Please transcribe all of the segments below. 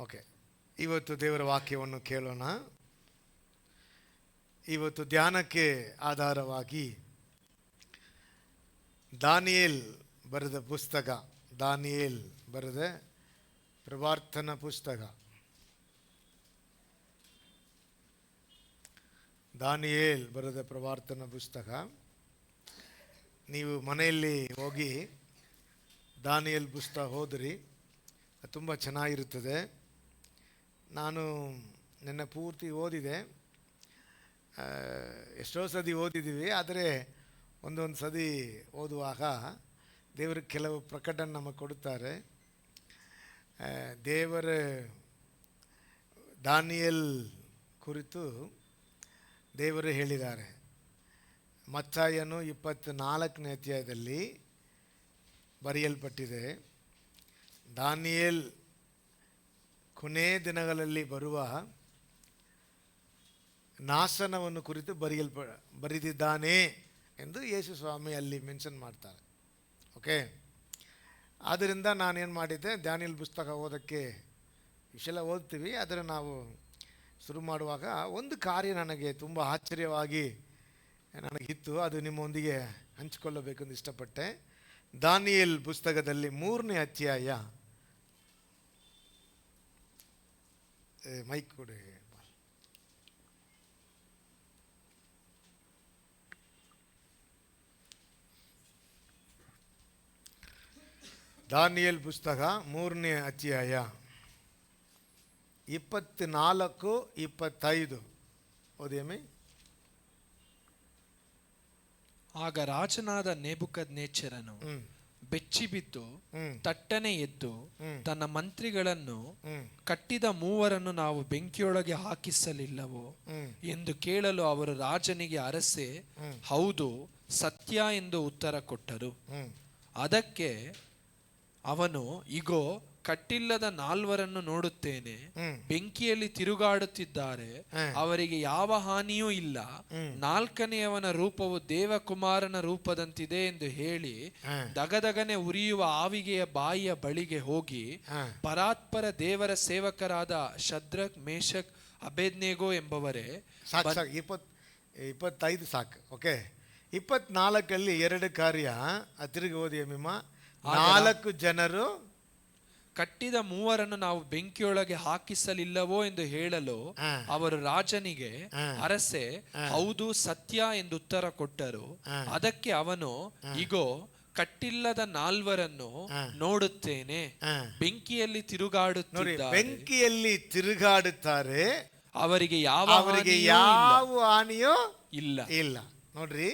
Okay, ಇವತ್ತು ದೇವರ ವಾಕ್ಯವನ್ನು ಕೇಳೋಣ. ಇವತ್ತು ಧ್ಯಾನಕ್ಕೆ ಆಧಾರವಾಗಿ ದಾನಿಯೇಲ್ ಬರೆದ ಪುಸ್ತಕ, ದಾನಿಯೇಲ್ ಬರೆದ ಪ್ರವಾರ್ತನ ಪುಸ್ತಕ, ದಾನಿಯೇಲ್ ಬರೆದ ಪ್ರವಾರ್ತನ ಪುಸ್ತಕ. ನೀವು ಮನೆಯಲ್ಲಿ ಹೋಗಿ ದಾನಿಯೇಲ್ ಪುಸ್ತಕ ಓದಿರಿ, ತುಂಬ ಚೆನ್ನಾಗಿರುತ್ತದೆ. ನಾನು ನಿನ್ನೆ ಪೂರ್ತಿ ಓದಿದೆ. ಎಷ್ಟೋ ಸತಿ ಓದಿದ್ದೀವಿ, ಆದರೆ ಒಂದೊಂದು ಸತಿ ಓದುವಾಗ ದೇವರು ಕೆಲವು ಪ್ರಕಟಣೆ ನಮಗೆ ಕೊಡುತ್ತಾರೆ. ದೇವರ ದಾನಿಯೇಲ್ ಕುರಿತು ದೇವರು ಹೇಳಿದ್ದಾರೆ. ಮತ್ತಾಯನು 24ನೇ ಅಧ್ಯಾಯದಲ್ಲಿ ಬರೆಯಲ್ಪಟ್ಟಿದೆ. ದಾನಿಯೇಲ್ ಕೊನೆ ದಿನಗಳಲ್ಲಿ ಬರುವ ನಾಶನವನ್ನು ಕುರಿತು ಬರೆದಿದ್ದಾನೆ ಎಂದು ಯೇಸು ಸ್ವಾಮಿ ಅಲ್ಲಿ ಮೆನ್ಷನ್ ಮಾಡ್ತಾರೆ. ಓಕೆ, ಆದ್ದರಿಂದ ನಾನೇನು ಮಾಡಿದ್ದೆ, ದಾನಿಯೇಲ್ ಪುಸ್ತಕ ಓದೋಕ್ಕೆ ಇಷ್ಟೆಲ್ಲ ಓದ್ತೀವಿ, ಆದರೆ ನಾವು ಶುರು ಮಾಡುವಾಗ ಒಂದು ಕಾರ್ಯ ನನಗೆ ತುಂಬ ಆಶ್ಚರ್ಯವಾಗಿ ನನಗಿತ್ತು. ಅದು ನಿಮ್ಮೊಂದಿಗೆ ಹಂಚಿಕೊಳ್ಳಬೇಕೆಂದು ಇಷ್ಟಪಟ್ಟೆ. ದಾನಿಯೇಲ್ ಪುಸ್ತಕದಲ್ಲಿ 3ನೇ ಅಧ್ಯಾಯ, ಮೈಕ್ ಕೊಡಿ. ದಾನಿಯೇಲ್ ಪುಸ್ತಕ 3ನೇ ಅಧ್ಯಾಯ 24-25 ಓದಿಯಮ್ಮಿ. ಆಗ ರಾಜನಾದ ನೆಬೂಕದ್ನೆಚ್ಚರನು ಬೆಚ್ಚಿಬಿದ್ದು ತಟ್ಟನೆ ಎದ್ದು ತನ್ನ ಮಂತ್ರಿಗಳನ್ನು, ಕಟ್ಟಿದ ಮೂವರನ್ನು ನಾವು ಬೆಂಕಿಯೊಳಗೆ ಹಾಕಿಸಲಿಲ್ಲವೋ ಎಂದು ಕೇಳಲು ಅವರು ರಾಜನಿಗೆ ಅರಸೆ, ಹೌದು ಸತ್ಯ ಎಂದು ಉತ್ತರ ಕೊಟ್ಟರು. ಅದಕ್ಕೆ ಅವನು, ಇಗೋ ಕಟ್ಟಿಲ್ಲದ 4 ನೋಡುತ್ತೇನೆ, ಬೆಂಕಿಯಲ್ಲಿ ತಿರುಗಾಡುತ್ತಿದ್ದಾರೆ, ಅವರಿಗೆ ಯಾವ ಹಾನಿಯೂ ಇಲ್ಲ. 4ನೇಯವನ ರೂಪವು ದೇವಕುಮಾರನ ರೂಪದಂತಿದೆ ಎಂದು ಹೇಳಿ ದಗದಗನೆ ಉರಿಯುವ ಆವಿಗೆಯ ಬಾಯಿಯ ಬಳಿಗೆ ಹೋಗಿ ಪರಾತ್ಪರ ದೇವರ ಸೇವಕರಾದ ಶದ್ರಕ್, ಮೇಷಕ್, ಅಬೇದ್ನೆಗೋ ಎಂಬವರೇ. 25 ಸಾಕು. ಓಕೆ, 24 2 ಕಾರ್ಯ ತಿರುಗಿ ಓದಿ ಮಿಮ್ಮ. 4 ಜನರು ಕಟ್ಟಿದ 3 ನಾವು ಬೆಂಕಿಯೊಳಗೆ ಹಾಕಿಸಲಿಲ್ಲವೋ ಎಂದು ಹೇಳಲು ಅವರು ರಾಜನಿಗೆ ಅರಸೆ, ಹೌದು ಸತ್ಯ ಎಂದು ಉತ್ತರ ಕೊಟ್ಟರು. ಅದಕ್ಕೆ ಅವನು, ಇಗೋ ಕಟ್ಟಿಲ್ಲದ 4 ನೋಡುತ್ತೇನೆ, ಬೆಂಕಿಯಲ್ಲಿ ತಿರುಗಾಡುತ್ತಿದ್ದಾರೆ, ಬೆಂಕಿಯಲ್ಲಿ ತಿರುಗಾಡುತ್ತಾರೆ, ಅವರಿಗೆ ಯಾವ ಹಾನಿಯೂ ಇಲ್ಲ. ನೋಡ್ರಿ,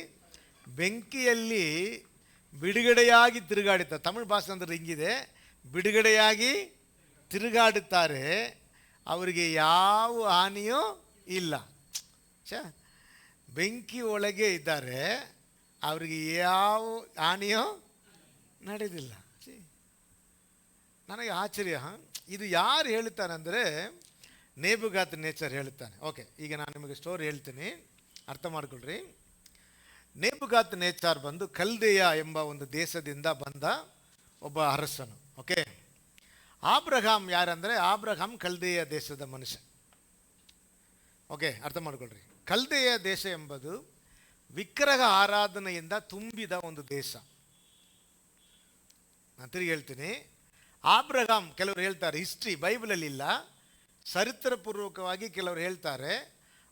ಬೆಂಕಿಯಲ್ಲಿ ಬಿಡುಗಡೆಯಾಗಿ ತಿರುಗಾಡುತ್ತಾರೆ. ತಮಿಳು ಭಾಷೆ ಅಂದ್ರೆ ಹಿಂಗಿದೆ, ಬಿಡುಗಡೆಯಾಗಿ ತಿರುಗಾಡುತ್ತಾರೆ, ಅವರಿಗೆ ಯಾವ ಹಾನಿಯೂ ಇಲ್ಲ. ಬೆಂಕಿ ಒಳಗೆ ಇದ್ದಾರೆ, ಅವರಿಗೆ ಯಾವ ಹಾನಿಯೂ ನಡೆದಿಲ್ಲ. ನನಗೆ ಆಶ್ಚರ್ಯ, ಇದು ಯಾರು ಹೇಳ್ತಾರೆ ಅಂದರೆ ನೆಬೂಕದ್ನೆಚ್ಚರ್ ಹೇಳ್ತಾನೆ. ಓಕೆ, ಈಗ ನಾನು ನಿಮಗೆ ಸ್ಟೋರಿ ಹೇಳ್ತೀನಿ, ಅರ್ಥ ಮಾಡ್ಕೊಳ್ರಿ. ನೆಬೂಕದ್ನೆಚ್ಚರ್ ಬಂದು ಕಲ್ದೆಯ ಎಂಬ ಒಂದು ದೇಶದಿಂದ ಬಂದ ಒಬ್ಬ ಅರಸನು. ಓಕೆ, ಆಬ್ರಹಾಂ ಯಾರಂದರೆ, ಆಬ್ರಹಾಂ ಕಲ್ದೆಯ ದೇಶದ ಮನುಷ್ಯ. ಓಕೆ, ಅರ್ಥ ಮಾಡ್ಕೊಳ್ರಿ. ಕಲ್ದೆಯ ದೇಶ ಎಂಬುದು ವಿಗ್ರಹ ಆರಾಧನೆಯಿಂದ ತುಂಬಿದ ಒಂದು ದೇಶ. ನಾನು ತಿರುಗಿ ಹೇಳ್ತೀನಿ. ಆಬ್ರಹಾಂ, ಕೆಲವರು ಹೇಳ್ತಾರೆ ಹಿಸ್ಟ್ರಿ ಬೈಬಲಲ್ಲಿ ಇಲ್ಲ, ಚರಿತ್ರಪೂರ್ವಕವಾಗಿ ಕೆಲವರು ಹೇಳ್ತಾರೆ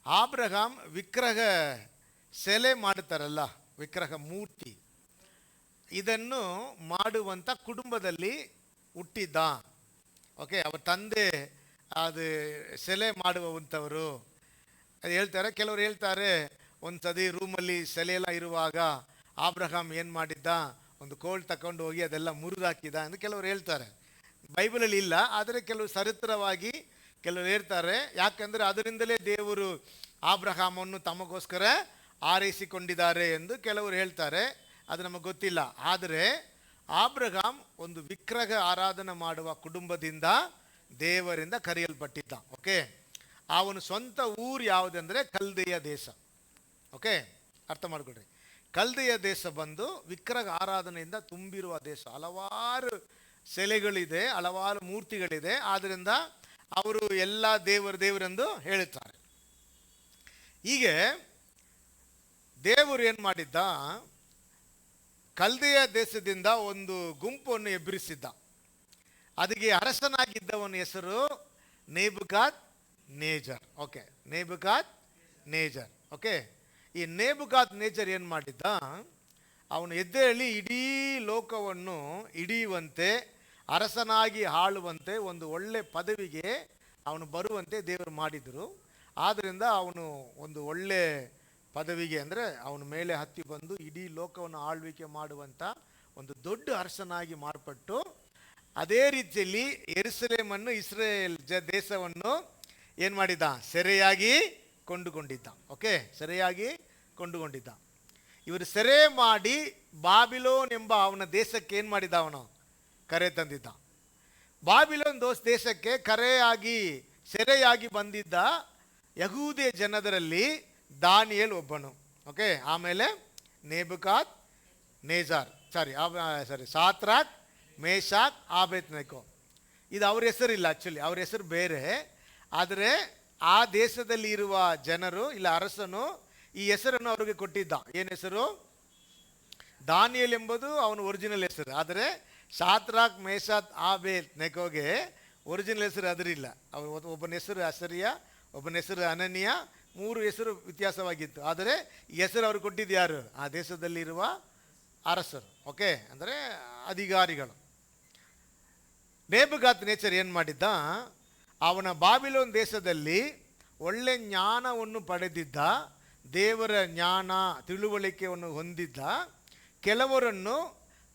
ಆಬ್ರಹಾಂ ವಿಗ್ರಹ ಸೆಲೆ ಮಾಡುತ್ತಾರಲ್ಲ, ವಿಗ್ರಹ ಮೂರ್ತಿ, ಇದನ್ನು ಮಾಡುವಂಥ ಕುಟುಂಬದಲ್ಲಿ ಹುಟ್ಟಿದ್ದ. ಓಕೆ, ಅವರ ತಂದೆ ಅದು ಸೆಲೆ ಮಾಡುವಂಥವರು ಅದು ಹೇಳ್ತಾರೆ. ಕೆಲವರು ಹೇಳ್ತಾರೆ ಒಂದು ಸತಿ ರೂಮಲ್ಲಿ ಸೆಲೆ ಎಲ್ಲ ಇರುವಾಗ ಆಬ್ರಹಾಂ ಏನು ಮಾಡಿದ್ದ, ಒಂದು ಕೋಲ್ ತಗೊಂಡು ಹೋಗಿ ಅದೆಲ್ಲ ಮುರಿದಾಕಿದ ಎಂದು ಕೆಲವರು ಹೇಳ್ತಾರೆ. ಬೈಬಲಲ್ಲಿ ಇಲ್ಲ, ಆದರೆ ಕೆಲವು ಚರಿತ್ರವಾಗಿ ಕೆಲವರು ಹೇಳ್ತಾರೆ. ಯಾಕಂದರೆ ಅದರಿಂದಲೇ ದೇವರು ಆಬ್ರಹಾಮನ್ನು ತಮಗೋಸ್ಕರ ಆರೈಸಿಕೊಂಡಿದ್ದಾರೆ ಎಂದು ಕೆಲವರು ಹೇಳ್ತಾರೆ. ಅದು ನಮಗೆ ಗೊತ್ತಿಲ್ಲ. ಆದರೆ ಆಬ್ರಹಾಂ ಒಂದು ವಿಗ್ರಹ ಆರಾಧನೆ ಮಾಡುವ ಕುಟುಂಬದಿಂದ ದೇವರಿಂದ ಕರೆಯಲ್ಪಟ್ಟಿದ್ದ. ಓಕೆ, ಅವನು ಸ್ವಂತ ಊರು ಯಾವುದಂದರೆ ಕಲ್ದೆಯ ದೇಶ. ಓಕೆ, ಅರ್ಥ ಮಾಡ್ಕೊಳ್ರಿ. ಕಲ್ದೆಯ ದೇಶ ಬಂದು ವಿಗ್ರಹ ಆರಾಧನೆಯಿಂದ ತುಂಬಿರುವ ದೇಶ. ಹಲವಾರು ಸೆಲೆಗಳಿದೆ, ಹಲವಾರು ಮೂರ್ತಿಗಳಿದೆ. ಆದ್ದರಿಂದ ಅವರು ಎಲ್ಲ ದೇವರೆಂದು ಹೇಳುತ್ತಾರೆ. ಹೀಗೆ ದೇವರು ಏನು ಮಾಡಿದ್ದ, ಕಲ್ದೆಯ ದೇಶದಿಂದ ಒಂದು ಗುಂಪನ್ನು ಎಬ್ಬರಿಸಿದ್ದ. ಅದಕ್ಕೆ ಅರಸನಾಗಿದ್ದವನ ಹೆಸರು ನೇಬುಕಾದ್ ನೇಜರ್. ಓಕೆ, ನೇಬುಕಾದ್ ನೇಜರ್. ಓಕೆ, ಈ ನೇಬುಕಾದ್ ನೇಜರ್ ಏನು ಮಾಡಿದ್ದ, ಅವನು ಎದ್ದೇಳಿ ಇಡೀ ಲೋಕವನ್ನು ಹಿಡಿಯುವಂತೆ, ಅರಸನಾಗಿ ಆಳುವಂತೆ, ಒಂದು ಒಳ್ಳೆ ಪದವಿಗೆ ಅವನು ಬರುವಂತೆ ದೇವರು ಮಾಡಿದರು. ಆದ್ದರಿಂದ ಅವನು ಒಂದು ಒಳ್ಳೆ ಪದವಿಗೆ ಅಂದರೆ ಅವನ ಮೇಲೆ ಹತ್ತಿ ಬಂದು ಇಡೀ ಲೋಕವನ್ನು ಆಳ್ವಿಕೆ ಮಾಡುವಂಥ ಒಂದು ದೊಡ್ಡ ಅರಸನಾಗಿ ಮಾರ್ಪಟ್ಟು, ಅದೇ ರೀತಿಯಲ್ಲಿ ಯೆರೂಸಲೇಮನ್ನು, ಇಸ್ರೇಲ್ ದೇಶವನ್ನು ಏನು ಮಾಡಿದ್ದ, ಸೆರೆಯಾಗಿ ಕೊಂಡುಕೊಂಡಿದ್ದ. ಓಕೆ, ಸೆರೆಯಾಗಿ ಕೊಂಡುಕೊಂಡಿದ್ದ. ಇವರು ಸೆರೆ ಮಾಡಿ ಬಾಬಿಲೋನ್ ಎಂಬ ಅವನ ದೇಶಕ್ಕೆ ಏನು ಮಾಡಿದ್ದ, ಅವನು ಕರೆ ತಂದಿದ್ದ. ಬಾಬಿಲೋನ್ ದೇಶಕ್ಕೆ ಸೆರೆಯಾಗಿ ಬಂದಿದ್ದ ಯಹೂದ್ಯ ಜನರಲ್ಲಿ ದಾನಿಯೇಲ್ ಒಬ್ಬನು. ಓಕೆ, ಆಮೇಲೆ ನೇಬುಕಾದ್ ನೇಜಾರ್, ಸಾತ್ರಾಕ್, ಮೇಷಾಕ್, ಆಬೇದ್ನೆಗೋ. ಇದು ಅವ್ರ ಹೆಸರಿಲ್ಲ, ಆ್ಯಕ್ಚುಲಿ ಅವ್ರ ಹೆಸರು ಬೇರೆ. ಆದರೆ ಆ ದೇಶದಲ್ಲಿ ಇರುವ ಜನರು, ಇಲ್ಲ ಅರಸನು ಈ ಹೆಸರನ್ನು ಅವ್ರಿಗೆ ಕೊಟ್ಟಿದ್ದ. ಏನು ಹೆಸರು? ದಾನಿಯೇಲ್ ಎಂಬುದು ಅವನ ಒರಿಜಿನಲ್ ಹೆಸರು. ಆದರೆ ಸಾತ್ರಾಕ್, ಮೇಷಾಕ್, ಆಬೇದ್ನೆಗೋಗೆ ಒರಿಜಿನಲ್ ಹೆಸರು ಅದರಿಲ್ಲ. ಒಬ್ಬನ ಹೆಸರು ಅಸರಿಯ, ಒಬ್ಬನ ಹೆಸರು ಅನನಿಯ, 3 ಹೆಸರು ವ್ಯತ್ಯಾಸವಾಗಿತ್ತು. ಆದರೆ ಈ ಹೆಸರು ಅವರು ಕೊಟ್ಟಿದ್ದು ಯಾರು? ಆ ದೇಶದಲ್ಲಿರುವ ಅರಸರು. ಓಕೆ, ಅಂದರೆ ಅಧಿಕಾರಿಗಳು. ನೇಬುಕಾದ್ ನೇಜರ್ ಏನು ಮಾಡಿದ್ದ, ಅವನ ಬಾಬಿಲೋನ್ ದೇಶದಲ್ಲಿ ಒಳ್ಳೆ ಜ್ಞಾನವನ್ನು ಪಡೆದಿದ್ದ, ದೇವರ ಜ್ಞಾನ ತಿಳುವಳಿಕೆಯನ್ನು ಹೊಂದಿದ್ದ ಕೆಲವರನ್ನು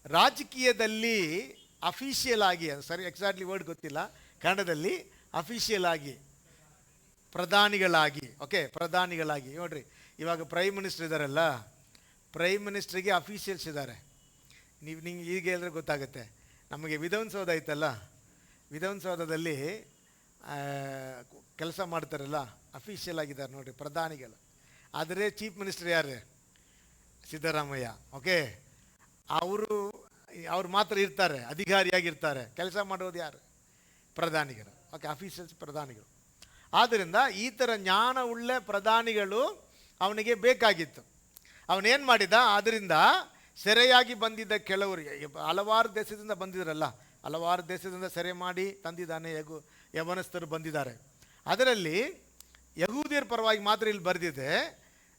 ರಾಜಕೀಯದಲ್ಲಿ ಅಫಿಷಿಯಲ್ ಆಗಿ, ಸರಿ ಎಕ್ಸಾಕ್ಟ್ಲಿ ವರ್ಡ್ ಗೊತ್ತಿಲ್ಲ ಕನ್ನಡದಲ್ಲಿ, ಅಫಿಷಿಯಲ್ ಆಗಿ ಪ್ರಧಾನಿಗಳಾಗಿ. ಓಕೆ, ಪ್ರಧಾನಿಗಳಾಗಿ ನೋಡ್ರಿ, ಇವಾಗ ಪ್ರೈಮ್ ಮಿನಿಸ್ಟರ್ ಇದ್ದಾರಲ್ಲ, ಪ್ರೈಮ್ ಮಿನಿಸ್ಟ್ರಿಗೆ ಅಫಿಷಿಯಲ್ಸ್ ಇದ್ದಾರೆ. ನಿಂಗೆ ಈಗ ಹೇಳಿದ್ರೆ ಗೊತ್ತಾಗುತ್ತೆ. ನಮಗೆ ವಿಧಾನಸೌಧ ಐತಲ್ಲ, ವಿಧಾನಸೌಧದಲ್ಲಿ ಕೆಲಸ ಮಾಡ್ತಾರಲ್ಲ, ಅಫಿಷಿಯಲ್ ಆಗಿದ್ದಾರೆ ನೋಡಿರಿ, ಪ್ರಧಾನಿಗಳು. ಆದರೆ ಚೀಫ್ ಮಿನಿಸ್ಟರ್ ಯಾರು? ಸಿದ್ದರಾಮಯ್ಯ. ಓಕೆ, ಅವರು ಮಾತ್ರ ಇರ್ತಾರೆ, ಅಧಿಕಾರಿಯಾಗಿರ್ತಾರೆ. ಕೆಲಸ ಮಾಡೋದು ಯಾರು? ಪ್ರಧಾನಿಗಳು. ಓಕೆ, ಅಫಿಷಿಯಲ್ಸ್ ಪ್ರಧಾನಿಗಳು. ಆದ್ದರಿಂದ ಈ ಥರ ಜ್ಞಾನವುಳ್ಳ ಪ್ರಧಾನಿಗಳು ಅವನಿಗೆ ಬೇಕಾಗಿತ್ತು. ಅವನೇನು ಮಾಡಿದ, ಆದ್ದರಿಂದ ಸೆರೆಯಾಗಿ ಬಂದಿದ್ದ ಕೆಲವರು, ಹಲವಾರು ದೇಶದಿಂದ ಬಂದಿದ್ದರಲ್ಲ, ಹಲವಾರು ದೇಶದಿಂದ ಸೆರೆ ಮಾಡಿ ತಂದಿದ್ದಾನೆ. ಯವನಸ್ಥರು ಬಂದಿದ್ದಾರೆ. ಅದರಲ್ಲಿ ಯಹೂದ್ಯರ ಪರವಾಗಿ ಮಾತ್ರ ಇಲ್ಲಿ ಬರೆದಿದೆ.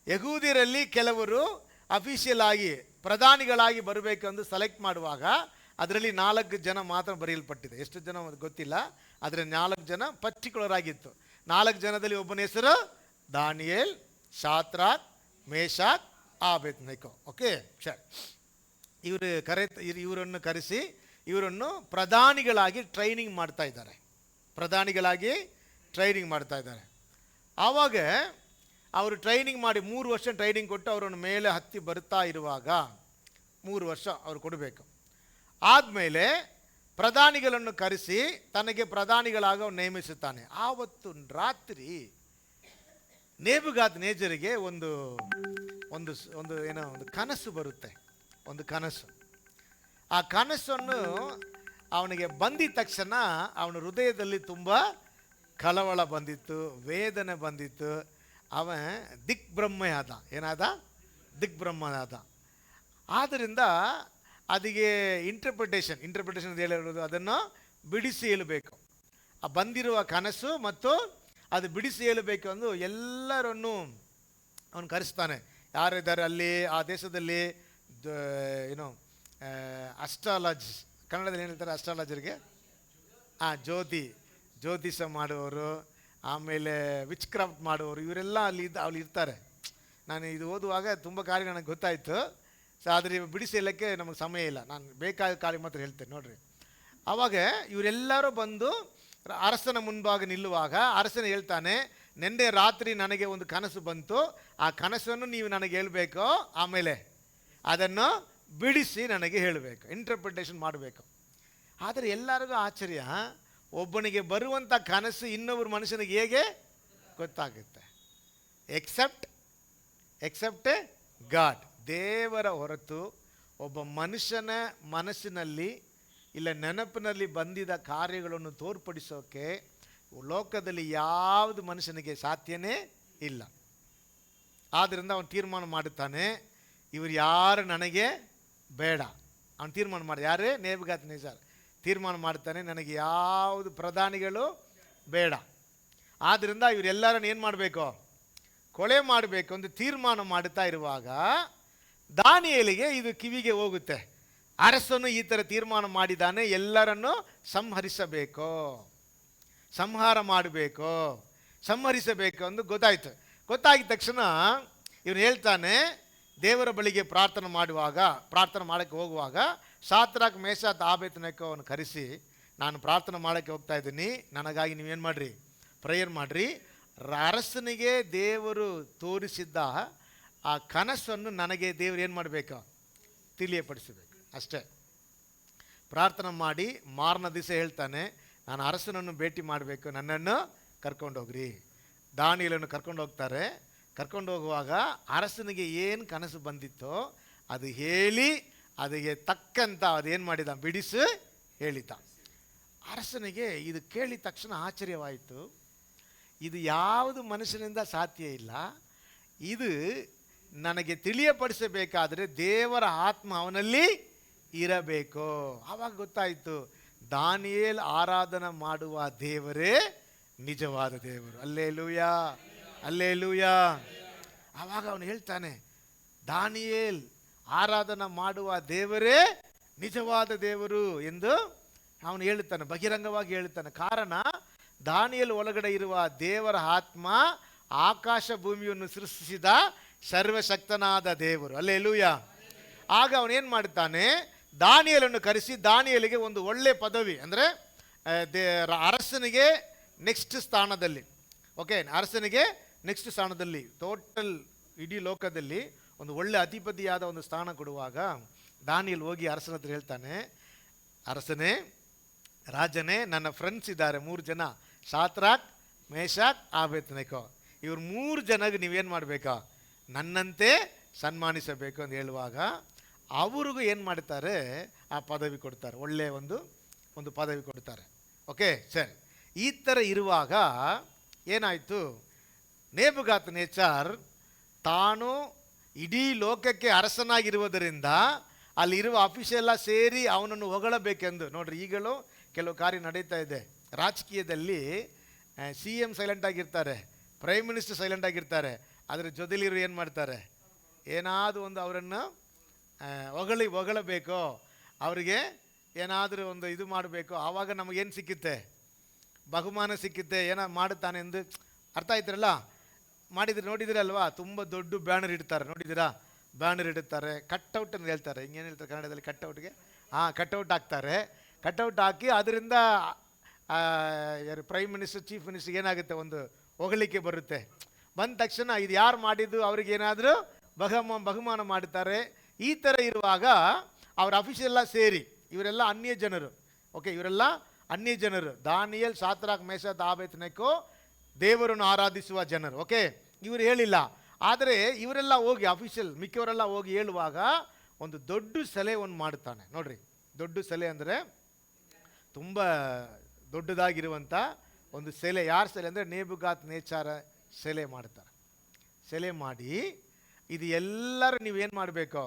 ಯಹೂದ್ಯರಲ್ಲಿ ಕೆಲವರು ಅಫಿಷಿಯಲ್ ಆಗಿ ಪ್ರಧಾನಿಗಳಾಗಿ ಬರಬೇಕೆಂದು ಸೆಲೆಕ್ಟ್ ಮಾಡುವಾಗ ಅದರಲ್ಲಿ 4 ಜನ ಮಾತ್ರ ಬರೆಯಲ್ಪಟ್ಟಿದೆ. ಎಷ್ಟು ಜನ ಗೊತ್ತಿಲ್ಲ, ಆದರೆ 4 ಜನ ಪರ್ಟಿಕ್ಯುಲರ್ ಆಗಿತ್ತು. 4 ಜನದಲ್ಲಿ ಒಬ್ಬನ ಹೆಸರು ದಾನಿಯೇಲ್, ಶಾದ್ರಾಕ್, ಮೇಷಾಕ್, ಆಬೇದ್ನೆಗೋ. ಓಕೆ, ಸರಿ. ಇವರನ್ನು ಕರೆಸಿ ಇವರನ್ನು ಪ್ರಧಾನಿಗಳಾಗಿ ಟ್ರೈನಿಂಗ್ ಮಾಡ್ತಾ ಇದ್ದಾರೆ. ಆವಾಗ ಅವರು ಟ್ರೈನಿಂಗ್ ಮಾಡಿ 3 ವರ್ಷ ಟ್ರೈನಿಂಗ್ ಕೊಟ್ಟು ಅವರನ್ನು ಮೇಲೆ ಹತ್ತಿ ಬರ್ತಾ ಇರುವಾಗ 3 ವರ್ಷ ಅವರು ಕೊಡಬೇಕು. ಆದಮೇಲೆ ಪ್ರಧಾನಿಗಳನ್ನು ಕರೆಸಿ ತನಗೆ ಪ್ರಧಾನಿಗಳಾಗ ನೇಮಿಸುತ್ತಾನೆ. ಆವತ್ತು ರಾತ್ರಿ ನೇಬುಕಾದ್ ನೇಜರಿಗೆ ಒಂದು ಕನಸು ಬರುತ್ತೆ. ಒಂದು ಕನಸು. ಆ ಕನಸನ್ನು ಅವನಿಗೆ ಬಂದಿದ ತಕ್ಷಣ ಅವನ ಹೃದಯದಲ್ಲಿ ತುಂಬ ಕಳವಳ ಬಂದಿತ್ತು, ವೇದನೆ ಬಂದಿತ್ತು. ಅವ ದಿಗ್ಭ್ರಮೆ ಆದ. ಏನಾದ? ದಿಗ್ಭ್ರಮ ಆದ. ಆದ್ದರಿಂದ ಅದಕ್ಕೆ ಇಂಟರ್ಪ್ರಿಟೇಷನ್ ಹೇಳಿರೋದು, ಅದನ್ನು ಬಿಡಿಸಿ ಹೇಳಬೇಕು. ಆ ಬಂದಿರುವ ಕನಸು ಮತ್ತು ಅದು ಬಿಡಿಸಿ ಹೇಳಬೇಕು ಅಂದು ಎಲ್ಲರನ್ನು ಅವನು ಕರೆಸ್ತಾನೆ. ಯಾರಿದ್ದಾರೆ ಅಲ್ಲಿ ಆ ದೇಶದಲ್ಲಿ ಅಸ್ಟ್ರಾಲಜ್, ಕನ್ನಡದಲ್ಲಿ ಏನು ಹೇಳ್ತಾರೆ ಅಸ್ಟ್ರಾಲಜರ್ಗೆ? ಜ್ಯೋತಿಷ ಮಾಡುವವರು, ಆಮೇಲೆ ವಿಚ್ ಕ್ರಾಫ್ಟ್ ಮಾಡುವವರು, ಇವರೆಲ್ಲ ಅಲ್ಲಿ ಇರ್ತಾರೆ. ನಾನು ಇದು ಓದುವಾಗ ತುಂಬ ಕಾರ್ಯ ನನಗೆ ಗೊತ್ತಾಯಿತು. ಸೊ ಆದರೆ ಬಿಡಿಸಿ ಹೇಳೋಕ್ಕೆ ನಮಗೆ ಸಮಯ ಇಲ್ಲ, ನಾನು ಬೇಕಾದ ಕಾರ್ಯ ಮಾತ್ರ ಹೇಳ್ತೇನೆ ನೋಡಿರಿ. ಆವಾಗ ಇವರೆಲ್ಲರೂ ಬಂದು ಅರಸನ ಮುಂಭಾಗ ನಿಲ್ಲುವಾಗ ಅರಸನ ಹೇಳ್ತಾನೆ, ನಿನ್ನೆ ರಾತ್ರಿ ನನಗೆ ಒಂದು ಕನಸು ಬಂತು, ಆ ಕನಸನ್ನು ನೀವು ನನಗೆ ಹೇಳಬೇಕು, ಆಮೇಲೆ ಅದನ್ನು ಬಿಡಿಸಿ ನನಗೆ ಹೇಳಬೇಕು, ಇಂಟರ್ಪ್ರಿಟೇಷನ್ ಮಾಡಬೇಕು. ಆದರೆ ಎಲ್ಲರಿಗೂ ಆಶ್ಚರ್ಯ, ಒಬ್ಬನಿಗೆ ಬರುವಂಥ ಕನಸು ಇನ್ನೊಬ್ಬರು ಮನುಷ್ಯನಿಗೆ ಹೇಗೆ ಗೊತ್ತಾಗುತ್ತೆ? Except God. ದೇವರ ಹೊರತು ಒಬ್ಬ ಮನುಷ್ಯನ ಮನಸ್ಸಿನಲ್ಲಿ ಇಲ್ಲ ನೆನಪಿನಲ್ಲಿ ಬಂದಿದ್ದ ಕಾರ್ಯಗಳನ್ನು ತೋರ್ಪಡಿಸೋಕ್ಕೆ ಲೋಕದಲ್ಲಿ ಯಾವುದು ಮನುಷ್ಯನಿಗೆ ಸಾಧ್ಯನೇ ಇಲ್ಲ. ಆದ್ದರಿಂದ ಅವನು ತೀರ್ಮಾನ ಮಾಡುತ್ತಾನೆ, ಇವರು ಯಾರು ನನಗೆ ಬೇಡ. ಅವನು ತೀರ್ಮಾನ ಮಾಡಿ, ಯಾರೇ ನೇಬುಕದ್ನೆಚ್ಚರ್ ತೀರ್ಮಾನ ಮಾಡ್ತಾನೆ, ನನಗೆ ಯಾವುದು ಪ್ರಧಾನಿಗಳು ಬೇಡ. ಆದ್ದರಿಂದ ಇವರೆಲ್ಲರನ್ನು ಏನು ಮಾಡಬೇಕು? ಕೊಲೆ ಮಾಡಬೇಕು ಅಂತ ತೀರ್ಮಾನ ಮಾಡುತ್ತಾ ಇರುವಾಗ ದಾನಿಯೇಲಿಗೆ ಇದು ಕಿವಿಗೆ ಹೋಗುತ್ತೆ. ಅರಸನು ಈ ಥರ ತೀರ್ಮಾನ ಮಾಡಿದ್ದಾನೆ, ಎಲ್ಲರನ್ನು ಸಂಹರಿಸಬೇಕು, ಸಂಹಾರ ಮಾಡಬೇಕು, ಸಂಹರಿಸಬೇಕು ಅಂತ ಗೊತ್ತಾಯಿತು. ಗೊತ್ತಾಗಿದ ತಕ್ಷಣ ಇವನು ಹೇಳ್ತಾನೆ, ದೇವರ ಬಳಿಗೆ ಪ್ರಾರ್ಥನೆ ಮಾಡೋಕ್ಕೆ ಹೋಗುವಾಗ ಶಾದ್ರಕ್ ಮೇಷಕ್ ಆಬೇದ್ನೆಗೋವನ್ನು ಕರೆಸಿ, ನಾನು ಪ್ರಾರ್ಥನೆ ಮಾಡೋಕ್ಕೆ ಹೋಗ್ತಾ ಇದ್ದೀನಿ, ನನಗಾಗಿ ನೀವೇನು ಮಾಡಿರಿ? ಪ್ರೇಯರ್ ಮಾಡಿರಿ. ಅರಸನಿಗೆ ದೇವರು ತೋರಿಸಿದ್ದ ಆ ಕನಸನ್ನು ನನಗೆ ದೇವರು ಏನು ಮಾಡಬೇಕು? ತಿಳಿಯಪಡಿಸಬೇಕು ಅಷ್ಟೇ. ಪ್ರಾರ್ಥನೆ ಮಾಡಿ ಮಾರನೇ ದಿವಸ ಹೇಳ್ತಾನೆ, ನಾನು ಅರಸನನ್ನು ಭೇಟಿ ಮಾಡಬೇಕು, ನನ್ನನ್ನು ಕರ್ಕೊಂಡೋಗ್ರಿ. ದಾನಿಯೇಲನ್ನು ಕರ್ಕೊಂಡು ಹೋಗ್ತಾರೆ. ಕರ್ಕೊಂಡು ಹೋಗುವಾಗ ಅರಸನಿಗೆ ಏನು ಕನಸು ಬಂದಿತ್ತೋ ಅದು ಹೇಳಿ, ಅದಕ್ಕೆ ತಕ್ಕಂತ ಅದೇನು ಮಾಡಿದ? ಬಿಡಿಸಿ ಹೇಳಿದ್ದ. ಅರಸನಿಗೆ ಇದು ಕೇಳಿದ ತಕ್ಷಣ ಆಶ್ಚರ್ಯವಾಯಿತು. ಇದು ಯಾವುದು ಮನುಷ್ಯನಿಂದ ಸಾಧ್ಯ ಇಲ್ಲ, ಇದು ನನಗೆ ತಿಳಿಯಪಡಿಸಬೇಕಾದರೆ ದೇವರ ಆತ್ಮ ಅವನಲ್ಲಿ ಇರಬೇಕು. ಆವಾಗ ಗೊತ್ತಾಯಿತು, ದಾನಿಯೇಲ್ ಆರಾಧನೆ ಮಾಡುವ ದೇವರೇ ನಿಜವಾದ ದೇವರು. Alleluia, alleluia. ಆವಾಗ ಅವನು ಹೇಳ್ತಾನೆ, ದಾನಿಯೇಲ್ ಆರಾಧನೆ ಮಾಡುವ ದೇವರೇ ನಿಜವಾದ ದೇವರು ಎಂದು ಅವನು ಹೇಳುತ್ತಾನೆ, ಬಹಿರಂಗವಾಗಿ ಹೇಳುತ್ತಾನೆ. ಕಾರಣ, ದಾನಿಯೇಲ್ ಒಳಗಡೆ ಇರುವ ದೇವರ ಆತ್ಮ ಆಕಾಶ ಭೂಮಿಯನ್ನು ಸೃಷ್ಟಿಸಿದ ಸರ್ವಶಕ್ತನಾದ ದೇವರು. ಅಲ್ಲೇಲೂಯಾ. ಆಗ ಅವನೇನು ಮಾಡುತ್ತಾನೆ, ದಾನಿಯೇಲನ್ನು ಕರೆಸಿ ದಾನಿಯೇಲಿಗೆ ಒಂದು ಒಳ್ಳೆ ಪದವಿ, ಅಂದರೆ ಅರಸನಿಗೆ ನೆಕ್ಸ್ಟ್ ಸ್ಥಾನದಲ್ಲಿ, ಓಕೆ, ಅರಸನಿಗೆ ನೆಕ್ಸ್ಟ್ ಸ್ಥಾನದಲ್ಲಿ, ಟೋಟಲ್ ಇಡೀ ಲೋಕದಲ್ಲಿ ಒಂದು ಒಳ್ಳೆ ಅಧಿಪತಿಯಾದ ಒಂದು ಸ್ಥಾನ ಕೊಡುವಾಗ ದಾನಿಯೇಲ್ ಹೋಗಿ ಅರಸನ ಹತ್ರ ಹೇಳ್ತಾನೆ, ಅರಸನೇ, ರಾಜನೇ, ನನ್ನ ಫ್ರೆಂಡ್ಸ್ ಇದ್ದಾರೆ 3 ಜನ, ಶಾದ್ರಕ್ ಮೇಷಕ್ ಆಬೇದ್ನೆಗೋ. ಇವ್ರು 3 ಜನಗೆ ನೀವೇನು ಮಾಡಬೇಕಾ? ನನ್ನಂತೆ ಸನ್ಮಾನಿಸಬೇಕು ಅಂತ ಹೇಳುವಾಗ ಅವ್ರಿಗೂ ಏನು ಮಾಡ್ತಾರೆ? ಆ ಪದವಿ ಕೊಡ್ತಾರೆ, ಒಳ್ಳೆಯ ಒಂದು ಪದವಿ ಕೊಡ್ತಾರೆ. ಓಕೆ, ಸರಿ. ಈ ಥರ ಇರುವಾಗ ಏನಾಯಿತು? ನೇಬುಕದ್ನೆಚ್ಚರ್ ತಾನು ಇಡೀ ಲೋಕಕ್ಕೆ ಅರಸನಾಗಿರುವುದರಿಂದ ಅಲ್ಲಿರುವ ಅಫಿಷಿಯಲ್ಲ ಸೇರಿ ಅವನನ್ನು ಹೊಗಳಬೇಕೆಂದು, ನೋಡ್ರಿ, ಈಗಲೂ ಕೆಲವು ಕಾರ್ಯ ನಡೀತಾ ಇದೆ ರಾಜಕೀಯದಲ್ಲಿ. CM ಸೈಲೆಂಟ್ ಆಗಿರ್ತಾರೆ, ಪ್ರೈಮ್ ಮಿನಿಸ್ಟರ್ ಸೈಲೆಂಟ್ ಆಗಿರ್ತಾರೆ, ಅದರ ಜೊತೆಲಿರು ಏನು ಮಾಡ್ತಾರೆ? ಏನಾದರೂ ಒಂದು ಅವರನ್ನು ಹೊಗಳಬೇಕು, ಅವರಿಗೆ ಏನಾದರೂ ಒಂದು ಇದು ಮಾಡಬೇಕು. ಆವಾಗ ನಮಗೇನು ಸಿಕ್ಕುತ್ತೆ? ಬಹುಮಾನ ಸಿಕ್ಕುತ್ತೆ, ಏನೋ ಮಾಡುತ್ತಾನೆ ಎಂದು. ಅರ್ಥ ಆಯ್ತಿರಲ್ಲ? ನೋಡಿದಿರಲ್ವಾ? ತುಂಬ ದೊಡ್ಡ ಬ್ಯಾನರ್ ಇಡ್ತಾರೆ, ನೋಡಿದ್ದೀರಾ? ಬ್ಯಾನರ್ ಇಡುತ್ತಾರೆ, ಕಟ್ಔಟ್ ಅಂತ ಹೇಳ್ತಾರೆ. ಹಿಂಗೇನು ಹೇಳ್ತಾರೆ ಕನ್ನಡದಲ್ಲಿ? ಕಟ್ಔಟ್ಗೆ ಕಟ್ಔಟ್ ಹಾಕ್ತಾರೆ. ಕಟ್ಔಟ್ ಹಾಕಿ ಅದರಿಂದ ಪ್ರೈಮ್ ಮಿನಿಸ್ಟರ್, ಚೀಫ್ ಮಿನಿಸ್ಟರ್ ಏನಾಗುತ್ತೆ? ಒಂದು ಹೊಗಳಿಕೆ ಬರುತ್ತೆ. ಬಂದ ತಕ್ಷಣ ಇದು ಯಾರು ಮಾಡಿದ್ದು ಅವ್ರಿಗೆ ಏನಾದರೂ ಬಹುಮಾನ ಮಾಡುತ್ತಾರೆ. ಈ ಥರ ಇರುವಾಗ ಅವ್ರ ಅಫಿಷಿಯಲ್ಲ ಸೇರಿ, ಇವರೆಲ್ಲ ಅನ್ಯ ಜನರು, ಓಕೆ, ಇವರೆಲ್ಲ ಅನ್ಯ ಜನರು. ದಾನಿಯೇಲ್, ಶಾದ್ರಕ್ ಮೇಷಕ್ ಆಬೇದ್ನೆಗೋ ದೇವರನ್ನು ಆರಾಧಿಸುವ ಜನರು. ಓಕೆ, ಇವರು ಹೇಳಿಲ್ಲ. ಆದರೆ ಇವರೆಲ್ಲ ಹೋಗಿ ಅಫಿಷಿಯಲ್ ಮಿಕ್ಕವರೆಲ್ಲ ಹೋಗಿ ಹೇಳುವಾಗ ಒಂದು ದೊಡ್ಡ ಸೆಲೆ ಮಾಡುತ್ತಾನೆ. ನೋಡ್ರಿ, ದೊಡ್ಡ ಸೆಲೆ ಅಂದರೆ ತುಂಬ ದೊಡ್ಡದಾಗಿರುವಂಥ ಒಂದು ಸೆಲೆ. ಯಾರ ಸೆಲೆ ಅಂದರೆ ನೇಬುಕದ್ನೆಚ್ಚರ್ ಸೆಲೆ ಮಾಡ್ತಾರೆ. ಸೆಲೆ ಮಾಡಿ ಇದು ಎಲ್ಲರೂ ನೀವೇನು ಮಾಡಬೇಕು?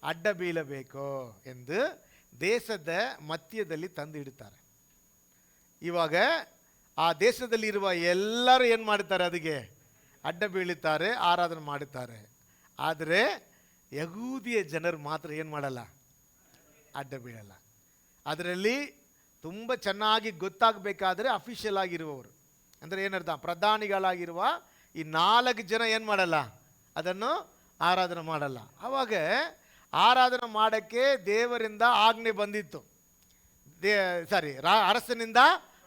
ಅಡ್ಡ ಬೀಳಬೇಕು ಎಂದು ದೇಶದ ಮಧ್ಯದಲ್ಲಿ ತಂದು ಇಡ್ತಾರೆ. ಇವಾಗ ಆ ದೇಶದಲ್ಲಿರುವ ಎಲ್ಲರೂ ಏನು ಮಾಡ್ತಾರೆ? ಅದಕ್ಕೆ ಅಡ್ಡ ಬೀಳುತ್ತಾರೆ, ಆರಾಧನೆ ಮಾಡುತ್ತಾರೆ. ಆದರೆ ಯಹೂದಿಯ ಜನರು ಮಾತ್ರ ಏನು ಮಾಡಲ್ಲ? ಅಡ್ಡ ಬೀಳಲ್ಲ. ಅದರಲ್ಲಿ ತುಂಬ ಚೆನ್ನಾಗಿ ಗೊತ್ತಾಗಬೇಕಾದ್ರೆ ಅಫಿಷಿಯಲ್ ಆಗಿರುವವರು, ಅಂದರೆ ಏನರ್ಥ? ಪ್ರಧಾನಿಗಳಾಗಿರುವ ಈ 4 ಜನ ಏನು ಮಾಡಲ್ಲ? ಅದನ್ನು ಆರಾಧನೆ ಮಾಡಲ್ಲ. ಆವಾಗ ಆರಾಧನೆ ಮಾಡೋಕ್ಕೆ ದೇವರಿಂದ ಆಜ್ಞೆ ಬಂದಿತ್ತು. ಅರಸನಿಂದ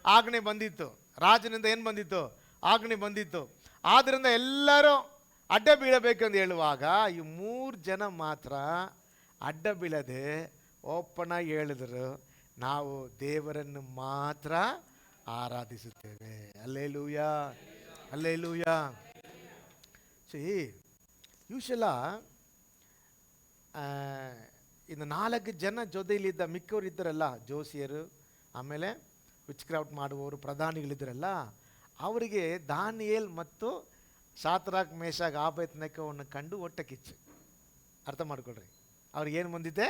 ಆಜ್ಞೆ ಬಂದಿತ್ತು, ರಾಜನಿಂದ ಏನು ಬಂದಿತ್ತು? ಆಜ್ಞೆ ಬಂದಿತ್ತು. ಆದ್ದರಿಂದ ಎಲ್ಲರೂ ಅಡ್ಡ ಬೀಳಬೇಕೆಂದು ಹೇಳುವಾಗ ಈ 3 ಜನ ಮಾತ್ರ ಅಡ್ಡ ಬೀಳದೆ ಓಪನ್ ಆಗಿ ಹೇಳಿದರು, ನಾವು ದೇವರನ್ನು ಮಾತ್ರ ಆರಾಧಿಸುತ್ತೇವೆ. Alleluia, alleluia. ಯೂಶಲ ಇನ್ನು 4 ಜನ ಜೊತೆಯಲ್ಲಿದ್ದ ಮಿಕ್ಕವರು ಇದ್ದರಲ್ಲ, ಜೋಸಿಯರು, ಆಮೇಲೆ ವಿಚ್ ಕ್ರಾಫ್ಟ್ ಮಾಡುವವರು ಪ್ರಧಾನಿಗಳಿದ್ರಲ್ಲ, ಅವರಿಗೆ ದಾನಿಯೇಲ್ ಮತ್ತು ಶಾದ್ರಾಕ್ ಮೇಷಾಕ್ ಆಬೇದ್ನೆಗೋವನ್ನು ಕಂಡು ಹೊಟ್ಟೆ ಕಿಚ್ಚು. ಅರ್ಥ ಮಾಡ್ಕೊಳ್ರಿ, ಅವ್ರಿಗೇನು ಬಂದಿದ್ದೆ?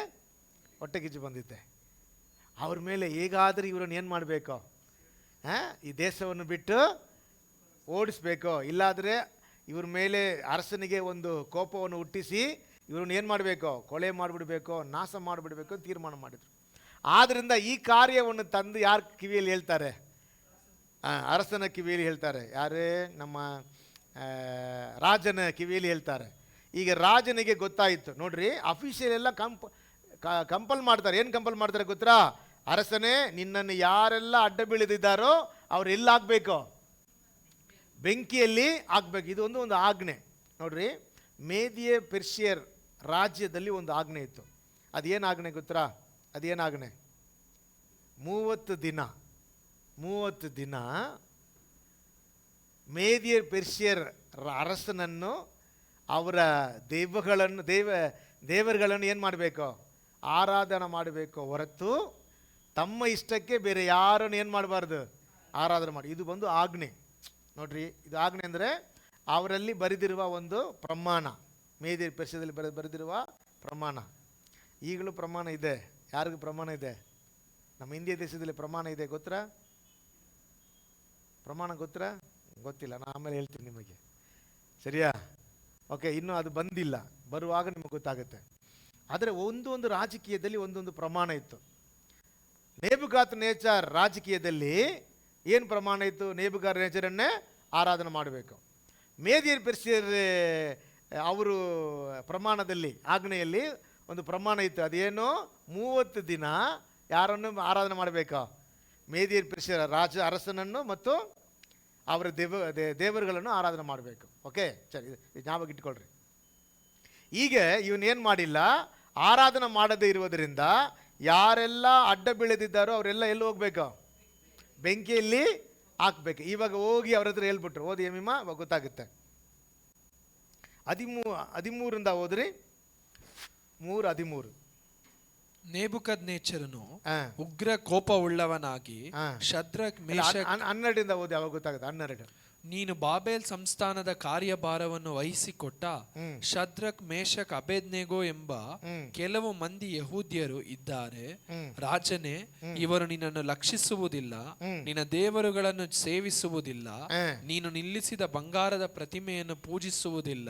ಹೊಟ್ಟೆ ಕಿಚ್ಚು ಬಂದಿದ್ದೆ. ಅವ್ರ ಮೇಲೆ ಹೇಗಾದರೂ ಇವರನ್ನು ಏನು ಮಾಡಬೇಕು? ಈ ದೇಶವನ್ನು ಬಿಟ್ಟು ಓಡಿಸ್ಬೇಕು, ಇಲ್ಲಾದರೆ ಇವ್ರ ಮೇಲೆ ಅರಸನಿಗೆ ಒಂದು ಕೋಪವನ್ನು ಹುಟ್ಟಿಸಿ ಇವ್ರನ್ನ ಏನು ಮಾಡಬೇಕು? ಕೊಲೆ ಮಾಡಿಬಿಡ್ಬೇಕು, ನಾಶ ಮಾಡಿಬಿಡ್ಬೇಕು ಅಂತ ತೀರ್ಮಾನ ಮಾಡಿದರು. ಆದ್ದರಿಂದ ಈ ಕಾರ್ಯವನ್ನು ತಂದು ಯಾರ ಕಿವಿಯಲ್ಲಿ ಹೇಳ್ತಾರೆ? ಅರಸನ ಕಿವಿಯಲ್ಲಿ ಹೇಳ್ತಾರೆ. ಯಾರೇ? ನಮ್ಮ ರಾಜನ ಕಿವಿಯಲ್ಲಿ ಹೇಳ್ತಾರೆ. ಈಗ ರಾಜನಿಗೆ ಗೊತ್ತಾಯಿತು ನೋಡ್ರಿ, ಅಫಿಷಿಯಲ್ ಎಲ್ಲ ಕಂಪಲ್ ಮಾಡ್ತಾರೆ. ಏನು ಕಂಪಲ್ ಮಾಡ್ತಾರೆ ಗೊತ್ತಾ? ಅರಸನೇ, ನಿನ್ನನ್ನು ಯಾರೆಲ್ಲ ಅಡ್ಡ ಬೀಳದಿದ್ದಾರೋ ಅವ್ರು ಹಾಕಬೇಕು? ಬೆಂಕಿಯಲ್ಲಿ ಹಾಕ್ಬೇಕು. ಇದು ಒಂದು ಆಜ್ಞೆ ನೋಡ್ರಿ. ಮೇದಿಯ ಪೆರ್ಷಿಯರ್ ರಾಜ್ಯದಲ್ಲಿ ಒಂದು ಆಜ್ಞೆ ಇತ್ತು. ಅದೇನು ಆಜ್ಞೆ ಗೊತ್ತಾ? ಅದೇನು ಆಜ್ಞೆ? 30 ದಿನ ಮೇದಿಯ ಪೆರ್ಷಿಯರ್ ಅರಸನನ್ನು ಅವರ ದೇವರುಗಳನ್ನು ಏನು ಮಾಡಬೇಕು? ಆರಾಧನೆ ಮಾಡಬೇಕು ಹೊರತು ತಮ್ಮ ಇಷ್ಟಕ್ಕೆ ಬೇರೆ ಯಾರನ್ನು ಏನು ಮಾಡಬಾರ್ದು? ಆರಾಧನೆ ಮಾಡಿ. ಇದು ಬಂದು ಆಜ್ಞೆ ನೋಡ್ರಿ. ಇದು ಆಜ್ಞೆ ಅಂದರೆ ಅವರಲ್ಲಿ ಬರೆದಿರುವ ಒಂದು ಪ್ರಮಾಣ, ಮೇದಿಯ ಪೆರ್ಷಿಯದಲ್ಲಿ ಬರೆದಿರುವ ಪ್ರಮಾಣ. ಈಗಲೂ ಪ್ರಮಾಣ ಇದೆ. ಯಾರಿಗೂ ಪ್ರಮಾಣ ಇದೆ? ನಮ್ಮ ಇಂಡಿಯಾ ದೇಶದಲ್ಲಿ ಪ್ರಮಾಣ ಇದೆ. ಗೊತ್ತಾ? ಪ್ರಮಾಣ ಗೊತ್ತಾ? ಗೊತ್ತಿಲ್ಲ, ನಾನು ಆಮೇಲೆ ಹೇಳ್ತೀನಿ ನಿಮಗೆ, ಸರಿಯಾ? ಓಕೆ, ಇನ್ನೂ ಅದು ಬಂದಿಲ್ಲ, ಬರುವಾಗ ನಿಮಗೆ ಗೊತ್ತಾಗುತ್ತೆ. ಆದರೆ ಒಂದು ರಾಜಕೀಯದಲ್ಲಿ ಒಂದೊಂದು ಪ್ರಮಾಣ ಇತ್ತು. ನೆಬೂಕದ್ನೆಚ್ಚರ್ ರಾಜಕೀಯದಲ್ಲಿ ಏನು ಪ್ರಮಾಣ ಇತ್ತು? ನೆಬೂಕದ್ನೆಚ್ಚರನ್ನೇ ಆರಾಧನೆ ಮಾಡಬೇಕು. ಮೇದಿಯ ಪೆರ್ಷಿಯರ್ ಅವರು ಪ್ರಮಾಣದಲ್ಲಿ, ಆಜ್ಞೆಯಲ್ಲಿ ಒಂದು ಪ್ರಮಾಣ ಇತ್ತು. ಅದೇನು? 30 ದಿನ ಯಾರನ್ನು ಆರಾಧನೆ ಮಾಡಬೇಕು? ಮೇದಿಯ ಪೆರ್ಷಿಯರ್ ಅರಸನನ್ನು ಮತ್ತು ಅವರ ದೇವರುಗಳನ್ನು ಆರಾಧನೆ ಮಾಡಬೇಕು. ಓಕೆ, ಸರಿ, ಜ್ಞಾಪಕ ಇಟ್ಕೊಳ್ರಿ. ಈಗ ಇವನೇನು ಮಾಡಿಲ್ಲ, ಆರಾಧನೆ ಮಾಡದೇ ಇರುವುದರಿಂದ ಯಾರೆಲ್ಲ ಅಡ್ಡ ಬೀಳದಿದ್ದಾರೋ ಅವರೆಲ್ಲ ಎಲ್ಲಿ ಹೋಗ್ಬೇಕು? ಬೆಂಕಿಯಲ್ಲಿ ಹಾಕ್ಬೇಕು. ಇವಾಗ ಹೋಗಿ ಅವ್ರ ಹತ್ರ ಹೇಳ್ಬಿಟ್ರು, ಓದಿ ಎಮಿಮ, ಗೊತ್ತಾಗುತ್ತೆ. 13 ಓದ್ರಿ. 3:13. ನೆಬೂಕದ್ನೆಚ್ಚರನು ಉಗ್ರ ಕೋಪವುಳ್ಳವನಾಗಿ ಶದ್ರಕ್ ಮೇಷಕ್ 12 ಓದಿ, ಅವಾಗ ಗೊತ್ತಾಗುತ್ತೆ. 12. ನೀನು ಬಾಬೆಲ್ ಸಂಸ್ಥಾನದ ಕಾರ್ಯಭಾರವನ್ನು ವಹಿಸಿಕೊಟ್ಟ ಶದ್ರಕ್ ಮೇಷಕ್ ಅಬೇದ್ನೆಗೋ ಎಂಬ ಕೆಲವು ಮಂದಿ ಯಹೂದ್ಯರು ಇದ್ದಾರೆ. ರಾಜನೇ, ಇವರು ನಿನ್ನನ್ನು ಲಕ್ಷಿಸುವುದಿಲ್ಲ, ನಿನ್ನ ದೇವರುಗಳನ್ನು ಸೇವಿಸುವುದಿಲ್ಲ, ನೀನು ನಿಲ್ಲಿಸಿದ ಬಂಗಾರದ ಪ್ರತಿಮೆಯನ್ನು ಪೂಜಿಸುವುದಿಲ್ಲ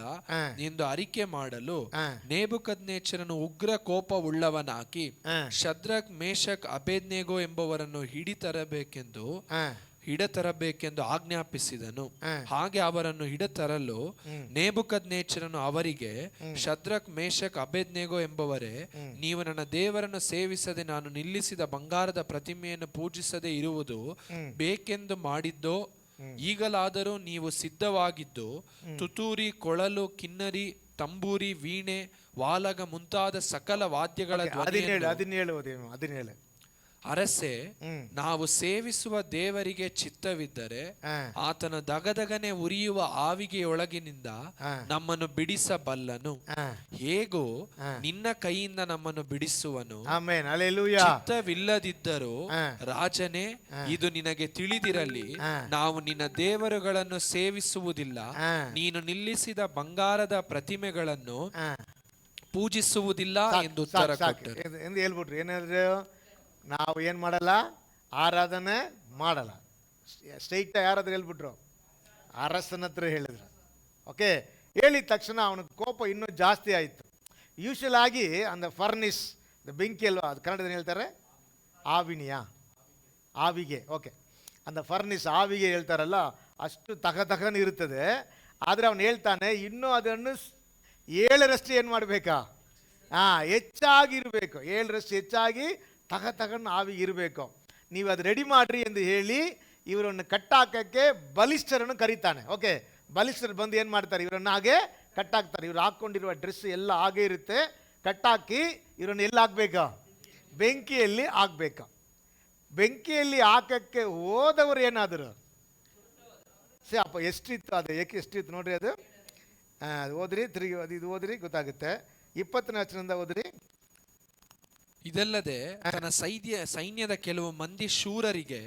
ಎಂದು ಅರಿಕೆ ಮಾಡಲು ನೆಬೂಕದ್ನೆಚ್ಚರನು ಉಗ್ರ ಕೋಪವುಳ್ಳವನಾಗಿ ಶದ್ರಕ್ ಮೇಷಕ್ ಅಬೇದ್ನೆಗೋ ಎಂಬವರನ್ನು ಹಿಡತರಬೇಕೆಂದು ಆಜ್ಞಾಪಿಸಿದನು. ಹಾಗೆ ಅವರನ್ನು ಹಿಡತರಲು ನೆಬೂಕದ್ನೆಚ್ಚರನು ಅವರಿಗೆ, ಶದ್ರಕ್ ಮೇಷಕ್ ಅಬೇದ್ನೆಗೋ ಎಂಬವರೇ, ನೀವು ನನ್ನ ದೇವರನ್ನು ಸೇವಿಸದೆ ನಾನು ನಿಲ್ಲಿಸಿದ ಬಂಗಾರದ ಪ್ರತಿಮೆಯನ್ನು ಪೂಜಿಸದೆ ಇರುವುದು ಬೇಕೆಂದು ಮಾಡಿದ್ದೋ? ಈಗಲಾದರೂ ನೀವು ಸಿದ್ಧವಾಗಿದ್ದು ತುತ್ತೂರಿ, ಕೊಳಲು, ಕಿನ್ನರಿ, ತಂಬೂರಿ, ವೀಣೆ, ವಾಲಗ ಮುಂತಾದ ಸಕಲ ವಾದ್ಯಗಳ ಅರಸೆ, ನಾವು ಸೇವಿಸುವ ದೇವರಿಗೆ ಚಿತ್ತವಿದ್ದರೆ ಆತನ ದಗದಗನೆ ಉರಿಯುವ ಆವಿಗೆಯೊಳಗಿನಿಂದ ನಮ್ಮನ್ನು ಬಿಡಿಸಬಲ್ಲನು. ಹೇಗೋ ನಿನ್ನ ಕೈಯಿಂದ ನಮ್ಮನ್ನು ಬಿಡಿಸುವನು. ಚಿತ್ತವಿಲ್ಲದಿದ್ದರೂ ರಾಜನೇ, ಇದು ನಿನಗೆ ತಿಳಿದಿರಲಿ, ನಾವು ನಿನ್ನ ದೇವರುಗಳನ್ನು ಸೇವಿಸುವುದಿಲ್ಲ, ನೀನು ನಿಲ್ಲಿಸಿದ ಬಂಗಾರದ ಪ್ರತಿಮೆಗಳನ್ನು ಪೂಜಿಸುವುದಿಲ್ಲ ಎಂದು ಉತ್ತರ ಕೊಟ್ಟರು. ಎಂದು ಹೇಳ್ಬಿಟ್ರು. ಏನಾದ್ರು ನಾವು ಏನು ಮಾಡಲ್ಲ, ಆರಾಧನೆ ಮಾಡಲ್ಲ. ಸ್ಟ್ರೈಟ್ ಯಾರಾದ್ರೂ ಹೇಳ್ಬಿಟ್ರು? ಅರಸನ ಹತ್ರ ಹೇಳಿದ್ರು. ಓಕೆ, ಹೇಳಿದ ತಕ್ಷಣ ಅವನ ಕೋಪ ಇನ್ನೂ ಜಾಸ್ತಿ ಆಯಿತು. ಯೂಶಲ್ ಆಗಿ ಅಂದ ಫರ್ನಿಸ್, ಬೆಂಕಿ ಅಲ್ವಾ, ಅದು ಕನ್ನಡದಲ್ಲಿ ಹೇಳ್ತಾರೆ ಆವಿಗೆ. ಓಕೆ, ಅಂದ ಫರ್ನಿಸ್, ಆವಿಗೆ ಹೇಳ್ತಾರಲ್ಲ, ಅಷ್ಟು ತಗತಗನ ಇರುತ್ತದೆ. ಆದರೆ ಅವನು ಹೇಳ್ತಾನೆ, ಇನ್ನೂ ಅದನ್ನು 7ರಷ್ಟು ಏನು ಮಾಡಬೇಕಾ? ಹೆಚ್ಚಾಗಿರಬೇಕು. 7ರಷ್ಟು ಹೆಚ್ಚಾಗಿ ತಗನ್ನು ಆವಿಗೆ ಇರಬೇಕು. ನೀವು ಅದು ರೆಡಿ ಮಾಡಿರಿ ಎಂದು ಹೇಳಿ ಇವರನ್ನು ಕಟ್ಟಾಕಕ್ಕೆ ಬಲಿಷ್ಠರನ್ನು ಕರೀತಾನೆ. ಓಕೆ, ಬಲಿಷ್ಠರು ಬಂದು ಏನು ಮಾಡ್ತಾರೆ? ಇವರನ್ನು ಹಾಗೆ ಕಟ್ಟಾಕ್ತಾರೆ. ಇವ್ರು ಹಾಕ್ಕೊಂಡಿರುವ ಡ್ರೆಸ್ ಎಲ್ಲ ಹಾಗೆ ಇರುತ್ತೆ. ಕಟ್ಟಾಕಿ ಇವರನ್ನು ಎಲ್ಲಿ ಹಾಕ್ಬೇಕಾ? ಬೆಂಕಿಯಲ್ಲಿ ಹಾಕ್ಬೇಕಾ. ಬೆಂಕಿಯಲ್ಲಿ ಹಾಕಕ್ಕೆ ಹೋದವರು ಏನಾದರು ಅಪ್ಪ ಎಷ್ಟಿತ್ತು, ಅದು ಎಷ್ಟಿತ್ತು ನೋಡ್ರಿ. ಅದು ಓದ್ರಿ, ತಿರುಗಿ ಇದು ಓದ್ರಿ, ಗೊತ್ತಾಗುತ್ತೆ. 20ನೇ ವಚನದಿಂದ ಓದ್ರಿ. ಇದಲ್ಲದೆ ತನ್ನ ಸೈನ್ಯದ ಕೆಲವು ಮಂದಿ ಶೂರರಿಗೆ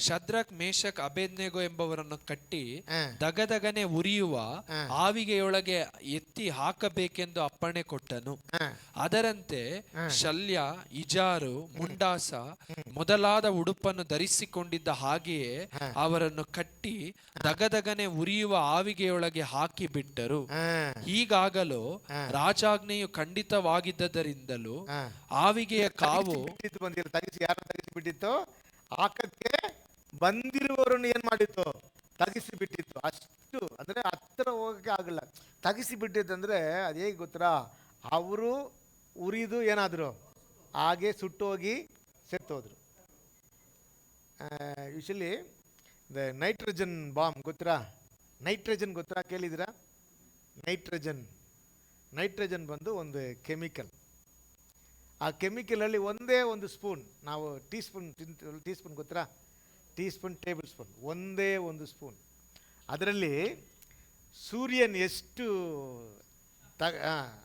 ಶದ್ರಕ್ ಮೇಷಕ್ ಅಬೇದ್ನೆಗೋ ಎಂಬವರನ್ನು ಕಟ್ಟಿ ದಗದಗನೆ ಉರಿಯುವ ಆವಿಗೆಯೊಳಗೆ ಎತ್ತಿ ಹಾಕಬೇಕೆಂದು ಅಪ್ಪಣೆ ಕೊಟ್ಟನು. ಅದರಂತೆ ಶಲ್ಯ, ಇಜಾರು, ಮುಂಡಾಸ ಮೊದಲಾದ ಉಡುಪನ್ನು ಧರಿಸಿಕೊಂಡಿದ್ದ ಹಾಗೆಯೇ ಅವರನ್ನು ಕಟ್ಟಿ ದಗದಗನೆ ಉರಿಯುವ ಆವಿಗೆಯೊಳಗೆ ಹಾಕಿ ಬಿಟ್ಟರು. ಹೀಗಾಗಲು ರಾಜಾಜ್ಞೆಯು ಖಂಡಿತವಾಗಿದ್ದರಿಂದಲೂ ಆವಿಗೆಯ ಕಾವು ಬಿಟ್ಟಿತ್ತು, ಹಾಕಕ್ಕೆ ಬಂದಿರುವವರನ್ನು ಏನ್ ಮಾಡಿತ್ತು, ತಗಿಸಿ ಬಿಟ್ಟಿತ್ತು. ಅಷ್ಟು ಅಂದ್ರೆ ಹತ್ತಿರ ಹೋಗಕ್ಕೆ ಆಗಲ್ಲ, ತಗಿಸಿ ಬಿಟ್ಟಿತ್ತು. ಅಂದ್ರೆ ಅದೇ ಗೊತ್ತಾ, ಅವರು ಉರಿದು ಏನಾದ್ರು ಹಾಗೆ ಸುಟ್ಟೋಗಿ ಸೆತ್ತೋದ್ರು. ಯೂಶಲಿ ದ ನೈಟ್ರೋಜನ್ ಬಾಂಬ್ ಗೊತ್ತಾ? ನೈಟ್ರೋಜನ್ ಗೊತ್ತಾ, ಕೇಳಿದಿರಾ? ನೈಟ್ರೋಜನ್ ಬಂದು ಒಂದು ಕೆಮಿಕಲ್. ಆ ಕೆಮಿಕಲಲ್ಲಿ ಒಂದೇ ಒಂದು ಸ್ಪೂನ್, ನಾವು ಟೀ ಸ್ಪೂನ್ ಗೊತ್ತಾ, ಟೇಬಲ್ ಸ್ಪೂನ್, ಒಂದೇ ಒಂದು ಸ್ಪೂನ್, ಅದರಲ್ಲಿ ಸೂರ್ಯನ ಎಷ್ಟು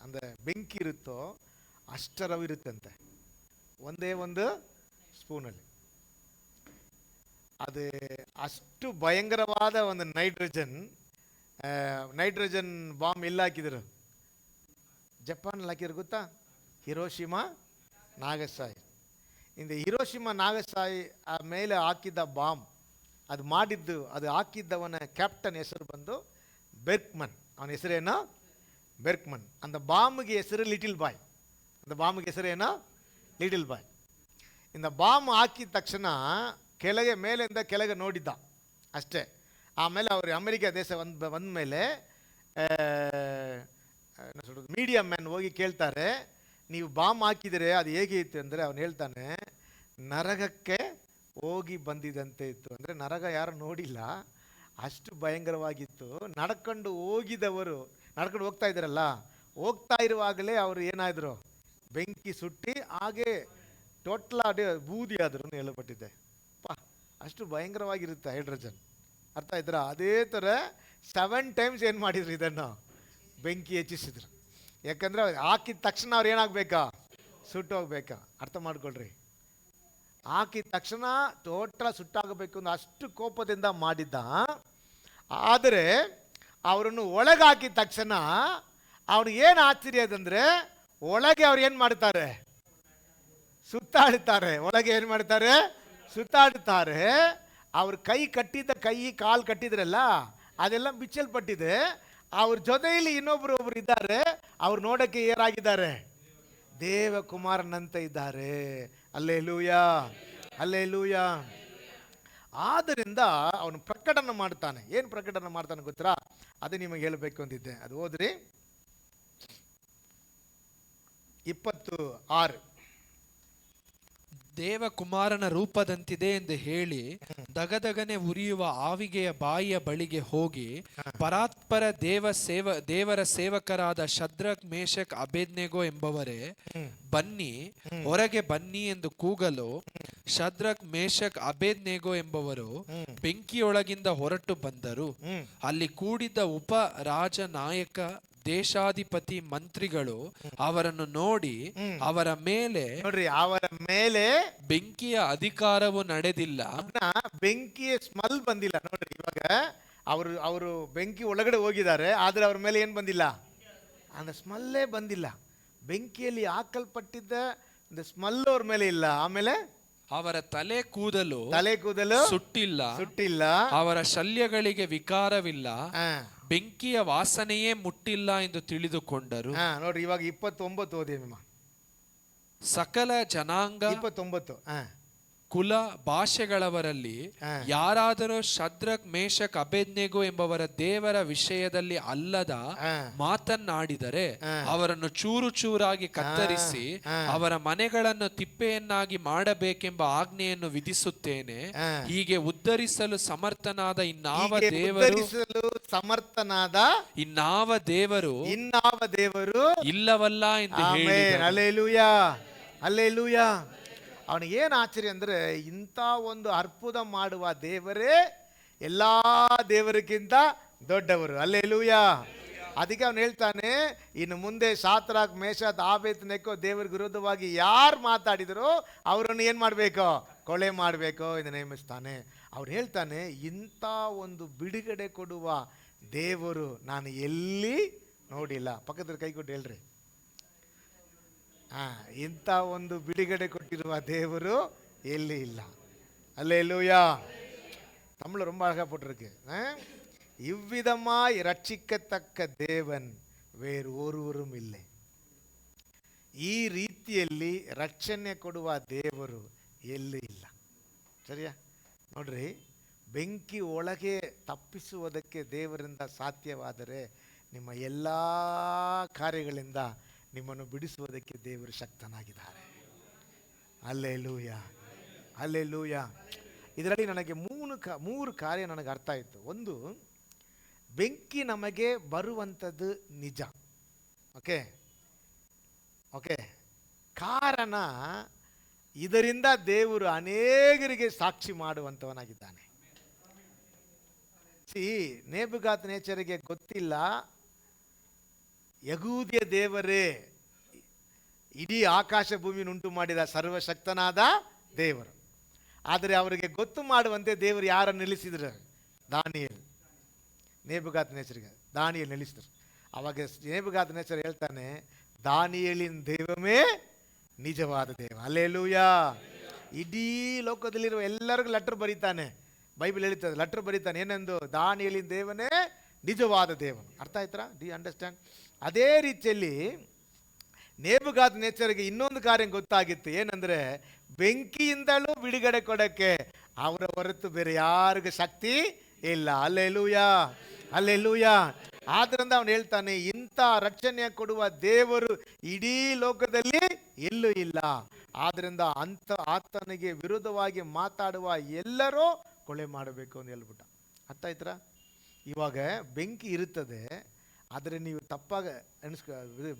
ಅಂದರೆ ಬೆಂಕಿ ಇರುತ್ತೋ ಅಷ್ಟರವಿರುತ್ತಂತೆ ಒಂದೇ ಒಂದು ಸ್ಪೂನಲ್ಲಿ. ಅದು ಅಷ್ಟು ಭಯಂಕರವಾದ ಒಂದು ನೈಟ್ರೋಜನ್ ಬಾಂಬ್ ಎಲ್ಲ ಹಾಕಿದರು, ಜಪಾನಲ್ಲಿ ಹಾಕಿದ್ರು ಗೊತ್ತಾ? ಹಿರೋಶಿಮಾ ನಾಗಸಾಯಿ. ಇಂದ ಹಿರೋಶಿಮಾ ನಾಗಸಾಯಿ ಆ ಮೇಲೆ ಹಾಕಿದ್ದ ಬಾಂಬ್, ಅದು ಹಾಕಿದ್ದವನ ಕ್ಯಾಪ್ಟನ್ ಹೆಸರು ಬಂದು ಬೆರ್ಕ್ಮನ್. ಅವನ ಹೆಸರೇನೋ ಬೆರ್ಕ್ಮನ್. அந்த ಬಾಂಬ್ಗೆ ಹೆಸರು ಲಿಟಿಲ್ ಬಾಯ್. ಲಿಟಿಲ್ ಬಾಯ್. ಇಂದ ಬಾಂಬ್ ಹಾಕಿದ ತಕ್ಷಣ ಮೇಲಿಂದ ಕೆಳಗೆ ನೋಡಿದ್ದ ಅಷ್ಟೇ. ಆಮೇಲೆ ಅವರು ಅಮೆರಿಕ ದೇಶ ಬಂದ ಮೇಲೆ ಮೀಡಿಯಾ ಮ್ಯಾನ್ ಹೋಗಿ ಕೇಳ್ತಾರೆ, ನೀವು ಬಾಂಬ್ ಹಾಕಿದರೆ ಅದು ಹೇಗೆ ಇತ್ತು ಅಂದರೆ, ಅವನು ಹೇಳ್ತಾನೆ, ನರಕಕ್ಕೆ ಹೋಗಿ ಬಂದಿದಂತೆ ಇತ್ತು. ಅಂದರೆ ನರಕ ಯಾರು ನೋಡಿಲ್ಲ, ಅಷ್ಟು ಭಯಂಕರವಾಗಿತ್ತು. ನಡ್ಕೊಂಡು ಹೋಗ್ತಾ ಇದ್ದಾರಲ್ಲ, ಹೋಗ್ತಾ ಇರುವಾಗಲೇ ಅವರು ಏನಾದ್ರು ಬೆಂಕಿ ಸುಟ್ಟಿ ಹಾಗೆ ಟೋಟಲ್ ಬೂದಿ ಆದ್ರು ಹೇಳಲ್ಪಟ್ಟಿದೆ. ಅಷ್ಟು ಭಯಂಕರವಾಗಿರುತ್ತೆ ಹೈಡ್ರೋಜನ್. ಅರ್ಥ ಆಯ್ತರ? ಅದೇ ಥರ 7 times ಏನು ಮಾಡಿದ್ರು, ಇದನ್ನು ಬೆಂಕಿ ಹೆಚ್ಚಿಸಿದ್ರು. ಯಾಕಂದರೆ ಹಾಕಿದ ತಕ್ಷಣ ಅವ್ರು ಏನಾಗಬೇಕಾ, ಸುಟ್ಟು ಹೋಗ್ಬೇಕಾ. ಅರ್ಥ ಮಾಡ್ಕೊಳ್ರಿ, ಹಾಕಿದ ತಕ್ಷಣ ಟೋಟಲ್ ಸುಟ್ಟಾಗಬೇಕು ಅಂತ ಅಷ್ಟು ಕೋಪದಿಂದ ಮಾಡಿದ್ದ. ಆದರೆ ಅವರನ್ನು ಒಳಗೆ ಹಾಕಿದ ತಕ್ಷಣ ಅವ್ರಿಗೆ ಏನು ಆಶ್ಚರ್ಯ ಅದಂದರೆ, ಒಳಗೆ ಅವ್ರು ಏನು ಮಾಡ್ತಾರೆ, ಸುತ್ತಾಡುತ್ತಾರೆ. ಒಳಗೆ ಏನು ಮಾಡ್ತಾರೆ, ಸುತ್ತಾಡುತ್ತಾರೆ. ಅವ್ರ ಕಾಲು ಕಟ್ಟಿದ್ರಲ್ಲ, ಅದೆಲ್ಲ ಬಿಚ್ಚಲ್ಪಟ್ಟಿದೆ. ಅವ್ರ ಜೊತೆಯಲ್ಲಿ ಒಬ್ರು ಇದ್ದಾರೆ, ಅವ್ರು ನೋಡಕ್ಕೆ ಏನಾಗಿದ್ದಾರೆ, ದೇವಕುಮಾರನಂತ ಇದ್ದಾರೆ. Hallelujah, hallelujah. ಆದ್ದರಿಂದ ಅವನು ಪ್ರಕಟಣೆ ಮಾಡ್ತಾನೆ. ಏನು ಪ್ರಕಟಣೆ ಮಾಡ್ತಾನೆ ಗೊತ್ತಾ? ಅದು ನಿಮಗೆ ಹೇಳಬೇಕು ಅಂತಿದ್ದೆ. ಅದು ಓದ್ರಿ 26. ದೇವಕುಮಾರನ ರೂಪದಂತಿದೆ ಎಂದು ಹೇಳಿ ದಗದಗನೆ ಉರಿಯುವ ಆವಿಗೆಯ ಬಾಯಿಯ ಬಳಿಗೆ ಹೋಗಿ, ಪರಾತ್ಪರ ದೇವರ ಸೇವಕರಾದ ಶದ್ರಕ್, ಮೇಷಕ್, ಅಬೇದ್ನೆಗೋ ಎಂಬವರೇ, ಬನ್ನಿ, ಹೊರಗೆ ಬನ್ನಿ ಎಂದು ಕೂಗಲು ಶದ್ರಕ್, ಮೇಷಕ್, ಅಬೇದ್ನೆಗೋ ಎಂಬವರು ಬೆಂಕಿಯೊಳಗಿಂದ ಹೊರಟು ಬಂದರು. ಅಲ್ಲಿ ಕೂಡಿದ್ದ ಉಪ ರಾಜನಾಯಕ, ದೇಶಾಧಿಪತಿ, ಮಂತ್ರಿಗಳು ಅವರನ್ನು ನೋಡಿ ಅವರ ಮೇಲೆ ಬೆಂಕಿಯ ಅಧಿಕಾರವು ನಡೆದಿಲ್ಲ, ಬೆಂಕಿಯ ಸ್ಮೆಲ್ ಬಂದಿಲ್ಲ. ನೋಡ್ರಿ, ಇವಾಗ ಅವರು ಬೆಂಕಿ ಒಳಗಡೆ ಹೋಗಿದ್ದಾರೆ, ಆದ್ರೆ ಅವ್ರ ಮೇಲೆ ಏನ್ ಬಂದಿಲ್ಲ, அந்த ಸ್ಮೆಲ್ಲೇ ಬಂದಿಲ್ಲ. ಬೆಂಕಿಯಲ್ಲಿ ಹಾಕಲ್ಪಟ್ಟಿದ್ದ ಸ್ಮೆಲ್ ಅವ್ರ ಮೇಲೆ ಇಲ್ಲ. ಆಮೇಲೆ ಅವರ ತಲೆ ಕೂದಲು ಸುಟ್ಟಿಲ್ಲ, ಅವರ ಶಲ್ಯಗಳಿಗೆ ವಿಕಾರವಿಲ್ಲ, ಬೆಂಕಿಯ ವಾಸನೆಯೇ ಮುಟ್ಟಿಲ್ಲ ಎಂದು ತಿಳಿದುಕೊಂಡರು. ನೋಡ್ರಿ, ಇವಾಗ 29 ಓದಿ ನಿಮ್ಮ. ಸಕಲ ಜನಾಂಗ, 29 ಕುಲ, ಭಾಷೆಗಳವರಲ್ಲಿ ಯಾರಾದರೂ ಶದ್ರಕ್, ಮೇಷಕ್, ಅಬೇದ್ನೆಗೋ ಎಂಬವರ ದೇವರ ವಿಷಯದಲ್ಲಿ ಅಲ್ಲದ ಮಾತನ್ನಾಡಿದರೆ ಅವರನ್ನು ಚೂರು ಚೂರಾಗಿ ಕತ್ತರಿಸಿ ಅವರ ಮನೆಗಳನ್ನು ತಿಪ್ಪೆಯನ್ನಾಗಿ ಮಾಡಬೇಕೆಂಬ ಆಜ್ಞೆಯನ್ನು ವಿಧಿಸುತ್ತೇನೆ. ಹೀಗೆ ಉದ್ಧರಿಸಲು ಸಮರ್ಥನಾದ ಇನ್ನಾವ ದೇವರು ಇಲ್ಲವಲ್ಲ ಎಂದು ಹೇಳಿದರು. Hallelujah, hallelujah. ಅವನಿಗೆ ಏನು ಆಶ್ಚರ್ಯ ಅಂದರೆ, ಇಂಥ ಒಂದು ಅದ್ಭುತ ಮಾಡುವ ದೇವರೇ ಎಲ್ಲ ದೇವರಿಗಿಂತ ದೊಡ್ಡವರು. ಹಲ್ಲೆಲೂಯಾ. ಅದಕ್ಕೆ ಅವನು ಹೇಳ್ತಾನೆ, ಇನ್ನು ಮುಂದೆ ಶಾದ್ರಾಕ್ ಮೇಷಕ್ ಆಬೇದ್ನೆಗೋ ದೇವರಿಗೆ ವಿರೋಧವಾಗಿ ಯಾರು ಮಾತಾಡಿದರೋ ಅವರನ್ನು ಏನು ಮಾಡಬೇಕು? ಕೊಲೆ ಮಾಡಬೇಕು ಎಂದು ನೇಮಿಸ್ತಾನೆ. ಅವ್ರು ಹೇಳ್ತಾನೆ, ಇಂಥ ಒಂದು ಬಿಡುಗಡೆ ಕೊಡುವ ದೇವರು ನಾನು ಎಲ್ಲಿ ನೋಡಿಲ್ಲ. ಪಕ್ಕದಲ್ಲಿ ಕೈ ಕೊಟ್ಟು ಹೇಳ್ರಿ, ಇಂಥ ಒಂದು ಬಿಡುಗಡೆ ಕೊಟ್ಟಿರುವ ದೇವರು ಎಲ್ಲಿ ಇಲ್ಲ. அல்லேலூயா. தமிழ் ரொம்ப அழகாக போட்டிருக்கு. இவ்விதமாய் ரட்சிக்கத்தக்க தேவன் வேறு ஒருவரும் இல்லை. ಈ ರೀತಿಯಲ್ಲಿ ರಕ್ಷಣೆ ಕೊಡುವ ದೇವರು ಎಲ್ಲೂ ಇಲ್ಲ. ಸರಿಯಾ? ನೋಡ್ರಿ, ಬೆಂಕಿ ಒಳಗೆ ತಪ್ಪಿಸುವುದಕ್ಕೆ ದೇವರಿಂದ ಸಾಧ್ಯವಾದರೆ ನಿಮ್ಮ ಎಲ್ಲ ಕಾರ್ಯಗಳಿಂದ ನಿಮ್ಮನ್ನು ಬಿಡಿಸುವುದಕ್ಕೆ ದೇವರು ಶಕ್ತನಾಗಿದ್ದಾರೆ. Hallelujah, hallelujah. ಇದರಲ್ಲಿ ನನಗೆ ಮೂರು ಕಾರ್ಯ ನನಗೆ ಅರ್ಥ ಆಯಿತು. ಒಂದು, ಬೆಂಕಿ ನಮಗೆ ಬರುವಂಥದ್ದು ನಿಜ. ಓಕೆ ಓಕೆ ಕಾರಣ ಇದರಿಂದ ದೇವರು ಅನೇಕರಿಗೆ ಸಾಕ್ಷಿ ಮಾಡುವಂಥವನಾಗಿದ್ದಾನೆ. ನೇಬುಕಾದ್ನೆಚ್ಚರನಿಗೆ ಗೊತ್ತಿಲ್ಲ ಯಹೂದ್ಯ ದೇವರೇ ಇಡೀ ಆಕಾಶ ಭೂಮಿಯನ್ನುಂಟು ಮಾಡಿದ ಸರ್ವಶಕ್ತನಾದ ದೇವರು. ಆದರೆ ಅವರಿಗೆ ಗೊತ್ತು ಮಾಡುವಂತೆ ದೇವರು ಯಾರನ್ನು ನಿಲ್ಲಿಸಿದ್ರು? ದಾನಿಯೇಲ್. ನೇಬುಕಾದ್ನೆಚ್ಚರಿಗೆ ದಾನಿಯೇಲ್ ನಿಲ್ಲಿಸಿದ್ರು. ಅವಾಗ ನೇಬುಕಾದ್ನೆಚ್ಚರ ಹೇಳ್ತಾನೆ, ದಾನಿಯೇಲಿನ ದೇವಮೇ ನಿಜವಾದ ದೇವ. ಹಲ್ಲೆಲೂಯಾ. ಇಡೀ ಲೋಕದಲ್ಲಿರುವ ಎಲ್ಲರಿಗೂ ಲೆಟರ್ ಬರೀತಾನೆ. ಬೈಬಲ್ ಹೇಳ್ತದೆ, ಲೆಟರ್ ಬರೀತಾನೆ ಏನೆಂದು? ದಾನಿಯೇಲಿನ ದೇವನೇ ನಿಜವಾದ ದೇವನು. ಅರ್ಥ ಆಯ್ತಾ? D understand? ಅದೇ ರೀತಿಯಲ್ಲಿ ನೇಬುಕಾದ್ನೆಚ್ಚರಿಗೆ ಇನ್ನೊಂದು ಕಾರ್ಯ ಗೊತ್ತಾಗಿತ್ತು. ಏನಂದರೆ, ಬೆಂಕಿಯಿಂದಲೂ ಬಿಡುಗಡೆ ಕೊಡೋಕ್ಕೆ ಅವರ ಹೊರತು ಬೇರೆ ಯಾರಿಗೂ ಶಕ್ತಿ ಇಲ್ಲ. Hallelujah, hallelujah. ಆದ್ದರಿಂದ ಅವನು ಹೇಳ್ತಾನೆ, ಇಂಥ ರಕ್ಷಣೆ ಕೊಡುವ ದೇವರು ಇಡೀ ಲೋಕದಲ್ಲಿ ಎಲ್ಲೂ ಇಲ್ಲ. ಆದ್ದರಿಂದ ಆತನಿಗೆ ವಿರುದ್ಧವಾಗಿ ಮಾತಾಡುವ ಎಲ್ಲರೂ ಕೊಲೆ ಮಾಡಬೇಕು ಅಂತ ಹೇಳ್ಬಿಟ್ಟ. ಅರ್ಥ ಆಯ್ತರ? ಇವಾಗ ಬೆಂಕಿ ಇರುತ್ತದೆ, ಆದರೆ ನೀವು ತಪ್ಪಾಗ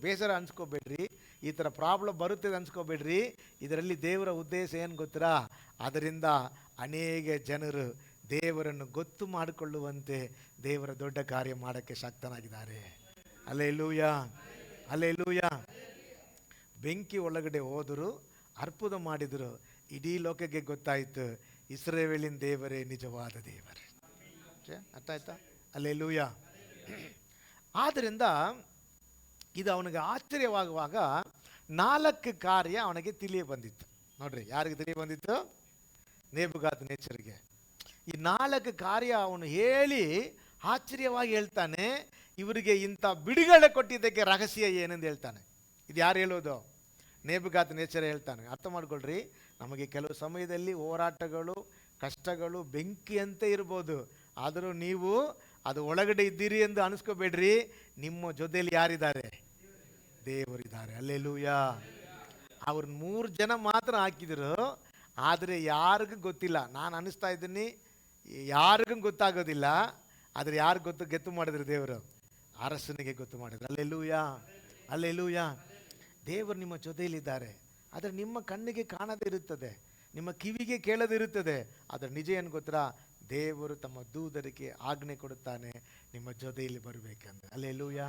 ಬೇಸರ ಅನ್ಸ್ಕೋಬೇಡ್ರಿ. ಈ ಥರ ಪ್ರಾಬ್ಲಮ್ ಬರುತ್ತದೆ ಅನ್ಸ್ಕೋಬೇಡ್ರಿ. ಇದರಲ್ಲಿ ದೇವರ ಉದ್ದೇಶ ಏನು ಗೊತ್ತಾ? ಅದರಿಂದ ಅನೇಕ ಜನರು ದೇವರನ್ನು ಗೊತ್ತು ಮಾಡಿಕೊಳ್ಳುವಂತೆ ದೇವರ ದೊಡ್ಡ ಕಾರ್ಯ ಮಾಡೋಕ್ಕೆ ಶಕ್ತನಾಗಿದ್ದಾರೆ. Hallelujah, hallelujah. ಬೆಂಕಿ ಒಳಗಡೆ ಹೋದರು, ಅರ್ಪುತ ಮಾಡಿದರು, ಇಡೀ ಲೋಕಕ್ಕೆ ಗೊತ್ತಾಯಿತು ಇಸ್ರಾಯೇಲಿನ ದೇವರೇ ನಿಜವಾದ ದೇವರು. ಅರ್ಥ ಆಯ್ತಾ? ಹಲ್ಲೆಲೂಯಾ. ಆದ್ದರಿಂದ ಇದು ಅವನಿಗೆ ಆಶ್ಚರ್ಯವಾಗುವಾಗ 4 ಕಾರ್ಯ ಅವನಿಗೆ ತಿಳಿಯ ಬಂದಿತ್ತು. ನೋಡ್ರಿ, ಯಾರಿಗೆ ತಿಳಿಯ ಬಂದಿತ್ತು? ನೇಬುಕಾದ್ನೆಚ್ಚರನಿಗೆ. ಈ 4 ಕಾರ್ಯ ಅವನು ಹೇಳಿ ಆಶ್ಚರ್ಯವಾಗಿ ಹೇಳ್ತಾನೆ, ಇವರಿಗೆ ಇಂಥ ಬಿಡುಗಡೆ ಕೊಟ್ಟಿದ್ದಕ್ಕೆ ರಹಸ್ಯ ಏನೆಂದು ಹೇಳ್ತಾನೆ. ಇದು ಯಾರು ಹೇಳೋದು? ನೇಬುಕಾದ್ನೆಚ್ಚರ ಹೇಳ್ತಾನೆ. ಅರ್ಥ ಮಾಡ್ಕೊಳ್ರಿ, ನಮಗೆ ಕೆಲವು ಸಮಯದಲ್ಲಿ ಹೋರಾಟಗಳು, ಕಷ್ಟಗಳು ಬೆಂಕಿಯಂತೆ ಇರ್ಬೋದು. ಆದರೂ ನೀವು ಅದು ಒಳಗಡೆ ಇದ್ದೀರಿ ಎಂದು ಅನಿಸ್ಕೋಬೇಡ್ರಿ. ನಿಮ್ಮ ಜೊತೆಯಲ್ಲಿ ಯಾರಿದ್ದಾರೆ? ದೇವರಿದ್ದಾರೆ. ಹಲ್ಲೆಲೂಯಾ. ಅವ್ರು 3 ಜನ ಮಾತ್ರ ಹಾಕಿದರು, ಆದರೆ ಯಾರಿಗೂ ಗೊತ್ತಿಲ್ಲ. ನಾನು ಅನ್ನಿಸ್ತಾ ಇದ್ದೀನಿ ಯಾರಿಗೂ ಗೊತ್ತಾಗೋದಿಲ್ಲ. ಆದರೆ ಯಾರು ಗೆತ್ತು ಮಾಡಿದ್ರು? ದೇವರು ಅರಸನಿಗೆ ಗೊತ್ತು ಮಾಡಿದ್ರು. Hallelujah, hallelujah. ದೇವರು ನಿಮ್ಮ ಜೊತೆಯಲ್ಲಿದ್ದಾರೆ. ಆದರೆ ನಿಮ್ಮ ಕಣ್ಣಿಗೆ ಕಾಣದೇ ಇರುತ್ತದೆ, ನಿಮ್ಮ ಕಿವಿಗೆ ಕೇಳದಿರುತ್ತದೆ. ಅದರ ನಿಜ ಏನು ಗೊತ್ತಾ? ದೇವರು ತಮ್ಮ ದೂತರಿಗೆ ಆಜ್ಞೆ ಕೊಡುತ್ತಾನೆ ನಿಮ್ಮ ಜೊತೆಯಲ್ಲಿ ಬರಬೇಕಂದ್ರೆ. ಹಲ್ಲೆಲೂಯಾ.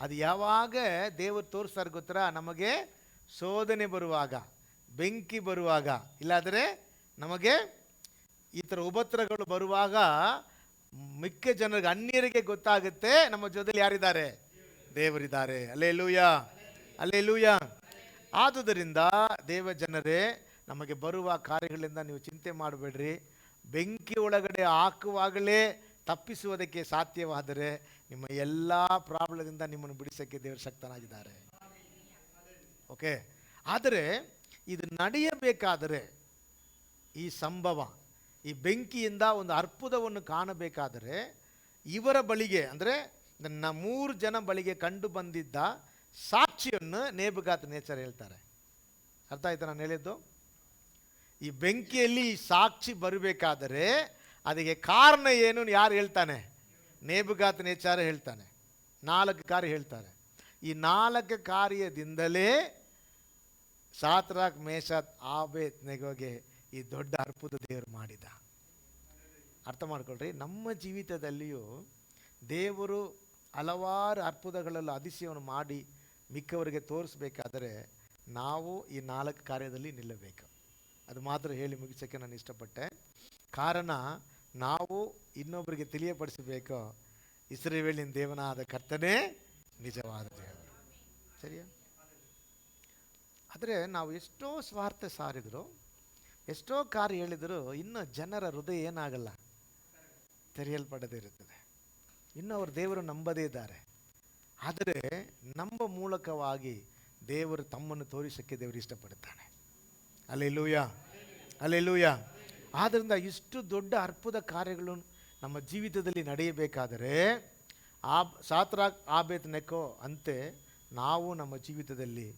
ಅದು ಯಾವಾಗ ದೇವರು ತೋರಿಸ್ತಾರೆ ಗೊತ್ತಾ? ನಮಗೆ ಶೋಧನೆ ಬರುವಾಗ, ಬೆಂಕಿ ಬರುವಾಗ, ಇಲ್ಲಾದರೆ ನಮಗೆ ಈ ಥರ ಉಪದ್ರವಗಳು ಬರುವಾಗ ಮಿಕ್ಕ ಜನರಿಗೆ, ಅನ್ಯರಿಗೆ ಗೊತ್ತಾಗುತ್ತೆ ನಮ್ಮ ಜೊತೆಲಿ ಯಾರಿದ್ದಾರೆ? ದೇವರಿದ್ದಾರೆ. Hallelujah, hallelujah. ಆದುದರಿಂದ ದೇವ ಜನರೇ, ನಮಗೆ ಬರುವ ಕಾರ್ಯಗಳಿಂದ ನೀವು ಚಿಂತೆ ಮಾಡಬೇಡ್ರಿ. ಬೆಂಕಿ ಒಳಗಡೆ ಹಾಕುವಾಗಲೇ ತಪ್ಪಿಸುವುದಕ್ಕೆ ಸಾಧ್ಯವಾದರೆ ನಿಮ್ಮ ಎಲ್ಲ ಪ್ರಾಬ್ಲದಿಂದ ನಿಮ್ಮನ್ನು ಬಿಡಿಸೋಕ್ಕೆ ದೇವರು ಶಕ್ತನಾಗಿದ್ದಾರೆ. ಓಕೆ. ಆದರೆ ಇದು ನಡೆಯಬೇಕಾದರೆ, ಈ ಸಂಭವ, ಈ ಬೆಂಕಿಯಿಂದ ಒಂದು ಅರ್ಪುತವನ್ನು ಕಾಣಬೇಕಾದರೆ ಇವರ ಬಳಿಗೆ, ಅಂದರೆ 3 ಜನ ಬಳಿಗೆ ಕಂಡು ಬಂದಿದ್ದ ಸಾಕ್ಷಿಯನ್ನು ನೇಬುಕಾದ್ನೆಚ್ಚರ ಹೇಳ್ತಾರೆ. ಅರ್ಥ ಆಯ್ತಾ ನಾನು ಹೇಳಿದ್ದು? ಈ ಬೆಂಕಿಯಲ್ಲಿ ಈ ಸಾಕ್ಷಿ ಬರಬೇಕಾದರೆ ಅದಕ್ಕೆ ಕಾರಣ ಏನು ಯಾರು ಹೇಳ್ತಾನೆ? ನೇಬುಕಾದ್ನೆಚ್ಚರ ಹೇಳ್ತಾನೆ. 4 ಕಾರ್ಯ ಹೇಳ್ತಾರೆ. ಈ 4 ಕಾರ್ಯದಿಂದಲೇ ಶಾದ್ರಾಕ್ ಮೇಷಕ್ ಆಬೇದ್ನೆಗೋಗೆ ಈ ದೊಡ್ಡ ಅರ್ಪುತ ದೇವರು ಮಾಡಿದ. ಅರ್ಥ ಮಾಡ್ಕೊಳ್ರಿ, ನಮ್ಮ ಜೀವಿತದಲ್ಲಿಯೂ ದೇವರು ಹಲವಾರು ಅದ್ಭುತಗಳೆಲ್ಲ அதிசಯವನ್ನು ಮಾಡಿ ಮಿಕ್ಕವರಿಗೆ ತೋರಿಸ್ಬೇಕಾದರೆ ನಾವು ಈ 4 ಕಾರ್ಯದಲ್ಲಿ ನಿಲ್ಲಬೇಕು. ಅದು ಮಾತ್ರ ಹೇಳಿ ಮುಗಿಸೋಕ್ಕೆ ನಾನು ಇಷ್ಟಪಟ್ಟೆ. ಕಾರಣ ನಾವು ಇನ್ನೊಬ್ಬರಿಗೆ ತಿಳಿಯಪಡಿಸಬೇಕು, ಇಸ್ರಾಯೇಲಿನ ದೇವನಾದ ಕರ್ತನೇ ನಿಜವಾದ ದೇವರು. ಸರಿಯಾ? ಆದರೆ ನಾವು ಎಷ್ಟೋ ಸ್ವಾರ್ಥ ಸಾರಿದ್ರು, ಎಷ್ಟೋ ಕಾರ್ಯ ಹೇಳಿದರೂ ಇನ್ನೂ ಜನರ ಹೃದಯ ಏನಾಗಲ್ಲ, ತೆರೆಯಲ್ಪಡದೇ ಇರುತ್ತದೆ. ಇನ್ನೂ ಅವರು ದೇವರು ನಂಬದೇ ಇದ್ದಾರೆ. ಆದರೆ ನಂಬ ಮೂಲಕವಾಗಿ ದೇವರು ತಮ್ಮನ್ನು ತೋರಿಸೋಕ್ಕೆ ದೇವರು ಇಷ್ಟಪಡುತ್ತಾನೆ. Hallelujah, hallelujah. ಆದ್ದರಿಂದ ಇಷ್ಟು ದೊಡ್ಡ ಅದ್ಭುತ ಕಾರ್ಯಗಳು ನಮ್ಮ ಜೀವಿತದಲ್ಲಿ ನಡೆಯಬೇಕಾದರೆ ಸಾತ್ರಾಕ್ ಆಬೇದ್ನೆಗೋ ಅಂತೆ ನಾವು ನಮ್ಮ ಜೀವಿತದಲ್ಲಿ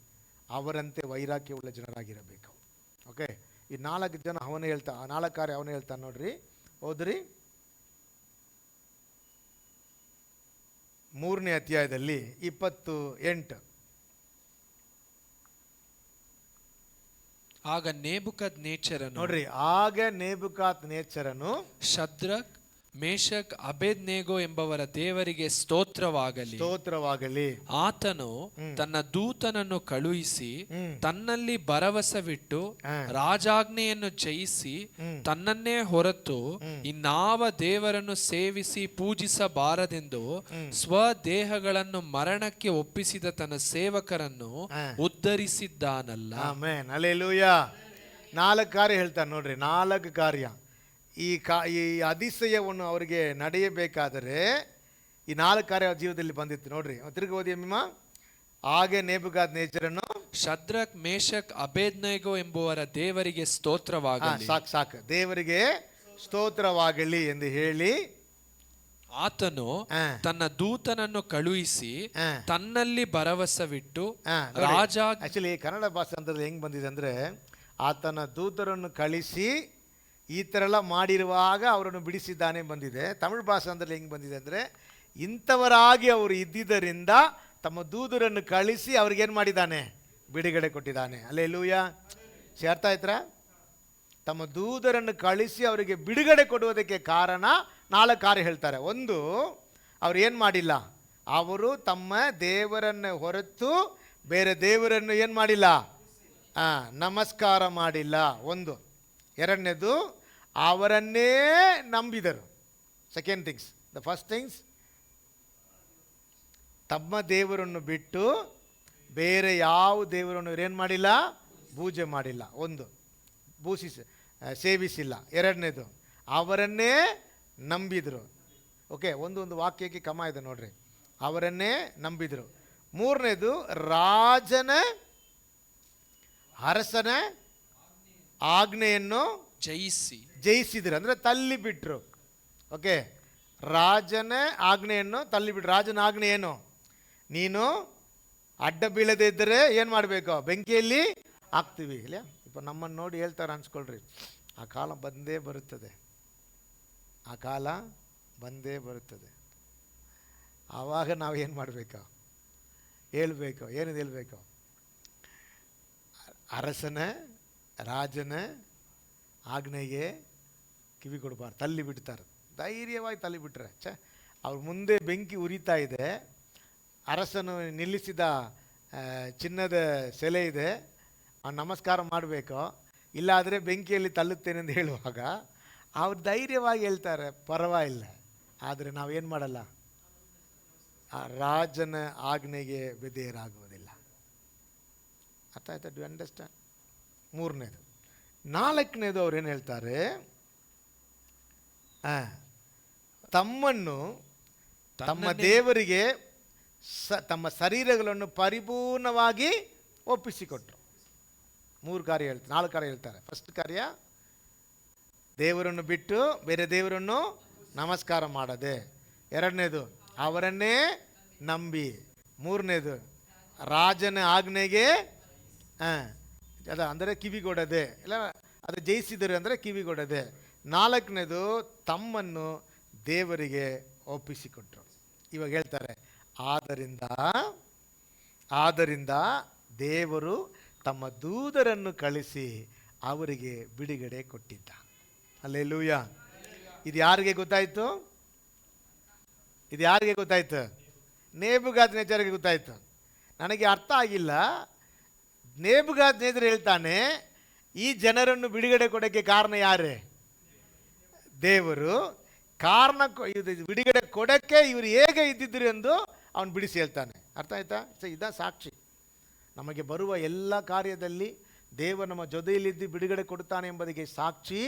ಅವರಂತೆ ವೈರಾಗ್ಯವುಳ್ಳ ಜನರಾಗಿರಬೇಕು. ಓಕೆ, ಈ 4 ಜನ ಅವನೇ ಹೇಳ್ತಾ, 4 ಕಾರ್ಯ ಅವನೇ ಹೇಳ್ತಾನೆ ನೋಡ್ರಿ. ಹೋದ್ರಿ 3ನೇ ಅಧ್ಯಾಯದಲ್ಲಿ 28. ಆಗ ನೆಬೂಕದ್ನೆಚ್ಚರನು, ನೋಡ್ರಿ, ಆಗ ನೆಬೂಕದ್ನೆಚ್ಚರನು ಶದ್ರಕ್ ಮೇಷಕ್ ಅಬೇದ್ನೆಗೋ ಎಂಬವರ ದೇವರಿಗೆ ಸ್ತೋತ್ರವಾಗಲಿ, ಆತನು ತನ್ನ ದೂತನನ್ನು ಕಳುಹಿಸಿ ತನ್ನಲ್ಲಿ ಭರವಸವಿಟ್ಟು ರಾಜಾಜ್ಞೆಯನ್ನು ಜಯಿಸಿ ತನ್ನನ್ನೇ ಹೊರತು ಇನ್ನಾವ ದೇವರನ್ನು ಸೇವಿಸಿ ಪೂಜಿಸಬಾರದೆಂದು ಸ್ವದೇಹಗಳನ್ನು ಮರಣಕ್ಕೆ ಒಪ್ಪಿಸಿದ ತನ್ನ ಸೇವಕರನ್ನು ಉದ್ಧರಿಸಿದ್ದಾನಲ್ಲ. Amen, hallelujah. 4 ಕಾರ್ಯ ಹೇಳ್ತಾನೆ ನೋಡ್ರಿ, 4 ಕಾರ್ಯ. ಈ ಅತಿಶಯವನ್ನು ಅವರಿಗೆ ನಡೆಯಬೇಕಾದರೆ ಈ 4 ಕಾರ್ಯ ಜೀವನದಲ್ಲಿ ಬಂದಿತ್ತು ನೋಡ್ರಿ. ತಿರುಗಿ ಓದಿ ಅಮ್ಮ. ಹಾಗೆ ನೆಬೂಕದ್ನೆಚ್ಚರನು ಶದ್ರಕ್ ಮೇಷಕ್ ಅಬೇದ್ನೆಗೋ ಎಂಬುವರ ದೇವರಿಗೆ ಸ್ತೋತ್ರವಾಗಲಿ, ಸಾಕು ದೇವರಿಗೆ ಸ್ತೋತ್ರವಾಗಲಿ ಎಂದು ಹೇಳಿ ಆತನು ತನ್ನ ದೂತನನ್ನು ಕಳುಹಿಸಿ ತನ್ನಲ್ಲಿ ಭರವಸವಿಟ್ಟು ಆಕ್ಚುಲಿ ಕನ್ನಡ ಭಾಷೆ ಅಂದ್ರೆ ಹೆಂಗ್ ಬಂದಿದೆ ಅಂದ್ರೆ, ಆತನ ದೂತರನ್ನು ಕಳಿಸಿ ಈ ಥರ ಎಲ್ಲ ಮಾಡಿರುವಾಗ ಅವರನ್ನು ಬಿಡಿಸಿದ್ದಾನೆ ಬಂದಿದೆ. ತಮಿಳು ಭಾಷೆ ಅಂದ್ರೆ ಹೆಂಗೆ ಬಂದಿದೆ ಅಂದರೆ, ಇಂಥವರಾಗಿ ಅವರು ಇದ್ದಿದ್ದರಿಂದ ತಮ್ಮ ದೂತರನ್ನು ಕಳಿಸಿ ಅವ್ರಿಗೇನು ಮಾಡಿದ್ದಾನೆ, ಬಿಡುಗಡೆ ಕೊಟ್ಟಿದ್ದಾನೆ. ಹಲ್ಲೆಲೂಯಾ. ಅರ್ಥ ಆಯ್ತಾ? ತಮ್ಮ ದೂತರನ್ನು ಕಳಿಸಿ ಅವರಿಗೆ ಬಿಡುಗಡೆ ಕೊಡುವುದಕ್ಕೆ ಕಾರಣ 4 ಕಾರ್ಯ ಹೇಳ್ತಾರೆ. ಒಂದು, ಅವ್ರು ಏನು ಮಾಡಿಲ್ಲ, ಅವರು ತಮ್ಮ ದೇವರನ್ನು ಹೊರತು ಬೇರೆ ದೇವರನ್ನು ಏನು ಮಾಡಿಲ್ಲ, ನಮಸ್ಕಾರ ಮಾಡಿಲ್ಲ. ಒಂದು. ಎರಡನೇದು, ಅವರನ್ನೇ ನಂಬಿದರು. Second things, the first things, ತಮ್ಮ ದೇವರನ್ನು ಬಿಟ್ಟು ಬೇರೆ ಯಾವ ದೇವರನ್ನು ಏನು ಮಾಡಿಲ್ಲ, ಪೂಜೆ ಮಾಡಿಲ್ಲ. ಒಂದು, ಸೇವಿಸಿಲ್ಲ. ಎರಡನೇದು, ಅವರನ್ನೇ ನಂಬಿದರು. ಓಕೆ, ಒಂದು ವಾಕ್ಯಕ್ಕೆ ಕಮ ಇದೆ ನೋಡ್ರಿ, ಅವರನ್ನೇ ನಂಬಿದರು. ಮೂರನೇದು, ಅರಸನ ಆಜ್ಞೆಯನ್ನು ಜಯಿಸಿದ್ರು, ಅಂದರೆ ತಳ್ಳಿ ಬಿಟ್ರು. ಓಕೆ, ರಾಜನ ಆಜ್ಞೆಯನ್ನು ತಳ್ಳಿಬಿಟ್ರು. ರಾಜನ ಆಜ್ಞೆ ಏನು, ನೀನು ಅಡ್ಡ ಬೀಳದೇ ಇದ್ದರೆ ಏನು ಮಾಡಬೇಕು, ಬೆಂಕಿಯಲ್ಲಿ ಹಾಕ್ತೀವಿ. ಇಲ್ಲ, ಇಪ್ಪ ನಮ್ಮನ್ನು ನೋಡಿ ಹೇಳ್ತಾರೆ ಅನ್ಸ್ಕೊಳ್ರಿ, ಆ ಕಾಲ ಬಂದೇ ಬರುತ್ತದೆ, ಆ ಕಾಲ ಬಂದೇ ಬರುತ್ತದೆ. ಆವಾಗ ನಾವು ಏನು ಮಾಡಬೇಕು, ಹೇಳ್ಬೇಕು. ಏನಿದೆ ಹೇಳ್ಬೇಕು, ಅರಸನ ರಾಜನ ಆಜ್ಞೆಗೆ ಕಿವಿ ಕೊಡಬಾರ್ದು, ತಳ್ಳಿ ಬಿಡ್ತಾರೆ. ಧೈರ್ಯವಾಗಿ ತಳ್ಳಿ ಬಿಟ್ರೆ ಅವ್ರ ಮುಂದೆ ಬೆಂಕಿ ಉರಿತಾ ಇದೆ, ಅರಸನು ನಿಲ್ಲಿಸಿದ ಚಿನ್ನದ ಸೆಲೆ ಇದೆ, ಅವ್ನು ನಮಸ್ಕಾರ ಮಾಡಬೇಕು, ಇಲ್ಲಾದರೆ ಬೆಂಕಿಯಲ್ಲಿ ತಳ್ಳುತ್ತೇನೆ ಎಂದು ಹೇಳುವಾಗ ಅವ್ರು ಧೈರ್ಯವಾಗಿ ಹೇಳ್ತಾರೆ, ಪರವಾಗಿಲ್ಲ. ಆದರೆ ನಾವೇನು ಮಾಡಲ್ಲ, ಆ ರಾಜನ ಆಜ್ಞೆಗೆ ವಿಧೇಯರಾಗುವುದಿಲ್ಲ. ಅರ್ಥ ಆಯ್ತಾ? Do understand? ಮೂರನೇದು. ನಾಲ್ಕನೇದು ಅವ್ರು ಏನು ಹೇಳ್ತಾರೆ, ತಮ್ಮನ್ನು ತಮ್ಮ ದೇವರಿಗೆ ತಮ್ಮ ಶರೀರಗಳನ್ನು ಪರಿಪೂರ್ಣವಾಗಿ ಒಪ್ಪಿಸಿಕೊಟ್ರು. 4 ಕಾರ್ಯ ಹೇಳ್ತಾರೆ. ಫಸ್ಟ್ ಕಾರ್ಯ, ದೇವರನ್ನು ಬಿಟ್ಟು ಬೇರೆ ದೇವರನ್ನು ನಮಸ್ಕಾರ ಮಾಡದೆ. ಎರಡನೇದು, ಅವರನ್ನೇ ನಂಬಿ. ಮೂರನೇದು, ರಾಜನ ಆಜ್ಞೆಗೆ ಅಂದರೆ ಕಿವಿಗೊಡದೆ, ಇಲ್ಲ ಅದು ಜಯಿಸಿದರು ಅಂದರೆ ಕಿವಿಗೊಡದೆ. ನಾಲ್ಕನೇದು, ತಮ್ಮನ್ನು ದೇವರಿಗೆ ಒಪ್ಪಿಸಿಕೊಟ್ರು. ಇವಾಗ ಹೇಳ್ತಾರೆ, ಆದ್ದರಿಂದ ದೇವರು ತಮ್ಮ ದೂತರನ್ನು ಕಳಿಸಿ ಅವರಿಗೆ ಬಿಡುಗಡೆ ಕೊಟ್ಟಿದ್ದ. ಹಲ್ಲೆಲೂಯಾ. ಇದು ಯಾರಿಗೆ ಗೊತ್ತಾಯಿತು? ನೇಬುಗಾದ್ನೆಚ್ಚರಿಗೆ ಗೊತ್ತಾಯಿತು. ನನಗೆ ಅರ್ಥ ಆಗಿಲ್ಲ. ನೇಬುಗಾದ್ನೆಚ್ಚರ ಹೇಳ್ತಾನೆ, ಈ ಜನರನ್ನು ಬಿಡುಗಡೆ ಕೊಡೋಕ್ಕೆ ಕಾರಣ ಯಾರೇ? ದೇವರು. ಕಾರಣ ಇದು ಬಿಡುಗಡೆ ಕೊಡೋಕ್ಕೆ ಇವರು ಹೇಗೆ ಇದ್ದಿದ್ರು ಎಂದು ಅವನು ಬಿಡಿಸಿ ಹೇಳ್ತಾನೆ. ಅರ್ಥ ಆಯ್ತಾ? ಇದ ಸಾಕ್ಷಿ. ನಮಗೆ ಬರುವ ಎಲ್ಲ ಕಾರ್ಯದಲ್ಲಿ ದೇವರು ನಮ್ಮ ಜೊತೆಯಲ್ಲಿದ್ದು ಬಿಡುಗಡೆ ಕೊಡ್ತಾನೆ ಎಂಬುದಕ್ಕೆ ಸಾಕ್ಷಿ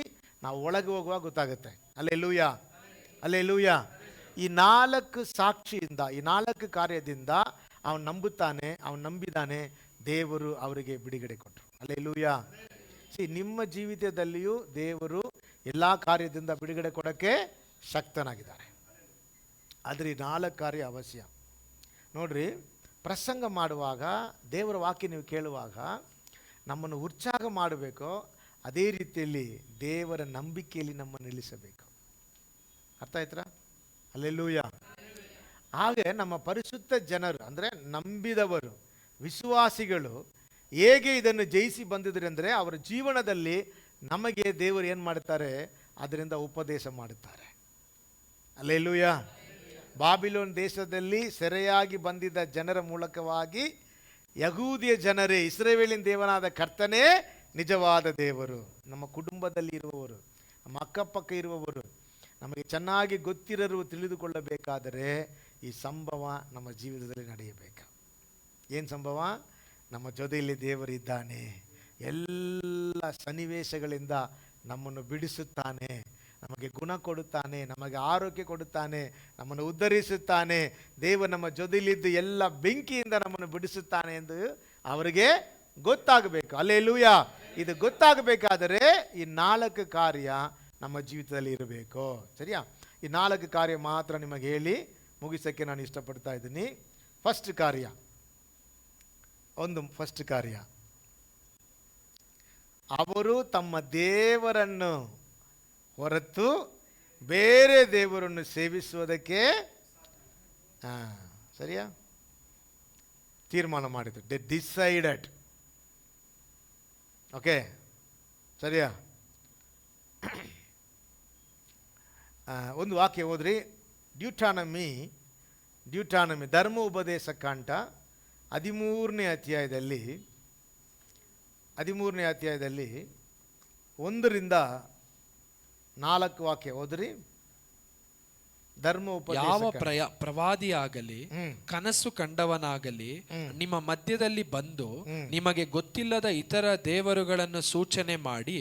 ನಾವು ಒಳಗೆ ಹೋಗುವಾಗ ಗೊತ್ತಾಗುತ್ತೆ. Alleluia, alleluia. ಈ 4 ಸಾಕ್ಷಿಯಿಂದ, ಈ 4 ಕಾರ್ಯದಿಂದ ಅವನು ನಂಬುತ್ತಾನೆ, ಅವನು ನಂಬಿದ್ದಾನೆ, ದೇವರು ಅವರಿಗೆ ಬಿಡುಗಡೆ ಕೊಟ್ಟರು. ಅಲ್ಲೆಲೂಯ. ನಿಮ್ಮ ಜೀವಿತದಲ್ಲಿಯೂ ದೇವರು ಎಲ್ಲ ಕಾರ್ಯದಿಂದ ಬಿಡುಗಡೆ ಕೊಡೋಕ್ಕೆ ಶಕ್ತನಾಗಿದ್ದಾರೆ. ಆದರೆ ಈ 4 ಕಾರ್ಯ ಅವಶ್ಯ. ನೋಡ್ರಿ, ಪ್ರಸಂಗ ಮಾಡುವಾಗ, ದೇವರ ವಾಕ್ಯ ನೀವು ಕೇಳುವಾಗ ನಮ್ಮನ್ನು ಉತ್ಸಾಹ ಮಾಡಬೇಕು. ಅದೇ ರೀತಿಯಲ್ಲಿ ದೇವರ ನಂಬಿಕೆಯಲ್ಲಿ ನಮ್ಮನ್ನು ನಿಲ್ಲಿಸಬೇಕು. ಅರ್ಥ ಆಯ್ತಾ? ಅಲ್ಲೆಲೂಯ. ಹಾಗೆ ನಮ್ಮ ಪರಿಶುದ್ಧ ಜನರು, ಅಂದರೆ ನಂಬಿದವರು, ವಿಶ್ವಾಸಿಗಳು ಹೇಗೆ ಇದನ್ನು ಜಯಿಸಿ ಬಂದಿದ್ದಾರೆ ಅಂದರೆ, ಅವರ ಜೀವನದಲ್ಲಿ ನಮಗೆ ದೇವರು ಏನು ಮಾಡ್ತಾರೆ? ಅದರಿಂದ ಉಪದೇಶ ಮಾಡುತ್ತಾರೆ. ಅಲ್ಲೆಲೂಯ. ಬಾಬಿಲೋನ್ ದೇಶದಲ್ಲಿ ಸೆರೆಯಾಗಿ ಬಂದಿದ್ದ ಜನರ ಮೂಲಕವಾಗಿ ಯಹೂದಿಯ ಜನರೇ, ಇಸ್ರಾಯೇಲಿನ ದೇವನಾದ ಕರ್ತನೇ ನಿಜವಾದ ದೇವರು. ನಮ್ಮ ಕುಟುಂಬದಲ್ಲಿ ಇರುವವರು, ನಮ್ಮ ಅಕ್ಕಪಕ್ಕ ಇರುವವರು, ನಮಗೆ ಚೆನ್ನಾಗಿ ಗೊತ್ತಿರಲು ತಿಳಿದುಕೊಳ್ಳಬೇಕಾದರೆ ಈ ಸಂಭವ ನಮ್ಮ ಜೀವಿತದಲ್ಲಿ ನಡೆಯಬೇಕು. ಏನು ಸಂಭವ? ನಮ್ಮ ಜೊತೆಯಲ್ಲಿ ದೇವರಿದ್ದಾನೆ, ಎಲ್ಲ ಸನ್ನಿವೇಶಗಳಿಂದ ನಮ್ಮನ್ನು ಬಿಡಿಸುತ್ತಾನೆ, ನಮಗೆ ಗುಣ ಕೊಡುತ್ತಾನೆ, ನಮಗೆ ಆರೋಗ್ಯ ಕೊಡುತ್ತಾನೆ, ನಮ್ಮನ್ನು ಉದ್ಧರಿಸುತ್ತಾನೆ. ದೇವರು ನಮ್ಮ ಜೊತೆಯಲ್ಲಿದ್ದು ಎಲ್ಲ ಬೆಂಕಿಯಿಂದ ನಮ್ಮನ್ನು ಬಿಡಿಸುತ್ತಾನೆ ಎಂದು ಅವರಿಗೆ ಗೊತ್ತಾಗಬೇಕು. ಅಲ್ಲೆಲೂಯ. ಇದು ಗೊತ್ತಾಗಬೇಕಾದರೆ ಈ 4 ಕಾರ್ಯ ನಮ್ಮ ಜೀವಿತದಲ್ಲಿ ಇರಬೇಕು. ಸರಿಯಾ? ಈ 4 ಕಾರ್ಯ ಮಾತ್ರ ನಿಮಗೆ ಹೇಳಿ ಮುಗಿಸೋಕ್ಕೆ ನಾನು ಇಷ್ಟಪಡ್ತಾ ಇದ್ದೀನಿ. ಫಸ್ಟ್ ಕಾರ್ಯ, ಫಸ್ಟ್ ಕಾರ್ಯ, ಅವರು ತಮ್ಮ ದೇವರನ್ನು ಹೊರತು ಬೇರೆ ದೇವರನ್ನು ಸೇವಿಸುವುದಕ್ಕೆ ಸರಿಯಾ ತೀರ್ಮಾನ ಮಾಡಿದ್ರು. They decided. ಓಕೆ, ಸರಿಯಾ? ಒಂದು ವಾಕ್ಯ ಓದ್ರಿ. ಡ್ಯೂಟಾನಮಿ ಧರ್ಮ ಉಪದೇಶ ಕಾಂಡ 13ನೇ ಅಧ್ಯಾಯದಲ್ಲಿ 1ರಿಂದ 4 ವಾಕ್ಯ ಓದ್ರಿ. ಯಾವ ಪ್ರವಾದಿಯಾಗಲಿ ಕನಸು ಕಂಡವನಾಗಲಿ ನಿಮ್ಮ ಮಧ್ಯದಲ್ಲಿ ಬಂದು ನಿಮಗೆ ಗೊತ್ತಿಲ್ಲದ ಇತರ ದೇವರುಗಳನ್ನು ಸೂಚನೆ ಮಾಡಿ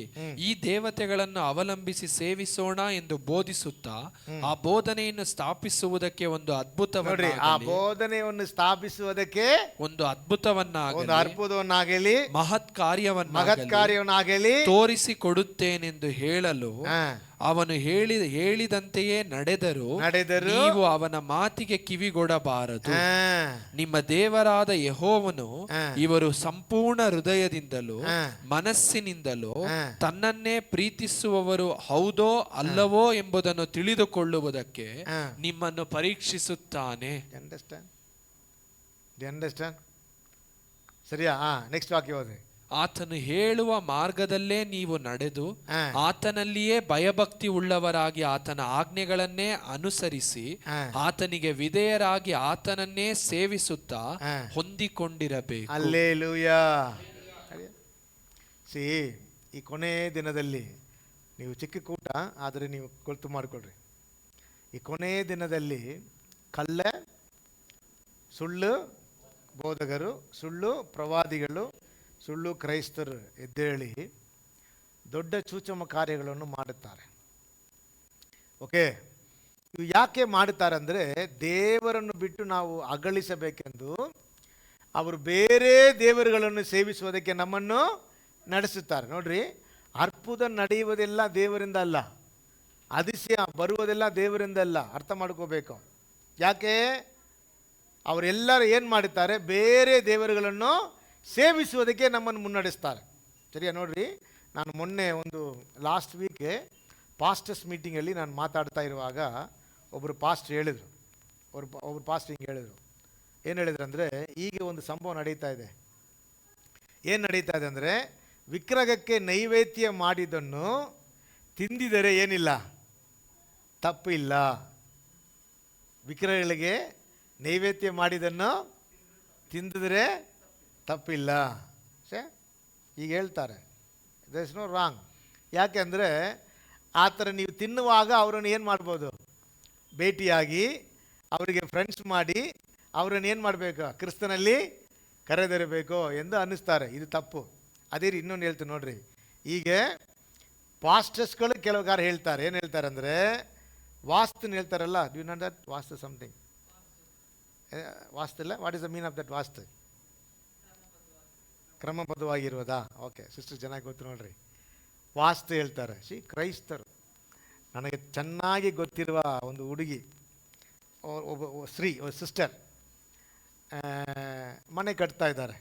ಈ ದೇವತೆಗಳನ್ನು ಅವಲಂಬಿಸಿ ಸೇವಿಸೋಣ ಎಂದು ಬೋಧಿಸುತ್ತಾ ಆ ಬೋಧನೆಯನ್ನು ಸ್ಥಾಪಿಸುವುದಕ್ಕೆ ಒಂದು ಅದ್ಭುತವನ್ನಾಗಲಿ ಮಹತ್ ಕಾರ್ಯವನ್ನಾಗಲಿ ತೋರಿಸಿಕೊಡುತ್ತೇನೆಂದು ಹೇಳಲು ಅವನು ಹೇಳಿದಂತೆಯೇ ನಡೆದರು ನೀವು ಅವನ ಮಾತಿಗೆ ಕಿವಿಗೊಡಬಾರದು. ನಿಮ್ಮ ದೇವರಾದ ಯೆಹೋವನು ಇವರು ಸಂಪೂರ್ಣ ಹೃದಯದಿಂದಲೂ ಮನಸ್ಸಿನಿಂದಲೂ ತನ್ನನ್ನೇ ಪ್ರೀತಿಸುವವರು ಹೌದೋ ಅಲ್ಲವೋ ಎಂಬುದನ್ನು ತಿಳಿದುಕೊಳ್ಳುವುದಕ್ಕೆ ನಿಮ್ಮನ್ನು ಪರೀಕ್ಷಿಸುತ್ತಾನೆ. ಸರಿಯಾ? ನೆಕ್ಸ್ಟ್ ವಾಕ್ಯ ಓದಿ. ಆತನು ಹೇಳುವ ಮಾರ್ಗದಲ್ಲೇ ನೀವು ನಡೆದು ಆತನಲ್ಲಿಯೇ ಭಯಭಕ್ತಿ ಉಳ್ಳವರಾಗಿ ಆತನ ಆಜ್ಞೆಗಳನ್ನೇ ಅನುಸರಿಸಿ ಆತನಿಗೆ ವಿಧೇಯರಾಗಿ ಆತನನ್ನೇ ಸೇವಿಸುತ್ತಾ ಹೊಂದಿಕೊಂಡಿರಬೇಕು. ಹಲ್ಲೆಲೂಯಾ. ಈ ಕೊನೆ ದಿನದಲ್ಲಿ ನೀವು ಚಿಕ್ಕ ಕೂಟ ಆದರೆ ನೀವು ಗೊತ್ತು ಮಾಡಿಕೊಡ್ರಿ. ಈ ಕೊನೆ ದಿನದಲ್ಲಿ ಸುಳ್ಳು ಬೋಧಕರು, ಸುಳ್ಳು ಪ್ರವಾದಿಗಳು, ಸುಳ್ಳು ಕ್ರೈಸ್ತರು ಎದ್ದೇಳಿ ದೊಡ್ಡ ಸೂಚಮ ಕಾರ್ಯಗಳನ್ನು ಮಾಡುತ್ತಾರೆ. ಓಕೆ, ಇವು ಯಾಕೆ ಮಾಡುತ್ತಾರೆ ಅಂದರೆ, ದೇವರನ್ನು ಬಿಟ್ಟು ನಾವು ಅಗಳಿಸಬೇಕೆಂದು ಅವರು ಬೇರೆ ದೇವರುಗಳನ್ನು ಸೇವಿಸುವುದಕ್ಕೆ ನಮ್ಮನ್ನು ನಡೆಸುತ್ತಾರೆ. ನೋಡ್ರಿ, ಅದ್ಭುತ ನಡೆಯುವುದೆಲ್ಲ ದೇವರಿಂದ ಅಲ್ಲ, ಅತಿಶಯ ಬರುವುದೆಲ್ಲ ದೇವರಿಂದ ಅಲ್ಲ. ಅರ್ಥ ಮಾಡ್ಕೋಬೇಕು. ಯಾಕೆ? ಅವರೆಲ್ಲರೂ ಏನು ಮಾಡುತ್ತಾರೆ? ಬೇರೆ ದೇವರುಗಳನ್ನು ಸೇವಿಸುವುದಕ್ಕೆ ನಮ್ಮನ್ನು ಮುನ್ನಡೆಸ್ತಾರೆ. ಸರಿಯಾ? ನೋಡ್ರಿ, ನಾನು ಮೊನ್ನೆ ಲಾಸ್ಟ್ ವೀಕ್ ಪಾಸ್ಟರ್ಸ್ ಮೀಟಿಂಗಲ್ಲಿ ನಾನು ಮಾತಾಡ್ತಾ ಇರುವಾಗ ಒಬ್ಬರು ಪಾಸ್ಟರ್ ಹೇಳಿದರು. ಒಬ್ಬರು ಪಾಸ್ಟರ್ ಹಿಂಗೆ ಹೇಳಿದರು. ಏನು ಹೇಳಿದ್ರು ಅಂದರೆ, ಈಗ ಒಂದು ಸಂಭವ ನಡೀತಾ ಇದೆ. ಏನು ನಡೀತಾ ಇದೆ ಅಂದರೆ, ವಿಗ್ರಹಕ್ಕೆ ನೈವೇದ್ಯ ಮಾಡಿದ್ದನ್ನು ತಿಂದಿದರೆ ಏನಿಲ್ಲ, ತಪ್ಪಿಲ್ಲ. ವಿಗ್ರಹಗಳಿಗೆ ನೈವೇದ್ಯ ಮಾಡಿದನ್ನು ತಿಂದಿದ್ರೆ ತಪ್ಪಿಲ್ಲ. ಈಗ ಹೇಳ್ತಾರೆ ದರ್ ಇಸ್ ನೋ ರಾಂಗ್. ಯಾಕೆಂದರೆ ಆ ಥರ ನೀವು ತಿನ್ನುವಾಗ ಅವರನ್ನು ಏನು ಮಾಡ್ಬೋದು, ಭೇಟಿಯಾಗಿ ಅವರಿಗೆ ಫ್ರೆಂಡ್ಸ್ ಮಾಡಿ ಅವರನ್ನು ಏನು ಮಾಡಬೇಕು, ಕ್ರಿಸ್ತನಲ್ಲಿ ಕರೆದೊರಬೇಕು ಎಂದು ಅನ್ನಿಸ್ತಾರೆ. ಇದು ತಪ್ಪು. ಅದೇ ರೀ ಇನ್ನೊಂದು ಹೇಳ್ತೀನಿ ನೋಡ್ರಿ. ಈಗ ಪಾಸ್ಟರ್ಸ್ಗಳು ಕೆಲವು ಕಾಲ ಹೇಳ್ತಾರೆ, ಏನು ಹೇಳ್ತಾರೆ ಅಂದರೆ ವಾಸ್ತುನ ಹೇಳ್ತಾರಲ್ಲ. Do not that vastu something vastu ಇಲ್ಲ. What is the mean of that vastu? ಕ್ರಮಬದ್ಧವಾಗಿರುವುದಾ? ಓಕೆ ಸಿಸ್ಟರ್ ಚೆನ್ನಾಗಿ ಗೊತ್ತು ನೋಡ್ರಿ. ವಾಸ್ತು ಹೇಳ್ತಾರೆ. ಕ್ರೈಸ್ತರು, ನನಗೆ ಚೆನ್ನಾಗಿ ಗೊತ್ತಿರುವ ಒಂದು ಹುಡುಗಿ, ಒಬ್ಬ ಸ್ತ್ರೀ, ಸಿಸ್ಟರ್ ಮನೆ ಕಟ್ತಾ ಇದ್ದಾರೆ.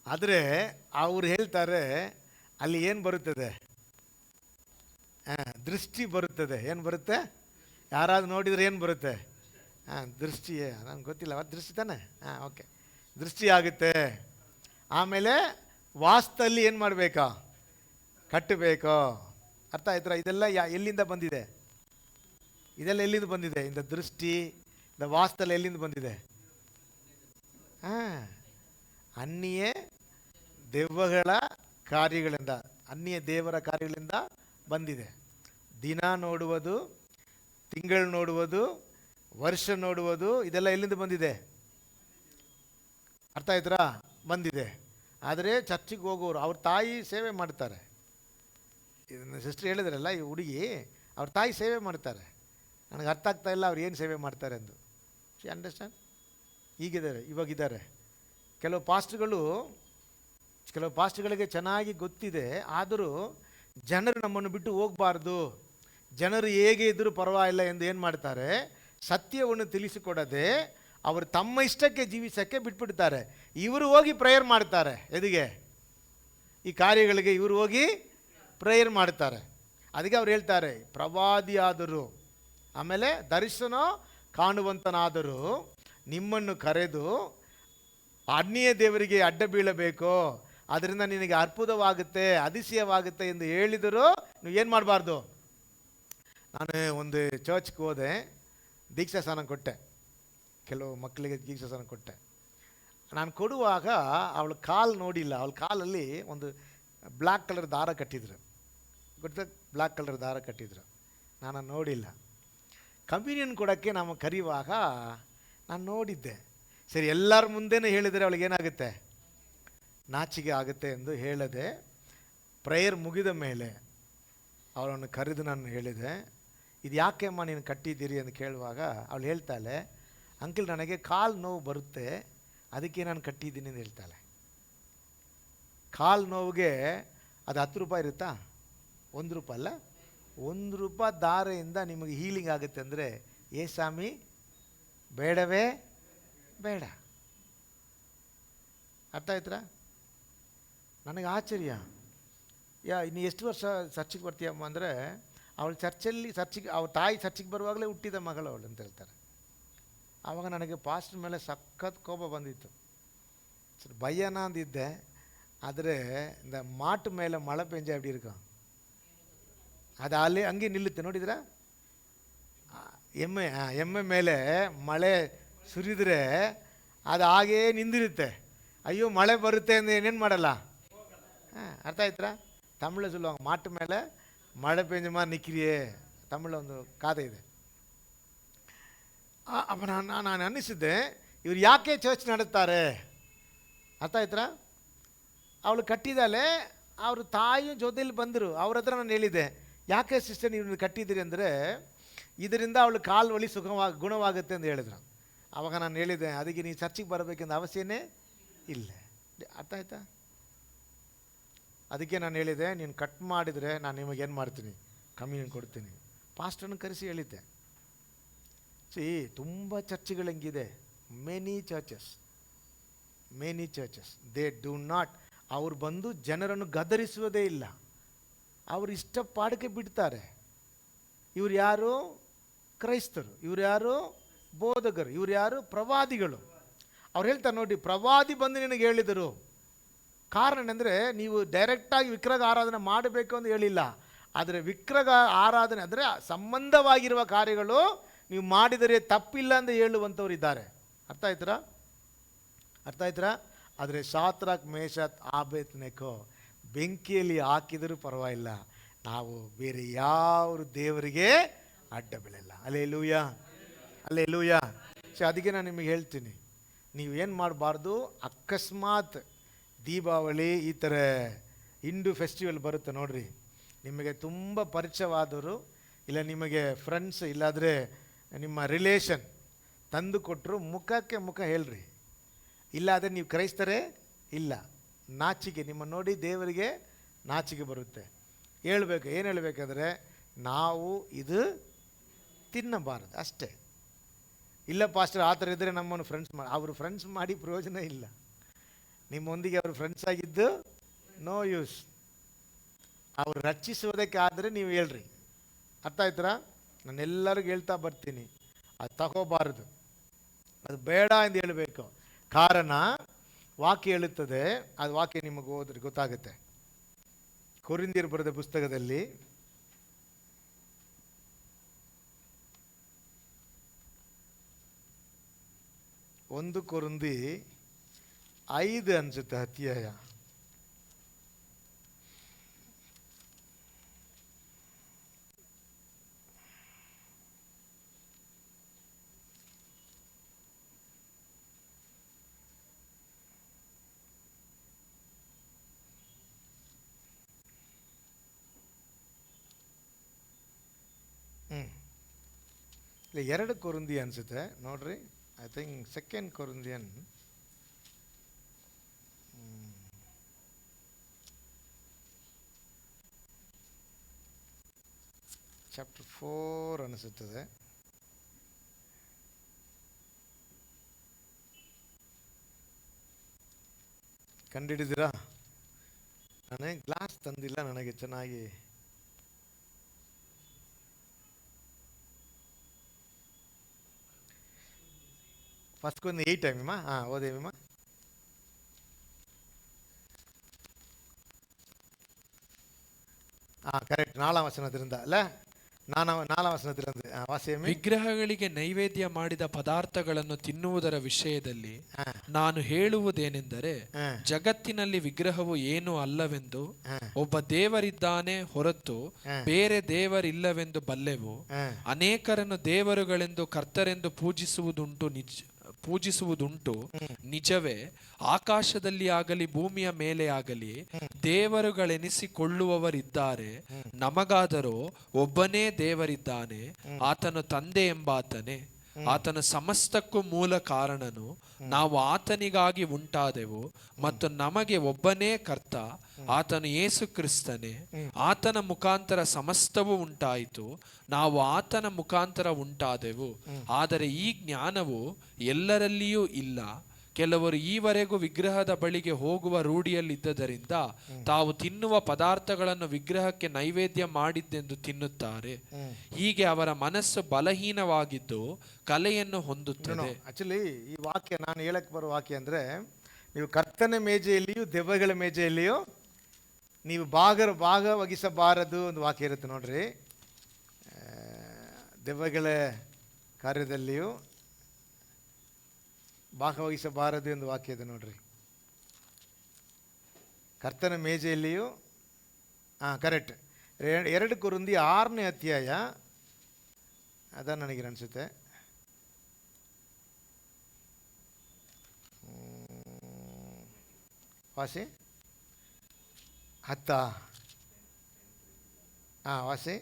ಆದರೆ ಅವ್ರು ಹೇಳ್ತಾರೆ ಅಲ್ಲಿ ಏನು ಬರುತ್ತದೆ, ದೃಷ್ಟಿ ಬರುತ್ತದೆ. ಏನು ಬರುತ್ತೆ? ಯಾರಾದ್ರು ನೋಡಿದರೆ ಏನು ಬರುತ್ತೆ? ದೃಷ್ಟಿ. ನನಗೆ ಗೊತ್ತಿಲ್ಲ, ದೃಷ್ಟಿ ತಾನೆ? ಓಕೆ, ದೃಷ್ಟಿ ಆಗುತ್ತೆ. ಆಮೇಲೆ ವಾಸ್ತಲ್ಲಿ ಏನು ಮಾಡಬೇಕಾ, ಕಟ್ಟಬೇಕು. ಅರ್ಥ ಆಯ್ತಾ? ಇದೆಲ್ಲ ಎಲ್ಲಿಂದ ಬಂದಿದೆ? ಇದೆಲ್ಲ ಎಲ್ಲಿಂದ ಬಂದಿದೆ? ಇಂದ ದೃಷ್ಟಿ, ಇಂದ ವಾಸ್ತಲ್ಲ ಎಲ್ಲಿಂದ ಬಂದಿದೆ? ಅನ್ಯ ದೆವ್ವಗಳ ಕಾರ್ಯಗಳಿಂದ, ಅನ್ಯ ದೇವರ ಕಾರ್ಯಗಳಿಂದ ಬಂದಿದೆ. ದಿನ ನೋಡುವುದು, ತಿಂಗಳು ನೋಡುವುದು, ವರ್ಷ ನೋಡುವುದು, ಇದೆಲ್ಲ ಎಲ್ಲಿಂದ ಬಂದಿದೆ? ಅರ್ಥ ಆಯ್ತಾ? ಬಂದಿದೆ. ಆದರೆ ಚರ್ಚಿಗೆ ಹೋಗೋರು ಅವ್ರ ತಾಯಿ ಸೇವೆ ಮಾಡ್ತಾರೆ. ಇದನ್ನು ಸಿಸ್ಟರ್ ಹೇಳಿದ್ರಲ್ಲ, ಈ ಹುಡುಗಿ ಅವ್ರ ತಾಯಿ ಸೇವೆ ಮಾಡ್ತಾರೆ. ನನಗೆ ಅರ್ಥ ಆಗ್ತಾ ಇಲ್ಲ ಅವ್ರು ಏನು ಸೇವೆ ಮಾಡ್ತಾರೆ ಎಂದು. ಅಂಡರ್ಸ್ಟ್ಯಾಂಡ್? ಇವಾಗಿದ್ದಾರೆ ಕೆಲವು ಪಾಸ್ಟ್ಗಳಿಗೆ ಚೆನ್ನಾಗಿ ಗೊತ್ತಿದೆ. ಆದರೂ ಜನರು ನಮ್ಮನ್ನು ಬಿಟ್ಟು ಹೋಗಬಾರ್ದು, ಜನರು ಹೇಗೆ ಇದ್ದರೂ ಪರವಾಗಿಲ್ಲ ಎಂದು ಏನು ಮಾಡ್ತಾರೆ, ಸತ್ಯವನ್ನು ತಿಳಿಸಿಕೊಡದೆ ಅವರು ತಮ್ಮ ಇಷ್ಟಕ್ಕೆ ಜೀವಿಸೋಕ್ಕೆ ಬಿಟ್ಬಿಡ್ತಾರೆ. ಇವರು ಹೋಗಿ ಪ್ರೇಯರ್ ಮಾಡ್ತಾರೆ. ಎದಿಗೆ? ಈ ಕಾರ್ಯಗಳಿಗೆ ಇವರು ಹೋಗಿ ಪ್ರೇಯರ್ ಮಾಡ್ತಾರೆ. ಅದಕ್ಕೆ ಅವ್ರು ಹೇಳ್ತಾರೆ, ಪ್ರವಾದಿಯಾದರೂ, ಆಮೇಲೆ ದರ್ಶನ ಕಾಣುವಂತನಾದರೂ ನಿಮ್ಮನ್ನು ಕರೆದು ಅನ್ಯ ದೇವರಿಗೆ ಅಡ್ಡ ಬೀಳಬೇಕು, ಅದರಿಂದ ನಿನಗೆ ಅದ್ಭುತವಾಗುತ್ತೆ, ಅತಿಶಯವಾಗುತ್ತೆ ಎಂದು ಹೇಳಿದರೂ ನೀವು ಏನು ಮಾಡಬಾರ್ದು. ನಾನು ಒಂದು ಚರ್ಚ್ಗೆ ಹೋದೆ, ದೀಕ್ಷಾ ಸ್ನಾನ ಕೊಟ್ಟೆ. ಕೆಲವು ಮಕ್ಕಳಿಗೆ ದೀಕ್ಷಾ ಸ್ನಾನ ಕೊಟ್ಟೆ. ನಾನು ಕೊಡುವಾಗ ಅವಳ ಕಾಲು ನೋಡಿಲ್ಲ. ಅವಳ ಕಾಲಲ್ಲಿ ಒಂದು ಬ್ಲ್ಯಾಕ್ ಕಲರ್ ದಾರ ಕಟ್ಟಿದ್ರು. ಗೊತ್ತ? ಬ್ಲ್ಯಾಕ್ ಕಲರ್ ದಾರ ಕಟ್ಟಿದ್ರು. ನಾನು ನೋಡಿಲ್ಲ. ಕಮ್ಯುನಿಯನ್ ಕೊಡೋಕ್ಕೆ ನಾವು ಕರೆಯುವಾಗ ನಾನು ನೋಡಿದ್ದೆ. ಸರಿ, ಎಲ್ಲರ ಮುಂದೆನೇ ಹೇಳಿದರೆ ಅವಳಿಗೇನಾಗುತ್ತೆ, ನಾಚಿಕೆ ಆಗುತ್ತೆ ಎಂದು ಹೇಳದೆ, ಪ್ರೇಯರ್ ಮುಗಿದ ಮೇಲೆ ಅವಳನ್ನು ಕರೆದು ನಾನು ಹೇಳಿದೆ, ಇದು ಯಾಕೆಮ್ಮ ನೀನು ಕಟ್ಟಿದ್ದೀರಿ ಅಂತ ಕೇಳುವಾಗ ಅವಳು ಹೇಳ್ತಾಳೆ, ಅಂಕಲ್ ನನಗೆ ಕಾಲು ನೋವು ಬರುತ್ತೆ, ಅದಕ್ಕೆ ನಾನು ಕಟ್ಟಿದ್ದೀನಿ ಅಂತ ಹೇಳ್ತಾಳೆ. ಕಾಲು ನೋವಿಗೆ ಅದು 10 ರೂಪಾಯಿ ಇರುತ್ತಾ? 1 ರೂಪಾಯಿ ಅಲ್ಲ, 1 ರೂಪಾಯಿ ದಾರೆಯಿಂದ ನಿಮಗೆ ಹೀಲಿಂಗ್ ಆಗುತ್ತೆ ಅಂದರೆ ಏ ಸ್ವಾಮಿ, ಬೇಡವೇ ಬೇಡ. ಅರ್ಥ ಆಯ್ತಾ? ನನಗೆ ಆಶ್ಚರ್ಯ. ಇನ್ನು ಎಷ್ಟು ವರ್ಷ ಚರ್ಚಿಗೆ ಬರ್ತೀಯಮ್ಮ ಅಂದರೆ, ಅವಳು ಚರ್ಚಿಗೆ ಅವ್ರ ತಾಯಿ ಚರ್ಚಿಗೆ ಬರುವಾಗಲೇ ಹುಟ್ಟಿದ ಮಗಳು ಅವಳು ಅಂತ ಹೇಳ್ತಾರೆ. ಆವಾಗ ನನಗೆ ಪಾಸ್ಟರ್ ಮೇಲೆ ಸಖತ್ ಕೋಪ ಬಂದಿತ್ತು. ಸರಿ ಭಯನ ಅಂದಿದ್ದೆ. ಆದರೆ இந்த மாட்டு ಮೇಲೆ ಮಳೆ பெஞ்சா எப்படி இருக்கும்? ಅದು ಅಲ್ಲಿ ಹಂಗೆ ನಿಲ್ಲುತ್ತೆ. ನೋಡಿದ್ರಾ? ಎಮ್ಮೆ ಮೇಲೆ ಮಳೆ ಸುರಿದ್ರೆ ಅದು ಹಾಗೇ ನಿಂದಿರುತ್ತೆ. ಅಯ್ಯೋ ಮಳೆ ಬರುತ್ತೆ ಅಂದರೆ ಏನೇನು ಮಾಡಲ್ಲ. ಅರ್ಥ ಆಯ್ತಾ? ತಮಿಳು சொல்லுவாங்க, மாட்டு ಮೇಲೆ ಮಳೆ பெஞ்சமா நிற்கிறியே. ತಮಿಳು ಒಂದು ಕಾದೆ ಇದೆ. ಅಪ್ಪ ನಾನು ಅನ್ನಿಸಿದ್ದೆ, ಇವ್ರು ಯಾಕೆ ಚರ್ಚ್ ನಡೆಸ್ತಾರೆ? ಅರ್ಥ ಆಯ್ತಾ? ಅವಳು ಕಟ್ಟಿದಾಳೆ, ಅವ್ರ ತಾಯಿ ಜೊತೆಯಲ್ಲಿ ಬಂದರು. ಅವ್ರ ಹತ್ರ ನಾನು ಹೇಳಿದ್ದೆ, ಯಾಕೆ ಸಿಸ್ಟರ್ ನೀವು ಕಟ್ಟಿದ್ದೀರಿ ಅಂದರೆ, ಇದರಿಂದ ಅವಳು ಕಾಲು ವಲಿ ಗುಣವಾಗುತ್ತೆ ಅಂತ ಹೇಳಿದ್ರು. ಆವಾಗ ನಾನು ಹೇಳಿದ್ದೆ, ಅದಕ್ಕೆ ನೀವು ಚರ್ಚಿಗೆ ಬರಬೇಕೆಂದು ಅವಶ್ಯನೇ ಇಲ್ಲ. ಅರ್ಥ ಆಯ್ತಾ? ಅದಕ್ಕೆ ನಾನು ಹೇಳಿದೆ, ನೀನು ಕಟ್ ಮಾಡಿದರೆ ನಾನು ನಿಮಗೇನು ಮಾಡ್ತೀನಿ, ಕಮ್ಯುನಿಯನ್ ಕೊಡ್ತೀನಿ. ಪಾಸ್ಟರ್ನ ಕರೆಸಿ ಹೇಳಿದ್ದೆ. ತುಂಬ ಚರ್ಚ್ಗಳು ಹೆಂಗಿದೆ, many churches they do not, ಅವ್ರು ಬಂದು ಜನರನ್ನು ಗದರಿಸುವುದೇ ಇಲ್ಲ. ಅವರು ಇಷ್ಟಪಾಡಕ್ಕೆ ಬಿಡ್ತಾರೆ. ಇವ್ರು ಯಾರು? ಕ್ರೈಸ್ತರು. ಇವ್ರು ಯಾರು? ಬೋಧಕರು. ಇವ್ರು ಯಾರು? ಪ್ರವಾದಿಗಳು. ಅವ್ರು ಹೇಳ್ತಾರೆ ನೋಡಿ, ಪ್ರವಾದಿ ಬಂದು ನಿನಗೆ ಹೇಳಿದರು. ಕಾರಣ ಅಂದರೆ, ನೀವು ಡೈರೆಕ್ಟಾಗಿ ವಿಗ್ರಹ ಆರಾಧನೆ ಮಾಡಬೇಕು ಅಂತ ಹೇಳಿಲ್ಲ. ಆದರೆ ವಿಗ್ರಹ ಆರಾಧನೆ ಅಂದರೆ ಸಂಬಂಧವಾಗಿರುವ ಕಾರ್ಯಗಳು ನೀವು ಮಾಡಿದರೆ ತಪ್ಪಿಲ್ಲ ಅಂತ ಹೇಳುವಂಥವ್ರು ಇದ್ದಾರೆ. ಅರ್ಥ ಆಯ್ತರಾ? ಅರ್ಥ ಆಯ್ತರಾ? ಆದರೆ ಶಾದ್ರಕ್ ಮೇಷಕ್ ಆಬೇದ್ನೆಗೋ ಬೆಂಕಿಯಲ್ಲಿ ಹಾಕಿದರೂ ಪರವಾಗಿಲ್ಲ, ನಾವು ಬೇರೆ ಯಾವ ದೇವರಿಗೆ ಅಡ್ಡ ಬೀಳಲ್ಲ. Alleluia, alleluia. ಸೊ ಅದಕ್ಕೆ ನಾನು ನಿಮಗೆ ಹೇಳ್ತೀನಿ, ನೀವು ಏನು ಮಾಡಬಾರ್ದು, ಅಕಸ್ಮಾತ್ ದೀಪಾವಳಿ ಈ ಥರ ಹಿಂದೂ ಫೆಸ್ಟಿವಲ್ ಬರುತ್ತೆ ನೋಡ್ರಿ, ನಿಮಗೆ ತುಂಬ ಪರಿಚಯವಾದವರು ಇಲ್ಲ ನಿಮಗೆ ಫ್ರೆಂಡ್ಸ್ ಇಲ್ಲಾದರೆ ನಿಮ್ಮ ರಿಲೇಷನ್ ತಂದು ಕೊಟ್ಟರು ಮುಖಕ್ಕೆ ಮುಖ ಹೇಳ್ರಿ. ಇಲ್ಲಾದರೆ ನೀವು ಕ್ರೈಸ್ತರೇ ಇಲ್ಲ, ನಾಚಿಕೆ, ನಿಮ್ಮ ನೋಡಿ ದೇವರಿಗೆ ನಾಚಿಕೆ ಬರುತ್ತೆ. ಹೇಳ್ಬೇಕು, ಏನು ಹೇಳಬೇಕಾದ್ರೆ ನಾವು ಇದು ತಿನ್ನಬಾರದು ಅಷ್ಟೇ. ಇಲ್ಲ ಪಾಸ್ಟರ್ ಆ ಥರ ಇದ್ದರೆ ನಮ್ಮನ್ನು ಫ್ರೆಂಡ್ಸ್ ಮಾಡಿ, ಅವರು ಫ್ರೆಂಡ್ಸ್ ಮಾಡಿ ಪ್ರಯೋಜನ ಇಲ್ಲ. ನಿಮ್ಮೊಂದಿಗೆ ಅವರು ಫ್ರೆಂಡ್ಸ್ ಆಗಿದ್ದು ನೋ ಯೂಸ್. ಅವರು ರಕ್ಷಿಸೋದಕ್ಕಾದರೆ ನೀವು ಹೇಳ್ರಿ. ಅರ್ಥ ಆಯ್ತರಾ? ನಾನು ಎಲ್ಲರಿಗೂ ಹೇಳ್ತಾ ಬರ್ತೀನಿ, ಅದು ತಗೋಬಾರದು, ಅದು ಬೇಡ ಎಂದು ಹೇಳಬೇಕು. ಕಾರಣ ವಾಕ್ಯ ಹೇಳುತ್ತದೆ, ಅದು ವಾಕ್ಯ ನಿಮಗೆ ಓದ್ರಿ ಗೊತ್ತಾಗುತ್ತೆ. ಕೊರಿಂಥಿಯರು ಬರೆದ ಪುಸ್ತಕದಲ್ಲಿ 1 ಕೊರಿಂಥಿ 5 ಅನ್ಸುತ್ತೆ ಅಧ್ಯಾಯ. ಇಲ್ಲ 2 ಕೊರಿಂಥಿ ಅನ್ಸುತ್ತೆ ನೋಡ್ರಿ. ಐ ಥಿಂಕ್ 2 ಕೊರಿಂಥಿಯನ್ ಚಾಪ್ಟರ್ 4 ಅನಿಸುತ್ತದೆ. ಕಂಡಿಡಿದ್ದೀರಾ? ನಾನೇ ಗ್ಲಾಸ್ ತಂದಿಲ್ಲ, ನನಗೆ ಚೆನ್ನಾಗಿ ಫಸ್ಟ್ ಒಂದು 8 ಟೈಮಿಮ್ಮ. ಓದೇವಿಮ್ಮ. ಕರೆಕ್ಟ್, 4ನೇ ವಚನದಿಂದ ಅಲ್ಲ, 4ನೇ ವಚನದಿಂದ ವಾಸಿಯಮ್ಮಿ. ವಿಗ್ರಹಗಳಿಗೆ ನೈವೇದ್ಯ ಮಾಡಿದ ಪದಾರ್ಥಗಳನ್ನು ತಿನ್ನುವುದರ ವಿಷಯದಲ್ಲಿ ನಾನು ಹೇಳುವುದೇನೆಂದರೆ, ಜಗತ್ತಿನಲ್ಲಿ ವಿಗ್ರಹವು ಏನೂ ಅಲ್ಲವೆಂದು ಒಬ್ಬ ದೇವರಿದ್ದಾನೆ ಹೊರತು ಬೇರೆ ದೇವರಿಲ್ಲವೆಂದು ಬಲ್ಲೆವು. ಅನೇಕರನ್ನು ದೇವರುಗಳೆಂದು ಕರ್ತರೆಂದು ಪೂಜಿಸುವುದುಂಟು ನಿಜವೇ. ಆಕಾಶದಲ್ಲಿ ಆಗಲಿ ಭೂಮಿಯ ಮೇಲೆ ಆಗಲಿ ದೇವರುಗಳೆನಿಸಿಕೊಳ್ಳುವವರಿದ್ದಾರೆ. ನಮಗಾದರೂ ಒಬ್ಬನೇ ದೇವರಿದ್ದಾನೆ, ಆತನು ತಂದೆ ಎಂಬಾತನೇ. ಆತನ ಸಮಸ್ತಕ್ಕೂ ಮೂಲ ಕಾರಣನು. ನಾವು ಆತನಿಗಾಗಿ ಉಂಟಾದೆವು ಮತ್ತು ನಮಗೆ ಒಬ್ಬನೇ ಕರ್ತ, ಆತನು ಯೇಸು ಕ್ರಿಸ್ತನೇ. ಆತನ ಮುಖಾಂತರ ಸಮಸ್ತವೂ ಉಂಟಾಯಿತು, ನಾವು ಆತನ ಮುಖಾಂತರ ಉಂಟಾದೆವು. ಆದರೆ ಈ ಜ್ಞಾನವು ಎಲ್ಲರಲ್ಲಿಯೂ ಇಲ್ಲ. ಕೆಲವರು ಈವರೆಗೂ ವಿಗ್ರಹದ ಬಳಿಗೆ ಹೋಗುವ ರೂಢಿಯಲ್ಲಿದ್ದರಿಂದ ತಾವು ತಿನ್ನುವ ಪದಾರ್ಥಗಳನ್ನು ವಿಗ್ರಹಕ್ಕೆ ನೈವೇದ್ಯ ಮಾಡಿದ್ದೆಂದು ತಿನ್ನುತ್ತಾರೆ. ಹೀಗೆ ಅವರ ಮನಸ್ಸು ಬಲಹೀನವಾಗಿದ್ದು ಕಲೆಯನ್ನು ಹೊಂದುತ್ತದೆ. ಆಕ್ಚುಲಿ ಈ ವಾಕ್ಯ ನಾನು ಹೇಳಕ್ಕೆ ಬರೋ ವಾಕ್ಯ ಅಂದರೆ, ನೀವು ಕರ್ತನ ಮೇಜೆಯಲ್ಲಿಯೂ ದೆವ್ವಗಳ ಮೇಜೆಯಲ್ಲಿಯೂ ನೀವು ಭಾಗವಹಿಸಬಾರದು ಒಂದು ವಾಕ್ಯ ಇರುತ್ತೆ ನೋಡ್ರಿ. ದೆವ್ವಗಳ ಕಾರ್ಯದಲ್ಲಿಯೂ ಭಾಗವಹಿಸಬಾರದು ಎಂದು ವಾಕ್ಯ ಇದೆ ನೋಡ್ರಿ. ಕರ್ತನ ಮೇಜೆಯಲ್ಲಿಯೂ ಕರೆಕ್ಟ್. 2 ಕೊರಿಂಥಿ 6ನೇ ಅಧ್ಯಾಯ, ಅದ ನನಗೆ ಅನಿಸುತ್ತೆ. ವಾಸಿ 10 ವಾಸಿ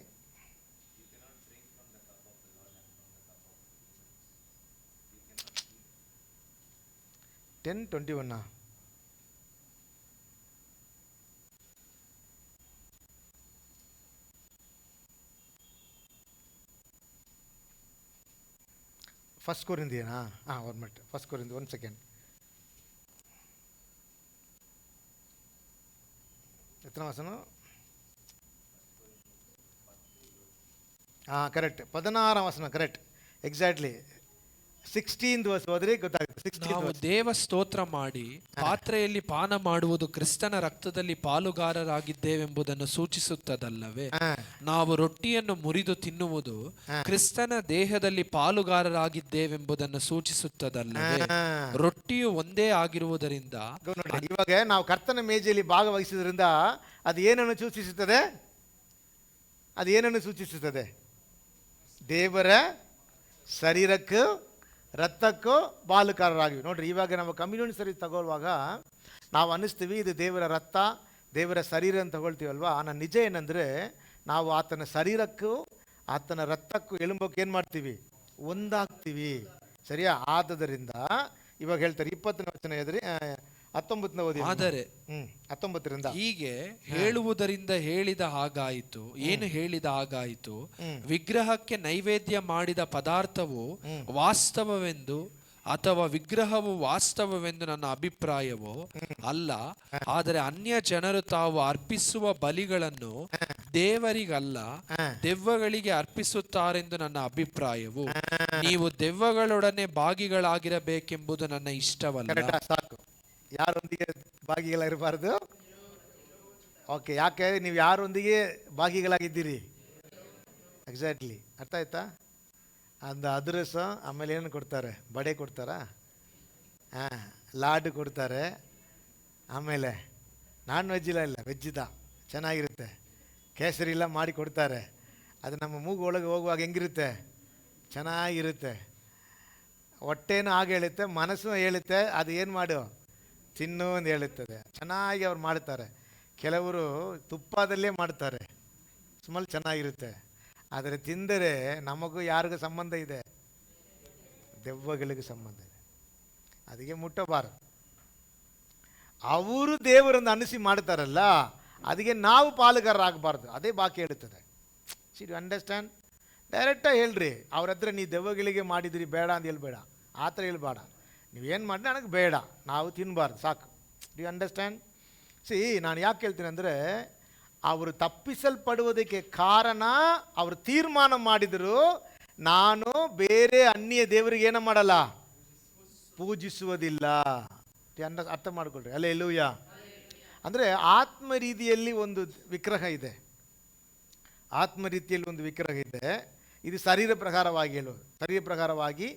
10:21. ಫಸ್ಟ್ ಕೊರಿಂಥಿಯನಾ? ಒಂದು ಮಿನಿಟ್, ಫಸ್ಟ್ ಕೊರಿಂಥಿ 1 ಸೆಕೆಂಡ್. ಎತ್ತನ ವಚನ? ಕರೆಕ್ಟ್, 16ನೇ ವಚನ, ಕರೆಕ್ಟ್, ಎಕ್ಸಾಕ್ಟ್ಲಿ. 16th verse ಓದ್ರಿ ಗೊತ್ತಾಗುತ್ತೆ. 16th ನಾವು verse. ದೇವ ಸ್ತೋತ್ರ ಮಾಡಿ ಪಾತ್ರೆಯಲ್ಲಿ ಪಾನ ಮಾಡುವುದು ಕ್ರಿಸ್ತನ ರಕ್ತದಲ್ಲಿ ಪಾಲುಗಾರರಾಗಿದ್ದೇವೆಂಬುದನ್ನು ಸೂಚಿಸುತ್ತದಲ್ಲವೇ? ಹಾ. ನಾವು ರೊಟ್ಟಿಯನ್ನು ಮುರಿದು ತಿನ್ನುವುದು ಕ್ರಿಸ್ತನ ದೇಹದಲ್ಲಿ ಪಾಲುಗಾರರಾಗಿದ್ದೇವೆಂಬುದನ್ನು ಸೂಚಿಸುತ್ತದಲ್ಲವೇ? ಹಾ. ರೊಟ್ಟಿಯು ಒಂದೇ ಆಗಿರುವುದರಿಂದ ನೋಡಿ, ಇವಾಗ ನಾವು ಕರ್ತನ ಮೇಜೆಯಲ್ಲಿ ಭಾಗವಹಿಸುವುದರಿಂದ ಅದು ಏನನ್ನು ಸೂಚಿಸುತ್ತದೆ? ಅದು ಏನನ್ನು ಸೂಚಿಸುತ್ತದೆ? ದೇವರ ಶರೀರಕ್ಕೂ ರಕ್ತಕ್ಕೂ ಪಾಲುಗಾರರಾಗಿವಿ. ನೋಡ್ರಿ, ಇವಾಗ ನಾವು ಕಮ್ಯುನಿಟಿ ಸರ್ವಿಸ್ ತಗೊಳ್ಳುವಾಗ ನಾವು ಅನ್ನಿಸ್ತೀವಿ ಇದು ದೇವರ ರಕ್ತ, ದೇವರ ಶರೀರ ಅಂತ ತಗೊಳ್ತೀವಲ್ವಾ. ನನ್ನ ನಿಜ ಏನಂದರೆ, ನಾವು ಆತನ ಶರೀರಕ್ಕೂ ಆತನ ರಕ್ತಕ್ಕೂ ಎಲುಂಬಕ್ಕೆ ಏನು ಮಾಡ್ತೀವಿ? ಒಂದಾಗ್ತೀವಿ. ಸರಿಯಾ? ಆದದರಿಂದ ಇವಾಗ ಹೇಳ್ತಾರೆ 20ನೇ ವಚನ ಎದ್ರಿ 19ನೇ ಓದಿ. ಆದರೆ 19ರಿಂದ ಹೀಗೆ ಹೇಳುವುದರಿಂದ ಹೇಳಿದ ಹಾಗಾಯಿತು. ಏನು ಹೇಳಿದ ಹಾಗಾಯಿತು? ವಿಗ್ರಹಕ್ಕೆ ನೈವೇದ್ಯ ಮಾಡಿದ ಪದಾರ್ಥವು ವಾಸ್ತವವೆಂದು ಅಥವಾ ವಿಗ್ರಹವು ವಾಸ್ತವವೆಂದು ನನ್ನ ಅಭಿಪ್ರಾಯವೋ ಅಲ್ಲ. ಆದರೆ ಅನ್ಯ ಜನರು ತಾವು ಅರ್ಪಿಸುವ ಬಲಿಗಳನ್ನು ದೇವರಿಗಲ್ಲ ದೆವ್ವಗಳಿಗೆ ಅರ್ಪಿಸುತ್ತಾರೆಂದು ನನ್ನ ಅಭಿಪ್ರಾಯವು. ನೀವು ದೆವ್ವಗಳೊಡನೆ ಭಾಗಿಗಳಾಗಿರಬೇಕೆಂಬುದು ನನ್ನ ಇಷ್ಟವಲ್ಲ. ಸಾಕು. ಯಾರೊಂದಿಗೆ ಭಾಗಿಗಳಾಗಿರಬಾರ್ದು? ಓಕೆ, ಯಾಕೆ? ನೀವು ಯಾರೊಂದಿಗೆ ಭಾಗಿಗಳಾಗಿದ್ದೀರಿ? ಎಕ್ಸಾಕ್ಟ್ಲಿ, ಅರ್ಥ ಆಯ್ತಾ? ಅಂದ ಅದ್ರಸ ಆಮೇಲೆ ಏನು ಕೊಡ್ತಾರೆ? ಬಡೆ ಕೊಡ್ತಾರಾ? ಹಾಂ, ಲಾಡು ಕೊಡ್ತಾರೆ. ಆಮೇಲೆ ನಾನ್ ವೆಜ್ಜಿಲ್ಲ, ಇಲ್ಲ ವೆಜ್ಜಿದ ಚೆನ್ನಾಗಿರುತ್ತೆ. ಕೇಸರಿ ಎಲ್ಲ ಮಾಡಿ ಕೊಡ್ತಾರೆ. ಅದು ನಮ್ಮ ಮೂಗು ಒಳಗೆ ಹೋಗುವಾಗ ಹೆಂಗಿರುತ್ತೆ? ಚೆನ್ನಾಗಿರುತ್ತೆ. ಹೊಟ್ಟೆನೂ ಹಾಗೆ ಹೇಳುತ್ತೆ, ಮನಸ್ಸು ಹೇಳುತ್ತೆ ಅದು ಏನು ಮಾಡು ತಿನ್ನು ಅಂತ ಹೇಳುತ್ತದೆ. ಚೆನ್ನಾಗಿ ಅವ್ರು ಮಾಡ್ತಾರೆ. ಕೆಲವರು ತುಪ್ಪದಲ್ಲೇ ಮಾಡ್ತಾರೆ, ಸ್ಮೆಲ್ ಚೆನ್ನಾಗಿರುತ್ತೆ. ಆದರೆ ತಿಂದರೆ ನಮಗೂ ಯಾರಿಗೂ ಸಂಬಂಧ ಇದೆ? ದೆವ್ವಗಳಿಗೆ ಸಂಬಂಧ ಇದೆ. ಅದಕ್ಕೆ ಮುಟ್ಟಬಾರದು. ಅವರು ದೇವರನ್ನು ಅನಿಸಿ ಮಾಡ್ತಾರಲ್ಲ, ಅದಕ್ಕೆ ನಾವು ಪಾಲುಗಾರರಾಗಬಾರ್ದು. ಅದೇ ಬಾಕಿ ಹೇಳುತ್ತದೆ. You understand? ಡೈರೆಕ್ಟಾಗಿ ಹೇಳ್ರಿ ಅವ್ರ ಹತ್ರ, ನೀವು ದೆವ್ವಗಳಿಗೆ ಮಾಡಿದಿರಿ ಬೇಡ ಅಂತ ಹೇಳ್ಬೇಡ. ಆ ಥರ ಹೇಳ್ಬೇಡ. ನೀವೇನು ಮಾಡಿ ನನಗೆ ಬೇಡ, ನಾವು ತಿನ್ನಬಾರ್ದು, ಸಾಕು. Do you understand? ನಾನು ಯಾಕೆ ಹೇಳ್ತೀನಿ ಅಂದರೆ, ಅವರು ತಪ್ಪಿಸಲ್ಪಡುವುದಕ್ಕೆ ಕಾರಣ ಅವರು ತೀರ್ಮಾನ ಮಾಡಿದರು, ನಾನು ಬೇರೆ ಅನ್ಯ ದೇವರಿಗೆ ಏನೋ ಮಾಡಲ್ಲ, ಪೂಜಿಸುವುದಿಲ್ಲ. ಅರ್ಥ ಮಾಡಿಕೊಳ್ರಿ. ಹಲ್ಲೆಲೂಯಾ. ಅಂದರೆ ಆತ್ಮ ರೀತಿಯಲ್ಲಿ ಒಂದು ವಿಗ್ರಹ ಇದೆ. ಆತ್ಮ ರೀತಿಯಲ್ಲಿ ಒಂದು ವಿಗ್ರಹ ಇದೆ. ಇದು ಶರೀರ ಪ್ರಕಾರವಾಗಿ ಹೇಳೋದು. ಶರೀರ ಪ್ರಕಾರವಾಗಿ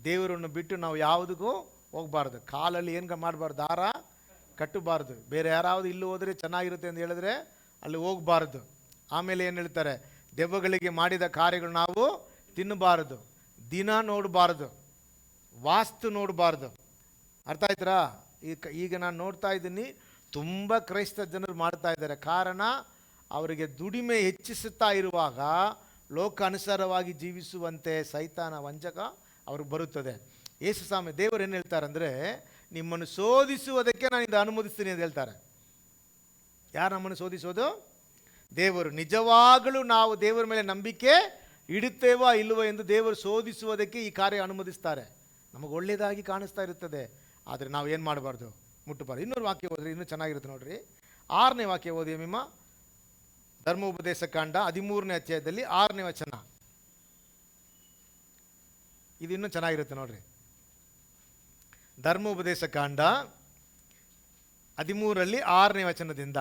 ದೇವರನ್ನು ಬಿಟ್ಟು ನಾವು ಯಾವುದಕ್ಕೂ ಹೋಗಬಾರ್ದು. ಕಾಲಲ್ಲಿ ಏನು ಮಾಡಬಾರ್ದು? ದಾರ ಕಟ್ಟಬಾರ್ದು. ಬೇರೆ ಯಾರಾவது ಇಲ್ಲಿ ಹೋದರೆ ಚೆನ್ನಾಗಿರುತ್ತೆ ಅಂತ ಹೇಳಿದ್ರೆ ಅಲ್ಲಿ ಹೋಗಬಾರ್ದು. ಆಮೇಲೆ ಏನು ಹೇಳ್ತಾರೆ? ದೆವ್ವಗಳಿಗೆ ಮಾಡಿದ ಕಾರ್ಯಗಳು ನಾವು ತಿನ್ನಬಾರದು, ದಿನ ನೋಡಬಾರ್ದು, ವಾಸ್ತು ನೋಡಬಾರ್ದು. ಅರ್ಥ ಆಯ್ತರಾ? ಈಗ ನಾನು ನೋಡ್ತಾ ಇದ್ದೀನಿ, ತುಂಬ ಕ್ರೈಸ್ತ ಜನರು ಮಾಡ್ತಾ ಇದ್ದಾರೆ. ಕಾರಣ ಅವರಿಗೆ ದುಡಿಮೆ ಹೆಚ್ಚಿಸುತ್ತಾ ಇರುವಾಗ ಲೋಕ ಅನುಸಾರವಾಗಿ ಜೀವಿಸುವಂತೆ ಸೈತಾನ ವಂಚಕ ಅವ್ರಿಗೆ ಬರುತ್ತದೆ. ಯೇಸು ಸ್ವಾಮಿ ದೇವರು ಏನು ಹೇಳ್ತಾರೆ ಅಂದರೆ, ನಿಮ್ಮನ್ನು ಶೋಧಿಸುವುದಕ್ಕೆ ನಾನು ಇದು ಅನುಮತಿಸ್ತೀನಿ ಅಂತ ಹೇಳ್ತಾರೆ. ಯಾರು ನಮ್ಮನ್ನು ಶೋಧಿಸೋದು? ದೇವರು. ನಿಜವಾಗಲೂ ನಾವು ದೇವರ ಮೇಲೆ ನಂಬಿಕೆ ಇಡುತ್ತೇವಾ ಇಲ್ಲವೋ ಎಂದು ದೇವರು ಶೋಧಿಸುವುದಕ್ಕೆ ಈ ಕಾರ್ಯ ಅನುಮತಿಸ್ತಾರೆ. ನಮಗೆ ಒಳ್ಳೆಯದಾಗಿ ಕಾಣಿಸ್ತಾ ಇರುತ್ತದೆ, ಆದರೆ ನಾವು ಏನು ಮಾಡಬಾರ್ದು? ಮುಟ್ಟಬಾರ್ದು. ಇನ್ನೊಂದು ವಾಕ್ಯ ಓದ್ರಿ, ಇನ್ನೂ ಚೆನ್ನಾಗಿರುತ್ತೆ ನೋಡ್ರಿ. 6ನೇ ವಾಕ್ಯ ಓದಿ ನಿಮ್ಮ ಧರ್ಮೋಪದೇಶ ಕಾಂಡ 13ನೇ ಅಧ್ಯಾಯದಲ್ಲಿ 6ನೇ ವಚನ. ಇದು ಇನ್ನೂ ಚೆನ್ನಾಗಿರುತ್ತೆ ನೋಡ್ರಿ. ಧರ್ಮೋಪದೇಶ ಕಾಂಡ 13ರಲ್ಲಿ 6ನೇ ವಚನದಿಂದ.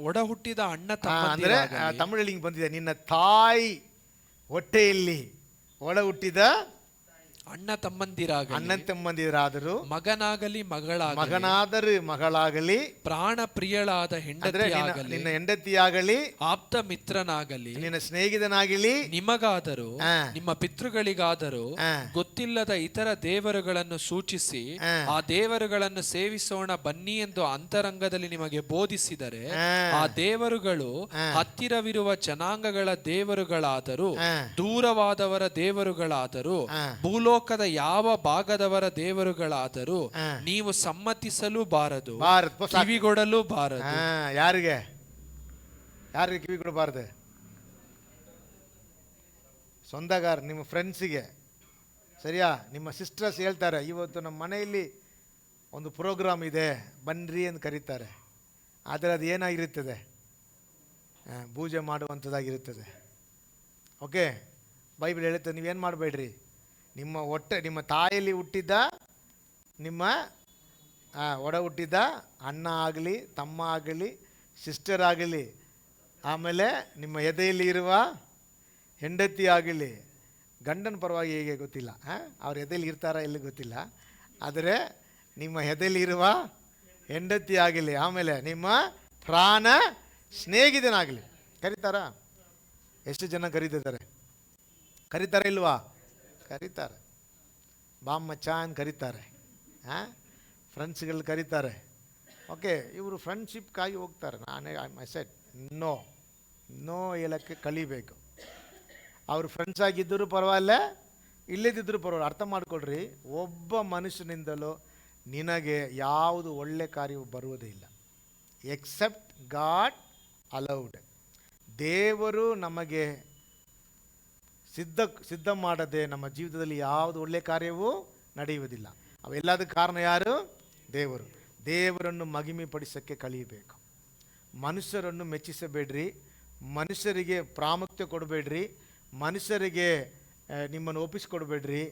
ಒಡ ಹುಟ್ಟಿದ ಅಣ್ಣ ಅಂದರೆ ತಮಿಳಲ್ಲಿ ಹಿಂಗೆ ಬಂದಿದೆ, ನಿನ್ನ ತಾಯಿ ಹೊಟ್ಟೆಯಲ್ಲಿ ಒಡ ಹುಟ್ಟಿದ ಅಣ್ಣ ತಮ್ಮಂದಿರಾದರೂ ಮಗನಾಗಲಿ ಮಗಳಾಗಲಿ ಪ್ರಾಣ ಪ್ರಿಯಳಾದ ಹೆಂಡತಿಯಾಗಲಿ ನಿನ್ನ ಹೆಂಡತಿಯಾಗಲಿ ಆಪ್ತ ಮಿತ್ರನಾಗಲಿ ನಿನ್ನ ಸ್ನೇಹಿತನಾಗಲಿ ನಿಮಗಾದರೂ ನಿಮ್ಮ ಪಿತೃಗಳಿಗಾದರೂ ಗೊತ್ತಿಲ್ಲದ ಇತರ ದೇವರುಗಳನ್ನು ಸೂಚಿಸಿ ಆ ದೇವರುಗಳನ್ನು ಸೇವಿಸೋಣ ಬನ್ನಿ ಎಂದು ಅಂತರಂಗದಲ್ಲಿ ನಿಮಗೆ ಬೋಧಿಸಿದರೆ ಆ ದೇವರುಗಳು ಹತ್ತಿರವಿರುವ ಜನಾಂಗಗಳ ದೇವರುಗಳಾದರೂ ದೂರವಾದವರ ದೇವರುಗಳಾದರೂ ಭೂಲೋಕದ ಯಾವ ಭಾಗದವರ ದೇವರುಗಳಾದರೂ ನೀವು ಸಮ್ಮತಿಸಲು ಬಾರದು, ಕಿವಿಗೊಡಲು ಬಾರದು. ಯಾರಿಗೆ ಕಿವಿಗೊಡಬಾರದು? ಸ್ವಂತಗಾರ, ನಿಮ್ಮ ಫ್ರೆಂಡ್ಸಿಗೆ. ಸರಿಯಾ? ನಿಮ್ಮ ಸಿಸ್ಟರ್ಸ್ ಹೇಳ್ತಾರೆ, ಇವತ್ತು ನಮ್ಮ ಮನೆಯಲ್ಲಿ ಒಂದು ಪ್ರೋಗ್ರಾಮ್ ಇದೆ ಬನ್ನಿರಿ ಅಂತ ಕರೀತಾರೆ. ಆದರೆ ಅದು ಏನಾಗಿರುತ್ತದೆ? ಪೂಜೆ ಮಾಡುವಂಥದ್ದಾಗಿರುತ್ತದೆ. ಓಕೆ, ಬೈಬಲ್ ಹೇಳುತ್ತೆ, ನೀವೇನು ಮಾಡಬೇಡ್ರಿ, ನಿಮ್ಮ ತಾಯಿಯಲ್ಲಿ ಹುಟ್ಟಿದ್ದ ನಿಮ್ಮ ಒಡ ಹುಟ್ಟಿದ್ದ ಅಣ್ಣ ಆಗಲಿ, ತಮ್ಮ ಆಗಲಿ, ಸಿಸ್ಟರ್ ಆಗಲಿ, ಆಮೇಲೆ ನಿಮ್ಮ ಎದೆಯಲ್ಲಿ ಇರುವ ಹೆಂಡತಿ ಆಗಲಿ, ಗಂಡನ ಪರವಾಗಿ ಹೇಗೆ ಗೊತ್ತಿಲ್ಲ, ಅವ್ರ ಎದೆಯಲ್ಲಿ ಇರ್ತಾರ ಎಲ್ಲಿ ಗೊತ್ತಿಲ್ಲ, ಆದರೆ ನಿಮ್ಮ ಎದೆಯಲ್ಲಿರುವ ಹೆಂಡತಿ ಆಗಲಿ, ಆಮೇಲೆ ನಿಮ್ಮ ಪ್ರಾಣ ಸ್ನೇಹಿತನಾಗಲಿ. ಕರೀತಾರಾ? ಎಷ್ಟು ಜನ ಕರೀತಾರೆ ಇಲ್ವಾ? ಕರೀತಾರೆ. ಬಾಮ್ಮ ಚಾನ್ ಕರೀತಾರೆ, ಫ್ರೆಂಡ್ಸ್ಗಳು ಕರೀತಾರೆ. ಓಕೆ, ಇವರು ಫ್ರೆಂಡ್ಶಿಪ್ಗಾಗಿ ಹೋಗ್ತಾರೆ. ಐ ಸೆಡ್ ನೋ ಹೇಳೋಕ್ಕೆ ಕಲಿಬೇಕು. ಅವರು ಫ್ರೆಂಡ್ಸ್ ಆಗಿದ್ದರೂ ಪರವಾಗಿಲ್ಲ, ಇಲ್ಲದಿದ್ದರೂ ಪರವಾಗಿಲ್ಲ. ಅರ್ಥ ಮಾಡ್ಕೊಳ್ರಿ, ಒಬ್ಬ ಮನುಷ್ಯನಿಂದಲೂ ನಿನಗೆ ಯಾವುದು ಒಳ್ಳೆ ಕಾರ್ಯವು ಬರುವುದೇ ಇಲ್ಲ, ಎಕ್ಸೆಪ್ಟ್ ಗಾಡ್ ಅಲೌಡ್. ದೇವರು ನಮಗೆ ಸಿದ್ಧ ಮಾಡದೆ ನಮ್ಮ ಜೀವಿತದಲ್ಲಿ ಯಾವುದು ಒಳ್ಳೆ ಕಾರ್ಯವೂ ನಡೆಯುವುದಿಲ್ಲ. ಅವೆಲ್ಲದಕ್ಕೆ ಕಾರಣ ಯಾರು? ದೇವರು. ದೇವರನ್ನು ಮಹಿಮೆಪಡಿಸೋಕ್ಕೆ ಕಲಿಯಬೇಕು. ಮನುಷ್ಯರನ್ನು ಮೆಚ್ಚಿಸಬೇಡ್ರಿ, ಮನುಷ್ಯರಿಗೆ ಪ್ರಾಮುಖ್ಯತೆ ಕೊಡಬೇಡ್ರಿ, ಮನುಷ್ಯರಿಗೆ ನಿಮ್ಮನ್ನು ಒಪ್ಪಿಸ್ಕೊಡ್ಬೇಡ್ರಿ,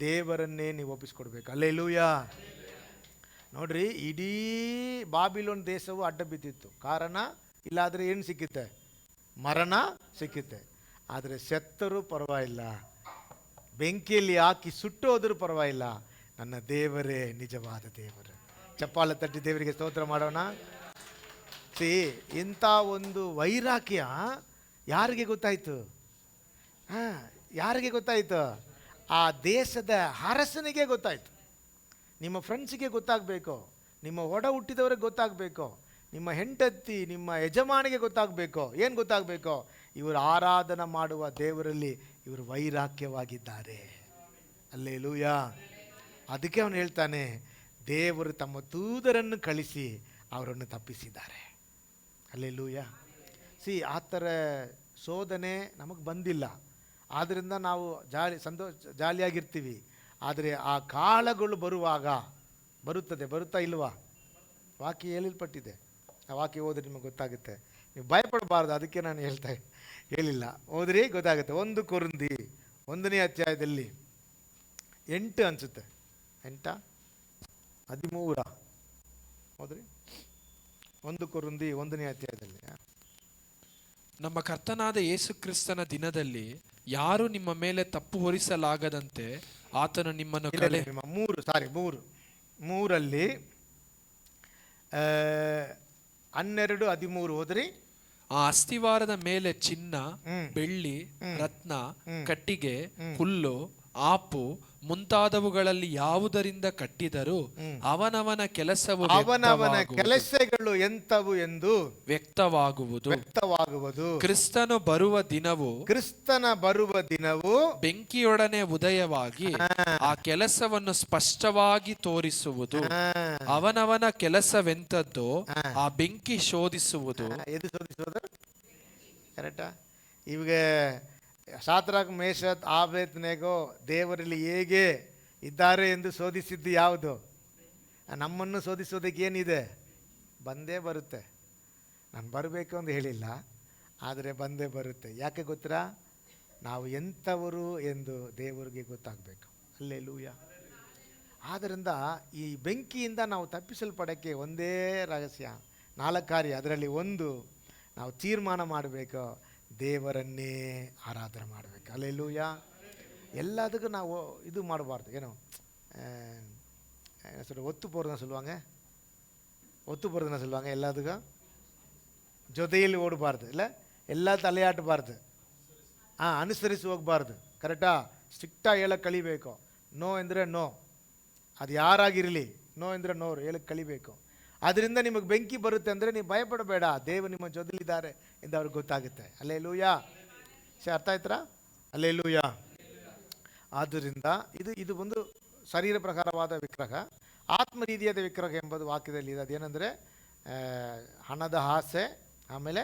ದೇವರನ್ನೇ ನೀವು ಒಪ್ಪಿಸ್ಕೊಡ್ಬೇಕು. ಹಲ್ಲೆಲೂಯಾ. ನೋಡ್ರಿ, ಇಡೀ ಬಾಬಿಲೋನ್ ದೇಶವು ಅಡ್ಡ ಬಿದ್ದಿತ್ತು. ಕಾರಣ, ಇಲ್ಲಾದರೆ ಏನು ಸಿಕ್ಕುತ್ತೆ? ಮರಣ ಸಿಕ್ಕುತ್ತೆ. ಆದರೆ ಸತ್ತರೂ ಪರವಾಗಿಲ್ಲ, ಬೆಂಕಿಯಲ್ಲಿ ಹಾಕಿ ಸುಟ್ಟೋದ್ರೂ ಪರವಾಗಿಲ್ಲ, ನನ್ನ ದೇವರೇ ನಿಜವಾದ ದೇವರು. ಚಪ್ಪಾಳೆ ತಟ್ಟಿ ದೇವರಿಗೆ ಸ್ತೋತ್ರ ಮಾಡೋಣ. ಇಂಥ ಒಂದು ವೈರಾಗ್ಯ ಯಾರಿಗೆ ಗೊತ್ತಾಯಿತು? ಯಾರಿಗೆ ಗೊತ್ತಾಯಿತು? ಆ ದೇಶದ ಅರಸನಿಗೆ ಗೊತ್ತಾಯಿತು. ನಿಮ್ಮ ಫ್ರೆಂಡ್ಸಿಗೆ ಗೊತ್ತಾಗಬೇಕು, ನಿಮ್ಮ ಒಡ ಹುಟ್ಟಿದವರಿಗೆ ಗೊತ್ತಾಗಬೇಕು, ನಿಮ್ಮ ಹೆಂಡತಿ, ನಿಮ್ಮ ಯಜಮಾನಿಗೆ ಗೊತ್ತಾಗಬೇಕು. ಏನು ಗೊತ್ತಾಗಬೇಕು? ಇವರು ಆರಾಧನೆ ಮಾಡುವ ದೇವರಲ್ಲಿ ಇವರು ವೈರಾಗ್ಯವಾಗಿದ್ದಾರೆ. ಹಲ್ಲೆಲೂಯಾ. ಅದಕ್ಕೆ ಅವನು ಹೇಳ್ತಾನೆ, ದೇವರು ತಮ್ಮ ದೂತರನ್ನು ಕಳಿಸಿ ಅವರನ್ನು ತಪ್ಪಿಸಿದ್ದಾರೆ. ಹಲ್ಲೆಲೂಯಾ. ಆ ಥರ ಶೋಧನೆ ನಮಗೆ ಬಂದಿಲ್ಲ, ಆದ್ದರಿಂದ ನಾವು ಜಾಲಿಯಾಗಿರ್ತೀವಿ. ಆದರೆ ಆ ಕಾಲಗಳು ಬರುವಾಗ ಬರುತ್ತಾ ಇಲ್ವಾ? ವಾಕ್ಯ ಹೇಳಲ್ಪಟ್ಟಿದೆ. ಆ ವಾಕ್ಯ ಓದಿ ನಿಮಗೆ ಗೊತ್ತಾಗುತ್ತೆ. ನೀವು ಭಯಪಡಬಾರ್ದು, ಅದಕ್ಕೆ ನಾನು ಹೇಳಿಲ್ಲ. ಓದ್ರಿ, ಗೊತ್ತಾಗುತ್ತೆ. 1 ಕೊರಿಂಥಿ 1ನೇ ಅಧ್ಯಾಯದಲ್ಲಿ 8 ಅನಿಸುತ್ತೆ, 8:13 ಓದ್ರಿ. 1 ಕೊರಿಂಥಿ 1ನೇ ಅಧ್ಯಾಯದಲ್ಲಿ, ನಮ್ಮ ಕರ್ತನಾದ ಯೇಸು ಕ್ರಿಸ್ತನ ದಿನದಲ್ಲಿ ಯಾರು ನಿಮ್ಮ ಮೇಲೆ ತಪ್ಪು ಹೊರಿಸಲಾಗದಂತೆ ಆತನು ನಿಮ್ಮನ್ನು 3:13 ಓದ್ರಿ. ಆ ಅಸ್ತಿವಾರದ ಮೇಲೆ ಚಿನ್ನ, ಬೆಳ್ಳಿ, ರತ್ನ, ಕಟ್ಟಿಗೆ, ಹುಲ್ಲು, ಆಪು ಮುಂತಾದವುಗಳಲ್ಲಿ ಯಾವುದರಿಂದ ಕಟ್ಟಿದರೂ ಅವನವನ ಕೆಲಸಗಳು ಎಂತವು ಎಂದು ವ್ಯಕ್ತವಾಗುವುದು. ಕ್ರಿಸ್ತನ ಬರುವ ದಿನವು ಬೆಂಕಿಯೊಡನೆ ಉದಯವಾಗಿ ಆ ಕೆಲಸವನ್ನು ಸ್ಪಷ್ಟವಾಗಿ ತೋರಿಸುವುದು. ಅವನವನ ಕೆಲಸವೆಂತದ್ದು ಆ ಬೆಂಕಿ ಶೋಧಿಸುವುದು. ಕರೆಕ್ಟಾ? ಇವಾಗ ಶಾದ್ರಕ್, ಮೇಷಕ್, ಆಬೇದ್ನೆಗೋ ದೇವರಲ್ಲಿ ಹೇಗೆ ಇದ್ದಾರೆ ಎಂದು ಶೋಧಿಸಿದ್ದು ಯಾವುದು? ನಮ್ಮನ್ನು ಶೋಧಿಸೋದಕ್ಕೆ ಏನಿದೆ? ಬಂದೇ ಬರುತ್ತೆ. ನಾನು ಬರಬೇಕು ಅಂತ ಹೇಳಿಲ್ಲ, ಆದರೆ ಬಂದೇ ಬರುತ್ತೆ. ಯಾಕೆ ಗೊತ್ತಾ? ನಾವು ಎಂಥವರು ಎಂದು ದೇವರಿಗೆ ಗೊತ್ತಾಗಬೇಕು. ಹಲ್ಲೆಲೂಯಾ. ಆದ್ದರಿಂದ ಈ ಬೆಂಕಿಯಿಂದ ನಾವು ತಪ್ಪಿಸಲ್ಪಡೋಕ್ಕೆ ಒಂದೇ ರಹಸ್ಯ, 4 ಕಾರ್ಯ. ಅದರಲ್ಲಿ ಒಂದು, ನಾವು ತೀರ್ಮಾನ ಮಾಡಬೇಕು, ದೇವರನ್ನೇ ಆರಾಧನೆ ಮಾಡಬೇಕು. ಹಲ್ಲೆಲೂಯಾ. ಎಲ್ಲದಕ್ಕೂ ನಾವು ಇದು ಮಾಡಬಾರ್ದು. ಏನೋ ಒತ್ತು போகிறதுன்னு சொல்லுவாங்க. ಎಲ್ಲದಕ್ಕೂ ಜೊತೆಯಲ್ಲಿ ಓಡಬಾರ್ದು, ಇಲ್ಲ ಎಲ್ಲ ತಲೆಯಾಟಬಾರ್ದು, ಅನುಸರಿಸಿ ಹೋಗಬಾರ್ದು. ಕರೆಕ್ಟಾ? ಸ್ಟ್ರಿಕ್ಟಾಗಿ ಹೇಳಕ್ಕೆ ಕಲಿಬೇಕು. ನೋ ಅಂದರೆ ನೋ, ಅದು ಯಾರಾಗಿರಲಿ, ನೋ ಅಂದರೆ ನೋ ಹೇಳಕ್ಕೆ ಕಲಿಬೇಕು. ಅದರಿಂದ ನಿಮಗೆ ಬೆಂಕಿ ಬರುತ್ತೆ ಅಂದರೆ ನೀವು ಭಯಪಡಬೇಡ, ದೇವರು ನಿಮ್ಮ ಜೊತೆಲಿದ್ದಾರೆ ಎಂದು ಅವ್ರಿಗೆ ಗೊತ್ತಾಗುತ್ತೆ. ಹಲ್ಲೆಲೂಯಾ. ಅರ್ಥ ಆಯ್ತಾ? ಹಲ್ಲೆಲೂಯಾ. ಆದ್ದರಿಂದ ಇದು ಒಂದು ಶರೀರ ಪ್ರಕಾರವಾದ ವಿಗ್ರಹ. ಆತ್ಮ ರೀತಿಯಾದ ವಿಗ್ರಹ ಎಂಬುದು ವಾಕ್ಯದಲ್ಲಿ ಇದೆ. ಅದೇನೆಂದರೆ ಹಣದ ಆಸೆ, ಆಮೇಲೆ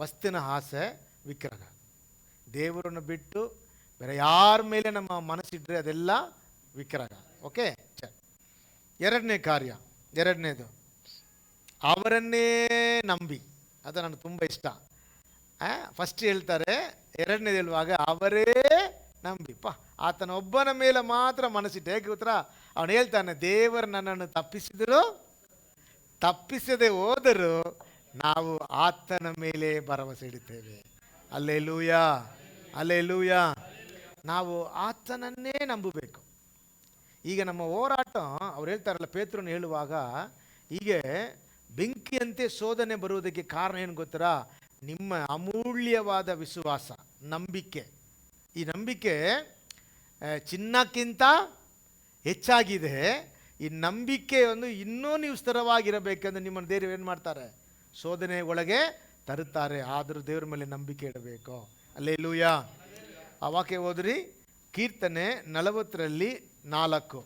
ವಸ್ತಿನ ಆಸೆ ವಿಗ್ರಹ. ದೇವರನ್ನು ಬಿಟ್ಟು ಬೇರೆ ಯಾರ ಮೇಲೆ ನಮ್ಮ ಮನಸ್ಸಿಟ್ರೆ ಅದೆಲ್ಲ ವಿಗ್ರಹ. ಓಕೆ. ಎರಡನೇದು ಅವರನ್ನೇ ನಂಬಿ. ಅದು ನನಗೆ ತುಂಬ ಇಷ್ಟ. ಫಸ್ಟ್ ಹೇಳ್ತಾರೆ, ಎರಡನೇದು ಹೇಳುವಾಗ ಅವರೇ ನಂಬಿಪ್ಪ. ಆತನ ಒಬ್ಬನ ಮೇಲೆ ಮಾತ್ರ ಮನಸ್ಸಿಟ್ಟು. ಹೇಗೆ ಉತ್ತರ? ಅವನು ಹೇಳ್ತಾನೆ, ದೇವರು ನನ್ನನ್ನು ತಪ್ಪಿಸದೆ ಹೋದರೂ ನಾವು ಆತನ ಮೇಲೆ ಭರವಸೆ ಇಡುತ್ತೇವೆ. Alleluia, alleluia. ನಾವು ಆತನನ್ನೇ ನಂಬಬೇಕು. ಈಗ ನಮ್ಮ ಹೋರಾಟ, ಅವ್ರು ಹೇಳ್ತಾರಲ್ಲ, ಪೇತ್ರನು ಹೇಳುವಾಗ, ಹೀಗೆ ಬೆಂಕಿಯಂತೆ ಶೋಧನೆ ಬರುವುದಕ್ಕೆ ಕಾರಣ ಏನು ಗೊತ್ತರ? ನಿಮ್ಮ ಅಮೂಲ್ಯವಾದ ವಿಶ್ವಾಸ, ನಂಬಿಕೆ. ಈ ನಂಬಿಕೆ ಚಿನ್ನಕ್ಕಿಂತ ಹೆಚ್ಚಾಗಿದೆ. ಈ ನಂಬಿಕೆ ಇನ್ನೂ ನೀವು ಸ್ಥಿರವಾಗಿರಬೇಕೆಂದು ನಿಮ್ಮನ್ನು ದೇವರು ಏನು ಮಾಡ್ತಾರೆ? ಶೋಧನೆ ಒಳಗೆ ತರುತ್ತಾರೆ. ಆದರೂ ದೇವರ ಮೇಲೆ ನಂಬಿಕೆ ಇಡಬೇಕು. ಅಲ್ಲೇಲೂಯಾ. ಆ ವಾಕ್ಯ ಓದ್ರಿ, ಕೀರ್ತನೆ 40:4.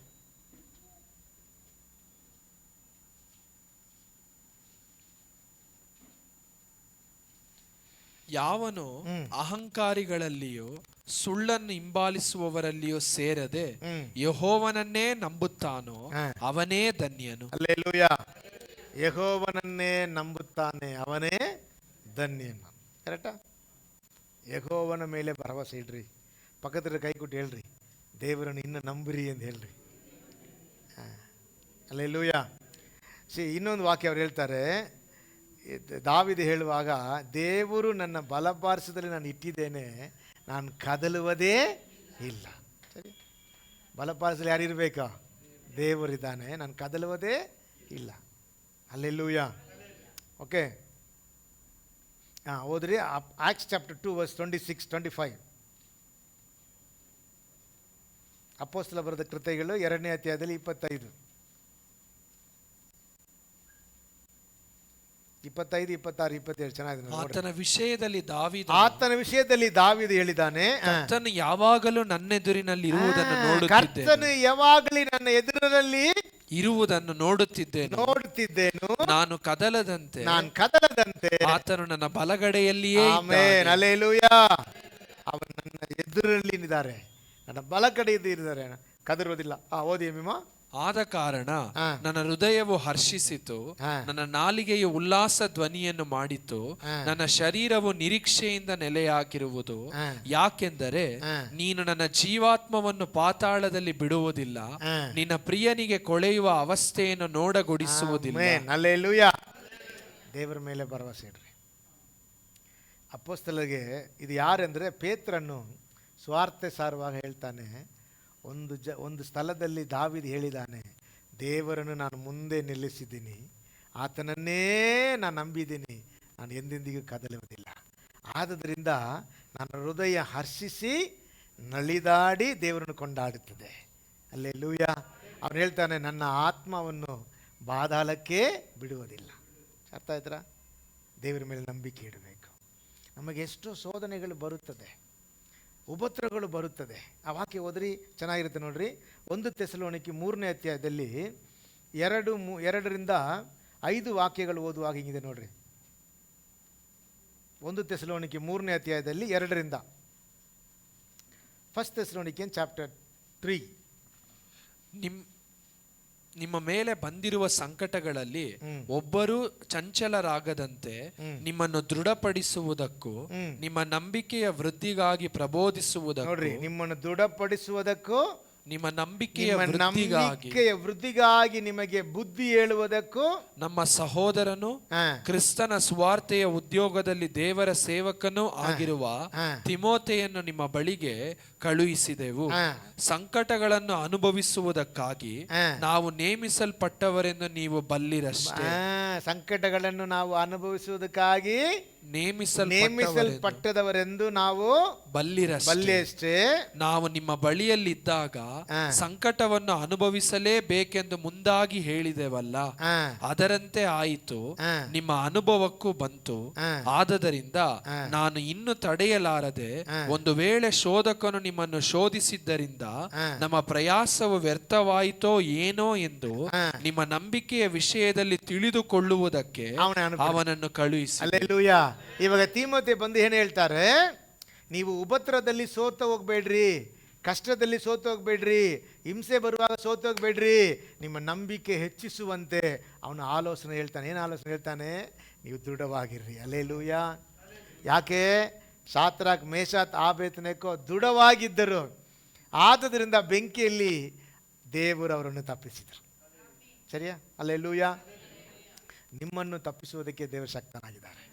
ಯಾವನು ಅಹಂಕಾರಿಗಳಲ್ಲಿಯೂ ಸುಳ್ಳನ್ನು ಹಿಂಬಾಲಿಸುವವರಲ್ಲಿಯೂ ಸೇರದೆ ಯೆಹೋವನನ್ನೇ ನಂಬುತ್ತಾನೋ ಅವನೇ ಧನ್ಯನು. ಹಲ್ಲೆಲೂಯಾ. ಯೆಹೋವನನ್ನೇ ನಂಬುತ್ತಾನೆ, ಅವನೇ ಧನ್ಯನು. ಕರೆಕ್ಟಾ? ಯೆಹೋವನ ಮೇಲೆ ಭರವಸೆ ಇಡ್ರಿ. ಪಕ್ಕದ ಕೈ ಕೊಟ್ಟು ಹೇಳ್ರಿ, ದೇವರನ್ನು ಇನ್ನು ನಂಬಿರಿ ಅಂತ ಹೇಳ್ರಿ. ಹಲ್ಲೆಲೂಯಾ. ಇನ್ನೊಂದು ವಾಕ್ಯ ಅವ್ರು ಹೇಳ್ತಾರೆ, ದಾವೀದ ಹೇಳುವಾಗ, ದೇವರು ನನ್ನ ಬಲಪಾರ್ಶ್ವದಲ್ಲಿ ನಾನು ಇಟ್ಟಿದ್ದೇನೆ, ನಾನು ಕದಲುವುದೇ ಇಲ್ಲ. ಸರಿ, ಬಲಪಾರ್ಶ್ವದಲ್ಲಿ ಯಾರಿರ್ಬೇಕಾ? ದೇವರಿದ್ದಾನೆ, ನಾನು ಕದಲುವುದೇ ಇಲ್ಲ. ಹಲ್ಲೆಲೂಯಾ. ಓಕೆ, ಓದ್ರಿ ಆಕ್ಟ್ಸ್ ಚಾಪ್ಟರ್ 2 ವರ್ಸ್ 26-25. ಅಪೊಸ್ತಲ ಬರೆದ ಕೃತ್ಯಗಳು 2ನೇ ಅಧ್ಯಾಯದಲ್ಲಿ 25, 26, 27 ಚೆನ್ನಾಗಿದೆ. ಆತನ ವಿಷಯದಲ್ಲಿ ದಾವೀದ ಹೇಳಿದ್ದಾನೆ, ಕರ್ತನು ಯಾವಾಗಲೂ ನನ್ನೆದುರಿನಲ್ಲಿ ಇರುವುದನ್ನು ಕರ್ತನು ಯಾವಾಗಲೂ ನನ್ನ ಎದುರಿನಲ್ಲಿ ಇರುವುದನ್ನು ನೋಡುತ್ತಿದ್ದೇನು. ನಾನು ಕದಲದಂತೆ ಆತನು ನನ್ನ ಬಲಗಡೆಯಲ್ಲಿಯೇ. Amen, hallelujah. ಅವನು ನನ್ನ ಎದುರಲ್ಲಿ ಇದ್ದಾರೆ, ನನ್ನ ಬಲಗಡೆ ಇದ್ದಾರೆ, ಕದರುವುದಿಲ್ಲ. ಓದಿ ಮಿಮ. ಆದ ಕಾರಣ ನನ್ನ ಹೃದಯವು ಹರ್ಷಿಸಿತು, ನನ್ನ ನಾಲಿಗೆಯು ಉಲ್ಲಾಸ ಧ್ವನಿಯನ್ನು ಮಾಡಿತು, ನನ್ನ ಶರೀರವು ನಿರೀಕ್ಷೆಯಿಂದ ನೆಲೆಯಾಗಿರುವುದು. ಯಾಕೆಂದರೆ ನೀನು ನನ್ನ ಜೀವಾತ್ಮವನ್ನು ಪಾತಾಳದಲ್ಲಿ ಬಿಡುವುದಿಲ್ಲ, ನಿನ್ನ ಪ್ರಿಯನಿಗೆ ಕೊಳೆಯುವ ಅವಸ್ಥೆಯನ್ನು ನೋಡಗೊಡಿಸುವುದಿಲ್ಲ. ಹಲ್ಲೆಲೂಯಾ. ದೇವರ ಮೇಲೆ ಭರವಸೆ ಇಡ್ರಿ. ಅಪೊಸ್ತಲರಿಗೆ ಇದು ಯಾರೆಂದರೆ, ಪೇತ್ರನು ಸ್ವಾರ್ಥ ಸಾರುವಾಗ ಹೇಳ್ತಾನೆ, ಒಂದು ಸ್ಥಳದಲ್ಲಿ ದಾವೀದ ಹೇಳಿದ್ದಾನೆ, ದೇವರನ್ನು ನಾನು ಮುಂದೆ ನಿಲ್ಲಿಸಿದ್ದೀನಿ, ಆತನನ್ನೇ ನಾನು ನಂಬಿದ್ದೀನಿ, ನಾನು ಎಂದೆಂದಿಗೂ ಕದಲುವುದಿಲ್ಲ. ಆದ್ದರಿಂದ ನನ್ನ ಹೃದಯ ಹರ್ಷಿಸಿ ನಲಿದಾಡಿ ದೇವರನ್ನು ಕೊಂಡಾಡುತ್ತದೆ. ಹಲ್ಲೆಲೂಯಾ. ಅವನು ಹೇಳ್ತಾನೆ, ನನ್ನ ಆತ್ಮವನ್ನು ಬಾದಾಳಕ್ಕೆ ಬಿಡುವುದಿಲ್ಲ. ಅರ್ಥ ಆಯ್ತಾ? ದೇವರ ಮೇಲೆ ನಂಬಿಕೆ ಇಡಬೇಕು. ನಮಗೆ ಎಷ್ಟೋ ಶೋಧನೆಗಳು ಬರುತ್ತದೆ, ಉಪದ್ರವಗಳು ಬರುತ್ತದೆ. ಆ ವಾಕ್ಯ ಓದ್ರಿ, ಚೆನ್ನಾಗಿರುತ್ತೆ ನೋಡ್ರಿ. 1 ಥೆಸಲೋನಿಕೆ 3ನೇ ಅಧ್ಯಾಯದಲ್ಲಿ 2-5 ವಾಕ್ಯಗಳು ಓದುವಾಗ ಹಿಂಗಿದೆ ನೋಡ್ರಿ. 1 ಥೆಸಲೋನಿಕೆ 3ನೇ ಅಧ್ಯಾಯದಲ್ಲಿ 2 ಫಸ್ಟ್ ಥೆಸಲೋನಿಕೆನ್ ಚಾಪ್ಟರ್ 3. ನಿಮ್ಮ ಮೇಲೆ ಬಂದಿರುವ ಸಂಕಟಗಳಲ್ಲಿ ಒಬ್ಬರು ಚಂಚಲರಾಗದಂತೆ ನಿಮ್ಮನ್ನು ದೃಢಪಡಿಸುವುದಕ್ಕೂ ನಿಮ್ಮ ನಂಬಿಕೆಯ ವೃದ್ಧಿಗಾಗಿ ಪ್ರಬೋಧಿಸುವುದಕ್ಕೂ. ನೋಡ್ರಿ, ನಿಮ್ಮನ್ನು ದೃಢಪಡಿಸುವುದಕ್ಕೂ ನಿಮ್ಮ ನಂಬಿಕೆಯ ವೃದ್ಧಿಗಾಗಿ ನಿಮಗೆ ಬುದ್ಧಿ ಹೇಳುವುದಕ್ಕೂ ನಮ್ಮ ಸಹೋದರನು ಕ್ರಿಸ್ತನ ಸುವಾರ್ತೆಯ ಉದ್ಯೋಗದಲ್ಲಿ ದೇವರ ಸೇವಕನೂ ಆಗಿರುವ ತಿಮೋಥೆಯನ್ನು ನಿಮ್ಮ ಬಳಿಗೆ ಕಳುಹಿಸಿದೆವು. ಸಂಕಟಗಳನ್ನು ಅನುಭವಿಸುವುದಕ್ಕಾಗಿ ನಾವು ನೇಮಿಸಲ್ಪಟ್ಟವರೆಂದು ನೀವು ಬಲ್ಲಿರಷ್ಟೇ. ಸಂಕಟಗಳನ್ನು ನಾವು ಅನುಭವಿಸುವುದಕ್ಕಾಗಿ ನೇಮಿಸಲ್ಪಟ್ಟದವರೆಂದು ನಾವು ಬಲ್ಲಿರಷ್ಟೇ. ನಾವು ನಿಮ್ಮ ಬಳಿಯಲ್ಲಿದ್ದಾಗ ಸಂಕಟವನ್ನು ಅನುಭವಿಸಲೇಬೇಕೆಂದು ಮುಂದಾಗಿ ಹೇಳಿದೆವಲ್ಲ, ಅದರಂತೆ ಆಯಿತು, ನಿಮ್ಮ ಅನುಭವಕ್ಕೂ ಬಂತು. ಆದದರಿಂದ ನಾನು ಇನ್ನು ತಡೆಯಲಾರದೆ, ಒಂದು ವೇಳೆ ಶೋಧಕನು ನಿಮ್ಮನ್ನು ಶೋಧಿಸಿದ್ದರಿಂದ ನಮ್ಮ ಪ್ರಯಾಸವು ವ್ಯರ್ಥವಾಯಿತೋ ಏನೋ ಎಂದು ನಿಮ್ಮ ನಂಬಿಕೆಯ ವಿಷಯದಲ್ಲಿ ತಿಳಿದುಕೊಳ್ಳುವುದಕ್ಕೆ ಅವನನ್ನು ಕಳುಹಿಸಿ. ಹಲ್ಲೆಲೂಯಾ. ಇವಾಗ ತಿಮೋಥೆ ಬಂದು ಏನು ಹೇಳ್ತಾರೆ? ನೀವು ಉಪದ್ರವದಲ್ಲಿ ಸೋತು ಹೋಗ್ಬೇಡ್ರಿ, ಕಷ್ಟದಲ್ಲಿ ಸೋತು ಹೋಗ್ಬೇಡ್ರಿ, ಹಿಂಸೆ ಬರುವಾಗ ಸೋತು ಹೋಗ್ಬೇಡ್ರಿ, ನಿಮ್ಮ ನಂಬಿಕೆ ಹೆಚ್ಚಿಸುವಂತೆ ಅವನ ಆಲೋಚನೆ ಹೇಳ್ತಾನೆ. ಏನು ಆಲೋಚನೆ ಹೇಳ್ತಾನೆ? ನೀವು ದೃಢವಾಗಿರ್ರಿ. ಹಲ್ಲೆಲೂಯಾ. ಯಾಕೆ? ಶಾತ್ರಾಕ್, ಮೇಷಾತ್, ಆಬೇತ್ನೆಗೋ ದೃಢವಾಗಿದ್ದರು, ಆದುದರಿಂದ ಬೆಂಕಿಯಲ್ಲಿ ದೇವರು ಅವರನ್ನು ತಪ್ಪಿಸಿದರು. ಸರಿಯಾ? ಹಲ್ಲೆಲೂಯ. ನಿಮ್ಮನ್ನು ತಪ್ಪಿಸುವುದಕ್ಕೆ ದೇವರು ಶಕ್ತನಾಗಿದ್ದಾರೆ,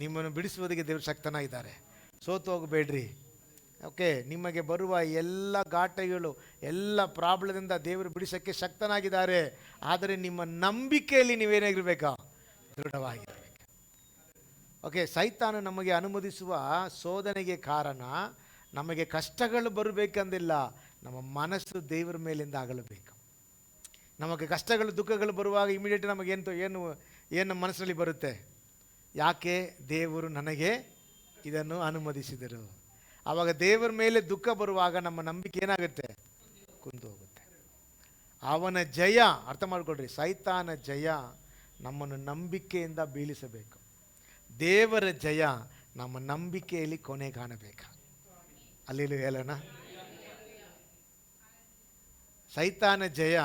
ನಿಮ್ಮನ್ನು ಬಿಡಿಸುವುದಕ್ಕೆ ದೇವರು ಶಕ್ತನಾಗಿದ್ದಾರೆ. ಸೋತು ಹೋಗಬೇಡ್ರಿ. ಓಕೆ, ನಿಮಗೆ ಬರುವ ಎಲ್ಲ ಘಾಟಗಳು, ಎಲ್ಲ ಪ್ರಾಬ್ಲದಿಂದ ದೇವರು ಬಿಡಿಸೋಕ್ಕೆ ಶಕ್ತನಾಗಿದ್ದಾರೆ. ಆದರೆ ನಿಮ್ಮ ನಂಬಿಕೆಯಲ್ಲಿ ನೀವೇನಾಗಿರ್ಬೇಕಾ? ದೃಢವಾಗಿರಬೇಕು. ಓಕೆ, ಸೈತಾನ ನಮಗೆ ಅನುಮತಿಸುವ ಶೋಧನೆಗೆ ಕಾರಣ ನಮಗೆ ಕಷ್ಟಗಳು ಬರಬೇಕಂದಿಲ್ಲ, ನಮ್ಮ ಮನಸ್ಸು ದೇವರ ಮೇಲಿಂದ ಆಗಲಬೇಕು. ನಮಗೆ ಕಷ್ಟಗಳು, ದುಃಖಗಳು ಬರುವಾಗ ಇಮಿಡಿಯೇಟ್ ಏನು ನಮ್ಮ ಮನಸ್ಸಲ್ಲಿ ಬರುತ್ತೆ? ಯಾಕೆ ದೇವರು ನನಗೆ ಇದನ್ನು ಅನುಮತಿಸಿದರು? ಆವಾಗ ದೇವರ ಮೇಲೆ ದುಃಖ ಬರುವಾಗ ನಮ್ಮ ನಂಬಿಕೆ ಏನಾಗುತ್ತೆ? ಕುಂದು ಹೋಗುತ್ತೆ. ಅವನ ಜಯ, ಅರ್ಥ ಮಾಡ್ಕೊಳ್ರಿ, ಸೈತಾನ ಜಯ ನಮ್ಮನ್ನು ನಂಬಿಕೆಯಿಂದ ಬೀಳಿಸಬೇಕು. ದೇವರ ಜಯ ನಮ್ಮ ನಂಬಿಕೆಯಲ್ಲಿ ಕೊನೆ ಕಾಣಬೇಕು. ಅಲ್ಲಿ ಹೇಳೋಣ, ಸೈತಾನ ಜಯ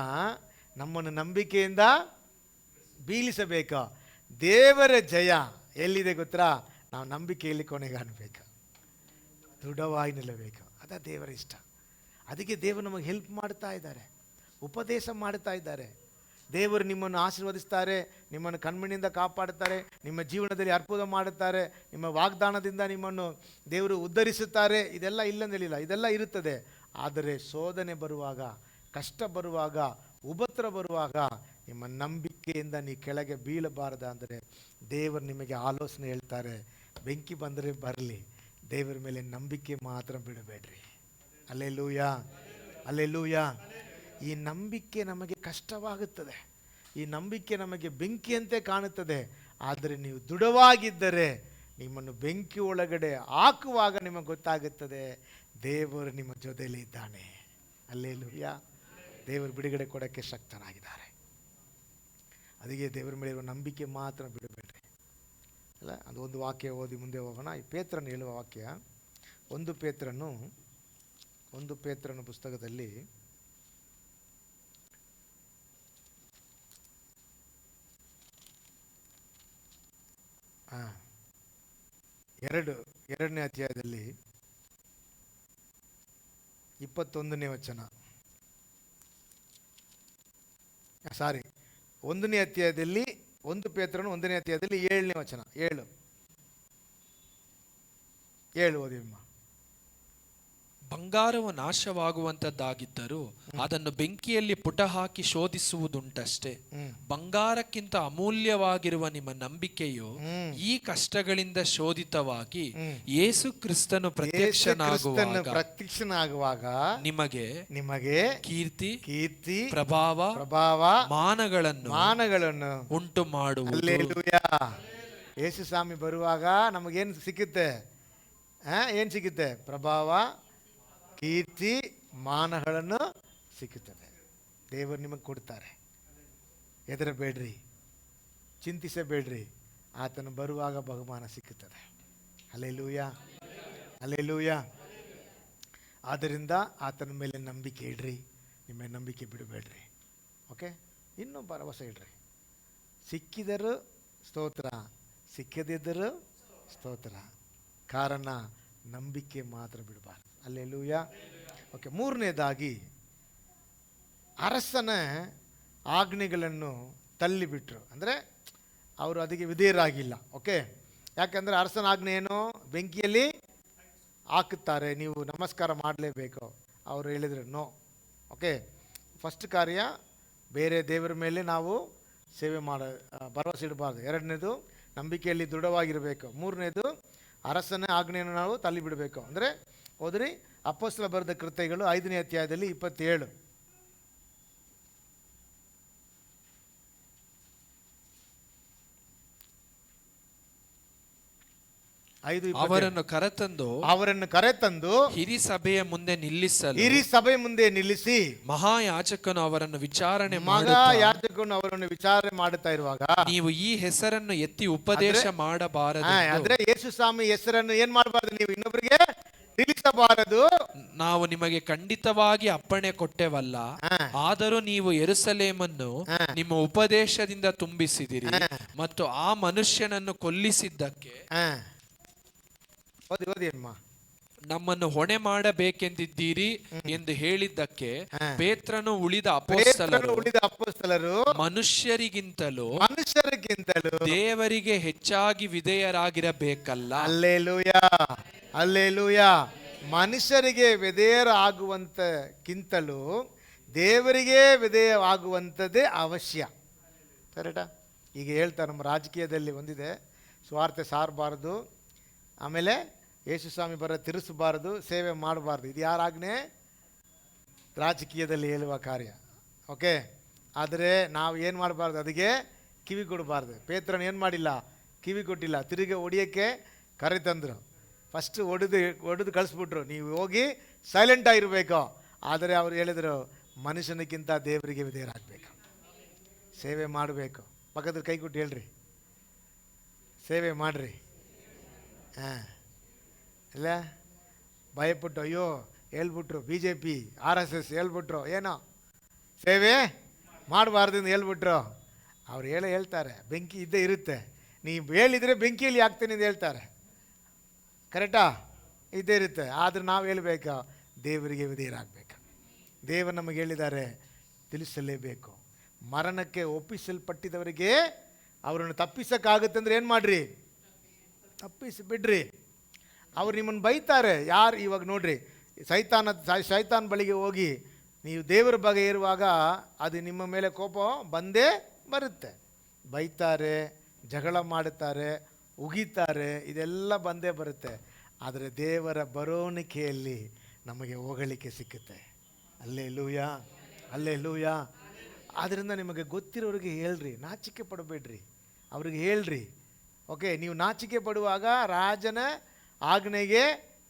ನಮ್ಮನ್ನು ನಂಬಿಕೆಯಿಂದ ಬೀಳಿಸಬೇಕು. ದೇವರ ಜಯ ಎಲ್ಲಿದೆ ಗೊತ್ತಾ? ನಾವು ನಂಬಿಕೆಯಲ್ಲಿ ಕೊನೆ ಕಾಣಬೇಕು, ದೃಢವಾಗಿ ನಿಲ್ಲಬೇಕು. ಅದ ದೇವರ ಇಷ್ಟ. ಅದಕ್ಕೆ ದೇವರು ನಮಗೆ ಹೆಲ್ಪ್ ಮಾಡ್ತಾ ಇದ್ದಾರೆ, ಉಪದೇಶ ಮಾಡ್ತಾ ಇದ್ದಾರೆ. ದೇವರು ನಿಮ್ಮನ್ನು ಆಶೀರ್ವದಿಸ್ತಾರೆ, ನಿಮ್ಮನ್ನು ಕಣ್ಮಣಿಯಿಂದ ಕಾಪಾಡುತ್ತಾರೆ, ನಿಮ್ಮ ಜೀವನದಲ್ಲಿ ಅದ್ಭುತ ಮಾಡುತ್ತಾರೆ, ನಿಮ್ಮ ವಾಗ್ದಾನದಿಂದ ನಿಮ್ಮನ್ನು ದೇವರು ಉದ್ಧರಿಸುತ್ತಾರೆ. ಇದೆಲ್ಲ ಇಲ್ಲಂದೇಳಿಲ್ಲ, ಇದೆಲ್ಲ ಇರುತ್ತದೆ. ಆದರೆ ಶೋಧನೆ ಬರುವಾಗ, ಕಷ್ಟ ಬರುವಾಗ, ಉಪದ್ರ ಬರುವಾಗ ನಿಮ್ಮ ನಂಬಿಕೆಯಿಂದ ನೀವು ಕೆಳಗೆ ಬೀಳಬಾರದು. ಅಂದರೆ ದೇವರು ನಿಮಗೆ ಆಲೋಚನೆ ಹೇಳ್ತಾರೆ, ಬೆಂಕಿ ಬಂದರೆ ಬರಲಿ, ದೇವರ ಮೇಲೆ ನಂಬಿಕೆ ಮಾತ್ರ ಬಿಡಬೇಡ್ರಿ. Hallelujah, hallelujah. ಈ ನಂಬಿಕೆ ನಮಗೆ ಕಷ್ಟವಾಗುತ್ತದೆ, ಈ ನಂಬಿಕೆ ನಮಗೆ ಬೆಂಕಿಯಂತೆ ಕಾಣುತ್ತದೆ. ಆದರೆ ನೀವು ದೃಢವಾಗಿದ್ದರೆ ನಿಮ್ಮನ್ನು ಬೆಂಕಿ ಒಳಗಡೆ ಹಾಕುವಾಗ ನಿಮಗೆ ಗೊತ್ತಾಗುತ್ತದೆ ದೇವರು ನಿಮ್ಮ ಜೊತೆಯಲ್ಲಿ ಇದ್ದಾನೆ. ಹಲ್ಲೆಲೂಯ. ದೇವರು ಬಿಡುಗಡೆ ಕೊಡೋಕ್ಕೆ ಶಕ್ತನಾಗಿದ್ದಾರೆ. ಅದಕ್ಕೆ ದೇವರ ಮೇಲೆ ಇರುವ ನಂಬಿಕೆ ಮಾತ್ರ ಬಿಡಬೇಡ್ರಿ. ಅಲ್ಲ, ಅದು ಒಂದು ವಾಕ್ಯ ಓದಿ ಮುಂದೆ ಹೋಗೋಣ. ಈ ಪೇತ್ರನು ಹೇಳುವ ವಾಕ್ಯ, ಒಂದು ಪೇತ್ರನ ಪುಸ್ತಕದಲ್ಲಿ ಎರಡನೇ ಅಧ್ಯಾಯದಲ್ಲಿ 21ನೇ ವಚನ, ಒಂದನೇ ಅಧ್ಯಾಯದಲ್ಲಿ, ಒಂದು ಪೇತ್ರನು 1ನೇ ಅಧ್ಯಾಯದಲ್ಲಿ 7ನೇ ವಚನ, 7 ಓದಿಮ್ಮ. ಬಂಗಾರವು ನಾಶವಾಗುವಂತದ್ದಾಗಿದ್ದರೂ ಅದನ್ನು ಬೆಂಕಿಯಲ್ಲಿ ಪುಟ ಹಾಕಿ ಶೋಧಿಸುವುದುಂಟಷ್ಟೇ. ಬಂಗಾರಕ್ಕಿಂತ ಅಮೂಲ್ಯವಾಗಿರುವ ನಿಮ್ಮ ನಂಬಿಕೆಯು ಈ ಕಷ್ಟಗಳಿಂದ ಶೋಧಿತವಾಗಿ ಯೇಸು ಕ್ರಿಸ್ತನು ಪ್ರತ್ಯಕ್ಷನಾಗುವಾಗ ನಿಮಗೆ ಕೀರ್ತಿ ಪ್ರಭಾವ ಮಾನಗಳನ್ನು ಉಂಟು ಮಾಡುವುದು. ಯೇಸು ಸ್ವಾಮಿ ಬರುವಾಗ ನಮಗೇನು ಸಿಕ್ಕುತ್ತೆ? ಏನು ಸಿಗುತ್ತೆ? ಪ್ರಭಾವ, ಕೀರ್ತಿ, ಮಾನಗಳನ್ನು ಸಿಕ್ಕುತ್ತದೆ. ದೇವರು ನಿಮಗೆ ಕೊಡ್ತಾರೆ. ಹೆದರಬೇಡ್ರಿ, ಚಿಂತಿಸಬೇಡ್ರಿ, ಆತನು ಬರುವಾಗ ಬಹುಮಾನ ಸಿಕ್ಕುತ್ತದೆ. Hallelujah, hallelujah. ಆದ್ದರಿಂದ ಆತನ ಮೇಲೆ ನಂಬಿಕೆ ಇಡ್ರಿ, ನಿಮ್ಮ ನಂಬಿಕೆ ಬಿಡಬೇಡ್ರಿ. ಓಕೆ, ಇನ್ನೂ ಭರವಸೆ ಇಡ್ರಿ. ಸಿಕ್ಕಿದರೂ ಸ್ತೋತ್ರ, ಸಿಕ್ಕದಿದ್ದರೂ ಸ್ತೋತ್ರ. ಕಾರಣ ನಂಬಿಕೆ ಮಾತ್ರ ಬಿಡಬಾರ್ದು. ಹಲ್ಲೆಲೂಯ. ಓಕೆ, ಮೂರನೇದಾಗಿ ಅರಸನ ಆಜ್ಞೆಗಳನ್ನು ತಳ್ಳಿಬಿಟ್ರು. ಅಂದರೆ ಅವರು ಅದಕ್ಕೆ ವಿಧೇಯರಾಗಿಲ್ಲ. ಓಕೆ, ಯಾಕಂದರೆ ಅರಸನ ಆಜ್ಞೆ ಏನು? ಬೆಂಕಿಯಲ್ಲಿ ಹಾಕುತ್ತಾರೆ, ನೀವು ನಮಸ್ಕಾರ ಮಾಡಲೇಬೇಕು. ಅವರು ಹೇಳಿದರು ನೋ. ಓಕೆ, ಫಸ್ಟ್ ಕಾರ್ಯ ಬೇರೆ ದೇವರ ಮೇಲೆ ನಾವು ಸೇವೆ ಭರವಸೆ ಇಡಬಾರ್ದು. ಎರಡನೇದು ನಂಬಿಕೆಯಲ್ಲಿ ದೃಢವಾಗಿರಬೇಕು. ಮೂರನೇದು ಅರಸನ ಆಜ್ಞೆಯನ್ನು ನಾವು ತಳ್ಳಿಬಿಡಬೇಕು. ಅಂದರೆ ಹೋದ್ರಿ ಅಪೊಸ್ತಲ ಬರೆದ ಕೃತ್ಯಗಳು 5ನೇ ಅಧ್ಯಾಯದಲ್ಲಿ 27. ಅವರನ್ನು ಕರೆತಂದು ಹಿರಿ ಸಭೆಯ ಮುಂದೆ ನಿಲ್ಲಿಸಿ ಮಹಾಯಾಜಕನು ಅವರನ್ನು ವಿಚಾರಣೆ ಮಾಡುತ್ತಾ ಇರುವಾಗ ನೀವು ಈ ಹೆಸರನ್ನು ಎತ್ತಿ ಉಪದೇಶ ಮಾಡಬಾರದು. ಅಂದ್ರೆ ಯೇಸು ಸ್ವಾಮಿ ಹೆಸರನ್ನು ಏನ್ ಮಾಡಬಾರದು? ನೀವು ಇನ್ನೊಬ್ಬರಿಗೆ ತಿಳಿಸಬಾರದು. ನಾವು ನಿಮಗೆ ಖಂಡಿತವಾಗಿ ಅಪ್ಪಣೆ ಕೊಟ್ಟೆವಲ್ಲ, ಆದರೂ ನೀವು ಯೆರೂಸಲೇಮನ್ನು ನಿಮ್ಮ ಉಪದೇಶದಿಂದ ತುಂಬಿಸಿದಿರಿ ಮತ್ತು ಆ ಮನುಷ್ಯನನ್ನು ಕೊಲ್ಲಿಸಿದ್ದಕ್ಕೆ ಓದಿ ಓದಿ ಅಮ್ಮ. ನಮ್ಮನ್ನು ಹೊಣೆ ಮಾಡಬೇಕೆಂದಿದ್ದೀರಿ ಎಂದು ಹೇಳಿದ್ದಕ್ಕೆ ಪೇತ್ರನು ಉಳಿದ ಅಪೊಸ್ತಲರು ಮನುಷ್ಯರಿಗಿಂತಲೂ ದೇವರಿಗೆ ಹೆಚ್ಚಾಗಿ ವಿಧೇಯರಾಗಿರಬೇಕಲ್ಲ. Hallelujah, hallelujah. ಮನುಷ್ಯರಿಗೆ ವಿಧೇಯರಾಗುವಂತಕ್ಕಿಂತಲೂ ದೇವರಿಗೆ ವಿಧೇಯವಾಗುವಂಥದ್ದೇ ಅವಶ್ಯ. ಕರೆಕ್ಟಾ? ಈಗ ಹೇಳ್ತಾರೆ ನಮ್ಮ ರಾಜಕೀಯದಲ್ಲಿ ಒಂದಿದೆ, ಸ್ವಾರ್ಥ ಸಾರಬಾರ್ದು, ಆಮೇಲೆ ಯೇಸು ಸ್ವಾಮಿ ಬರೋ ತಿರುಸಬಾರ್ದು, ಸೇವೆ ಮಾಡಬಾರ್ದು. ಇದು ಯಾರಾಜ್ಞೆ? ರಾಜಕೀಯದಲ್ಲಿ ಹೇಳುವ ಕಾರ್ಯ. ಓಕೆ, ಆದರೆ ನಾವು ಏನು ಮಾಡಬಾರ್ದು? ಅದಕ್ಕೆ ಕಿವಿ ಕೊಡಬಾರ್ದು. ಪೇತ್ರನ ಏನು ಮಾಡಿಲ್ಲ? ಕಿವಿ ಕೊಟ್ಟಿಲ್ಲ. ತಿರುಗಿ ಹೊಡಿಯೋಕ್ಕೆ ಕರೆತಂದರು. ಫಸ್ಟ್ ಹೊಡೆದು ಕಳಿಸ್ಬಿಟ್ರು, ನೀವು ಹೋಗಿ ಸೈಲೆಂಟ್ ಆಗಿರಬೇಕು. ಆದರೆ ಅವ್ರು ಹೇಳಿದರು, ಮನುಷ್ಯನಿಗಿಂತ ದೇವರಿಗೆ ವಿಧೇಯರಾಗಬೇಕು, ಸೇವೆ ಮಾಡಬೇಕು. ಪಕ್ಕದಲ್ಲಿ ಕೈ ಕೊಟ್ಟು ಹೇಳ್ರಿ, ಸೇವೆ ಮಾಡಿರಿ. ಹಾಂ, ಇಲ್ಲ ಭಯಪಟ್ಟು ಅಯ್ಯೋ ಹೇಳ್ಬಿಟ್ರು, BJP RSS ಹೇಳ್ಬಿಟ್ರು, ಏನೋ ಸೇವೆ ಮಾಡಬಾರ್ದು ಅಂತ ಹೇಳ್ಬಿಟ್ರು. ಅವ್ರು ಹೇಳ್ತಾರೆ, ಬೆಂಕಿ ಇದ್ದೇ ಇರುತ್ತೆ, ನೀವು ಹೇಳಿದರೆ ಬೆಂಕಿಯಲ್ಲಿ ಹಾಕ್ತೀನಿ ಅಂತ ಹೇಳ್ತಾರೆ. ಕರೆಕ್ಟಾ? ಇದ್ದೇ ಇರುತ್ತೆ. ಆದರೆ ನಾವು ಹೇಳಬೇಕು, ದೇವರಿಗೆ ವಿಧೇಯರಾಗಬೇಕು. ದೇವರು ನಮಗೆ ಹೇಳಿದ್ದಾರೆ, ತಿಳಿಸಲೇಬೇಕು. ಮರಣಕ್ಕೆ ಒಪ್ಪಿಸಲ್ಪಟ್ಟಿದವರಿಗೆ ಅವರನ್ನು ತಪ್ಪಿಸೋಕ್ಕಾಗುತ್ತಂದ್ರೆ ಏನು ಮಾಡಿರಿ? ತಪ್ಪಿಸಿ ಬಿಡ್ರಿ. ಅವ್ರು ನಿಮ್ಮನ್ನು ಬೈತಾರೆ. ಯಾರು ಇವಾಗ ನೋಡ್ರಿ, ಸೈತಾನ್ ಬಳಿಗೆ ಹೋಗಿ ನೀವು ದೇವರ ಬಗ್ಗೆ ಇರುವಾಗ ಅದು ನಿಮ್ಮ ಮೇಲೆ ಕೋಪ ಬಂದೇ ಬರುತ್ತೆ. ಬೈತಾರೆ, ಜಗಳ ಮಾಡುತ್ತಾರೆ, ಉಗಿತಾರೆ, ಇದೆಲ್ಲ ಬಂದೇ ಬರುತ್ತೆ. ಆದರೆ ದೇವರ ಬರೋಣಿಕೆಯಲ್ಲಿ ನಮಗೆ ಹೋಗಲಿಕ್ಕೆ ಸಿಕ್ಕುತ್ತೆ. Hallelujah, hallelujah. ಆದ್ದರಿಂದ ನಿಮಗೆ ಗೊತ್ತಿರೋರಿಗೆ ಹೇಳ್ರಿ, ನಾಚಿಕೆ ಪಡಬೇಡ್ರಿ, ಅವ್ರಿಗೆ ಹೇಳ್ರಿ. ಓಕೆ, ನೀವು ನಾಚಿಕೆ ಪಡುವಾಗ ರಾಜನ ಆಜ್ಞೆಗೆ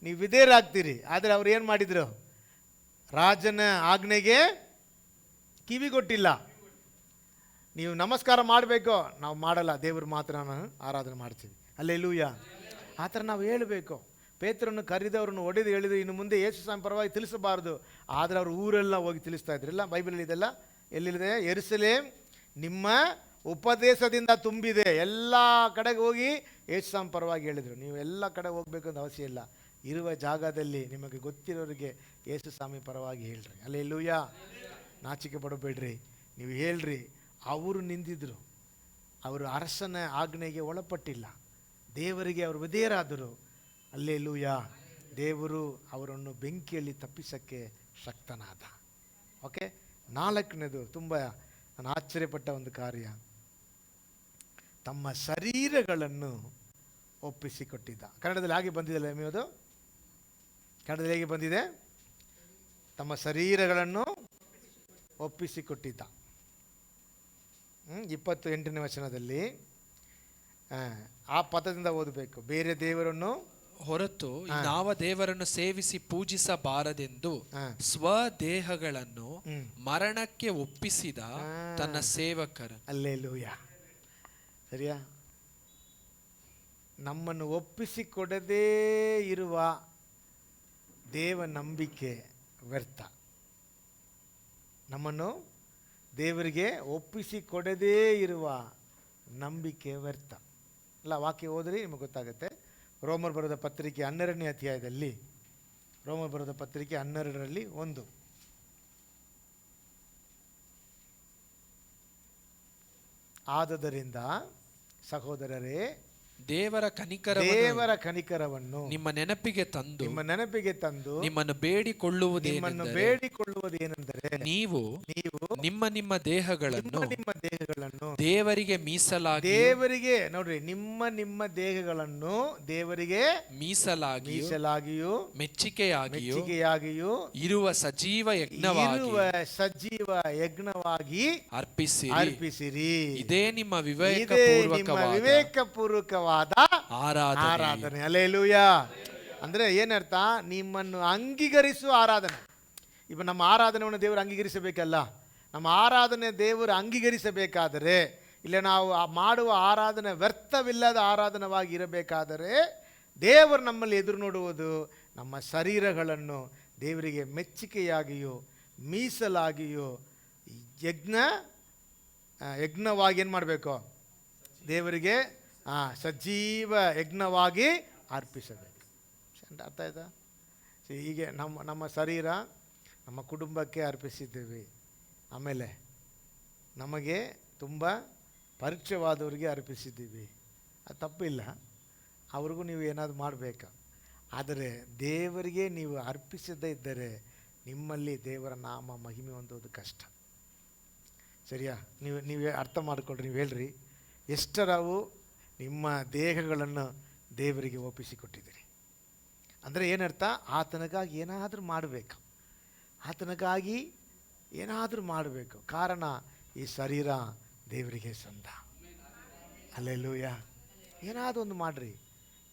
ನೀವು ವಿಧೇಯರಾಗ್ತೀರಿ. ಆದರೆ ಅವ್ರು ಏನು ಮಾಡಿದರು? ರಾಜನ ಆಜ್ಞೆಗೆ ಕಿವಿ ಕೊಟ್ಟಿಲ್ಲ. ನೀವು ನಮಸ್ಕಾರ ಮಾಡಬೇಕು, ನಾವು ಮಾಡಲ್ಲ, ದೇವರು ಮಾತ್ರ ಆರಾಧನೆ ಮಾಡ್ತೀವಿ. ಹಲ್ಲೆಲೂಯಾ. ಆ ಥರ ನಾವು ಹೇಳಬೇಕು. ಪೇತ್ರನ್ನು ಕರೆದವ್ರನ್ನು ಹೊಡೆದು ಹೇಳಿದ್ರು, ಇನ್ನು ಮುಂದೆ ಯೇಸು ಸ್ವಾಮಿ ಪರವಾಗಿ ತಿಳಿಸಬಾರ್ದು. ಆದರೆ ಅವರು ಊರೆಲ್ಲ ಹೋಗಿ ತಿಳಿಸ್ತಾ ಇದ್ರಲ್ಲ. ಬೈಬಲಲ್ಲಿ ಇದೆಲ್ಲ ಎಲ್ಲಿದೆ? ಯೆರೂಸಲೇಮ್ ನಿಮ್ಮ ಉಪದೇಶದಿಂದ ತುಂಬಿದೆ. ಎಲ್ಲ ಕಡೆಗೆ ಹೋಗಿ ಯೇಸು ಸ್ವಾಮಿ ಪರವಾಗಿ ಹೇಳಿದರು. ನೀವು ಎಲ್ಲ ಕಡೆ ಹೋಗ್ಬೇಕು ಅಂತ ಅವಶ್ಯ ಇಲ್ಲ. ಇರುವ ಜಾಗದಲ್ಲಿ ನಿಮಗೆ ಗೊತ್ತಿರೋರಿಗೆ ಯೇಸು ಸ್ವಾಮಿ ಪರವಾಗಿ ಹೇಳ್ರಿ. ಹಲ್ಲೆಲೂಯಾ. ನಾಚಿಕೆ ಪಡಬೇಡ್ರಿ, ನೀವು ಹೇಳ್ರಿ. ಅವರು ನಿಂದಿದ್ರು, ಅವರು ಅರಸನ ಆಜ್ಞೆಗೆ ಒಳಪಟ್ಟಿಲ್ಲ, ದೇವರಿಗೆ ಅವರು ವಿಧೇಯರಾದರು. ಹಲ್ಲೆಲೂಯಾ. ದೇವರು ಅವರನ್ನು ಬೆಂಕಿಯಲ್ಲಿ ತಪ್ಪಿಸೋಕ್ಕೆ ಶಕ್ತನಾದ. ಓಕೆ, 4ನೇದು ತುಂಬ ನಾನು ಆಶ್ಚರ್ಯಪಟ್ಟ ಒಂದು ಕಾರ್ಯ, ತಮ್ಮ ಶರೀರಗಳನ್ನು ಒಪ್ಪಿಸಿಕೊಟ್ಟಿದ್ದ. ಕನ್ನಡದಲ್ಲಿ ಹಾಗೆ ಬಂದಿದೆಯಲ್ಲ ಅದು? ಕನ್ನಡದಲ್ಲಿ ಹೇಗೆ ಬಂದಿದೆ? ತಮ್ಮ ಶರೀರಗಳನ್ನು ಒಪ್ಪಿಸಿಕೊಟ್ಟಿದ್ದ. 28ನೇ ವಚನದಲ್ಲಿ ಆ ಪದದಿಂದ ಓದಬೇಕು. ಬೇರೆ ದೇವರನ್ನು ಹೊರತು ಯಾವ ದೇವರನ್ನು ಸೇವಿಸಿ ಪೂಜಿಸಬಾರದೆಂದು ಸ್ವದೇಹಗಳನ್ನು ಮರಣಕ್ಕೆ ಒಪ್ಪಿಸಿದ ತನ್ನ ಸೇವಕರ. ಹಲ್ಲೆಲೂಯಾ. ಸರಿಯಾ? ನಮ್ಮನ್ನು ಒಪ್ಪಿಸಿಕೊಡದೇ ಇರುವ ದೇವ ನಂಬಿಕೆ ವ್ಯರ್ಥ. ನಮ್ಮನ್ನು ದೇವರಿಗೆ ಒಪ್ಪಿಸಿಕೊಡದೇ ಇರುವ ನಂಬಿಕೆ ವ್ಯರ್ಥ. ಅಲ್ಲ, ವಾಕ್ಯ ಓದ್ರಿ, ನಿಮಗೆ ಗೊತ್ತಾಗುತ್ತೆ. ರೋಮರ್ ಬರೆದ ಪತ್ರಿಕೆ 12ನೇ ಅಧ್ಯಾಯದಲ್ಲಿ, ರೋಮರ್ ಬರೆದ ಪತ್ರಿಕೆ 12ರಲ್ಲಿ 1. ಆದದರಿಂದ ಸಹೋದರರೇ, ದೇವರ ಕನಿಕರವನ್ನು ನಿಮ್ಮ ನೆನಪಿಗೆ ತಂದು ನಿಮ್ಮನ್ನು ಬೇಡಿಕೊಳ್ಳುವುದೇನೆಂದರೆ ನೀವು ನಿಮ್ಮ ದೇಹಗಳನ್ನು ದೇವರಿಗೆ ನೋಡ್ರಿ, ನಿಮ್ಮ ದೇಹಗಳನ್ನು ದೇವರಿಗೆ ಮೀಸಲಾಗಿಯೂ ಮೆಚ್ಚಿಕೆಯಾಗಿಯೂ ಇರುವ ಸಜೀವ ಯಜ್ಞವಾಗಿ ಅರ್ಪಿಸಿರಿ. ಇದೇ ನಿಮ್ಮ ವಿವೇಕಪೂರ್ವಕವಾದ ಆರಾಧನೆ. ಹಲ್ಲೆಲೂಯಾ. ಅಂದ್ರೆ ಏನರ್ಥ? ನಿಮ್ಮನ್ನು ಅಂಗೀಕರಿಸುವ ಆರಾಧನೆ. ಇವ ನಮ್ಮ ಆರಾಧನೆಯನ್ನು ದೇವರು ಅಂಗೀಕರಿಸಬೇಕಲ್ಲ. ನಮ್ಮ ಆರಾಧನೆ ದೇವರು ಅಂಗೀಕರಿಸಬೇಕಾದರೆ, ಇಲ್ಲ ನಾವು ಮಾಡುವ ಆರಾಧನೆ ವ್ಯರ್ಥವಿಲ್ಲದ ಆರಾಧನವಾಗಿ ಇರಬೇಕಾದರೆ, ದೇವರು ನಮ್ಮಲ್ಲಿ ಎದುರು ನೋಡುವುದು ನಮ್ಮ ಶರೀರಗಳನ್ನು ದೇವರಿಗೆ ಮೆಚ್ಚುಗೆಯಾಗಿಯೂ ಮೀಸಲಾಗಿಯೂ ಯಜ್ಞವಾಗಿ ಏನು ಮಾಡಬೇಕು? ದೇವರಿಗೆ ಸಜೀವ ಯಜ್ಞವಾಗಿ ಅರ್ಪಿಸಬೇಕು. ಅಂತ ಅರ್ಥ ಆಯ್ತಾ? ಹೀಗೆ ನಮ್ಮ ಶರೀರ ನಮ್ಮ ಕುಟುಂಬಕ್ಕೆ ಅರ್ಪಿಸಿದ್ದೀವಿ, ಆಮೇಲೆ ನಮಗೆ ತುಂಬ ಪರಿಚಯವಾದವರಿಗೆ ಅರ್ಪಿಸಿದ್ದೀವಿ, ಅದು ತಪ್ಪಿಲ್ಲ, ಅವ್ರಿಗೂ ನೀವು ಏನಾದರೂ ಮಾಡಬೇಕು. ಆದರೆ ದೇವರಿಗೆ ನೀವು ಅರ್ಪಿಸದೇ ಇದ್ದರೆ ನಿಮ್ಮಲ್ಲಿ ದೇವರ ನಾಮ ಮಹಿಮೆ ಹೊಂದೋದು ಕಷ್ಟ. ಸರಿಯಾ? ನೀವೇ ಅರ್ಥ ಮಾಡಿಕೊಳ್ರಿ. ನೀವು ಹೇಳ್ರಿ, ಎಷ್ಟರವು ನಿಮ್ಮ ದೇಹಗಳನ್ನು ದೇವರಿಗೆ ಒಪ್ಪಿಸಿಕೊಟ್ಟಿದ್ದೀರಿ ಅಂದರೆ ಏನರ್ಥ? ಆತನಿಗಾಗಿ ಏನಾದರೂ ಮಾಡಬೇಕು, ಆತನಿಗಾಗಿ ಏನಾದರೂ ಮಾಡಬೇಕು. ಕಾರಣ ಈ ಶರೀರ ದೇವರಿಗೆ ಸ್ವಂತ. ಹಲ್ಲೆಲೂಯ. ಏನಾದರೂ ಒಂದು ಮಾಡಿರಿ.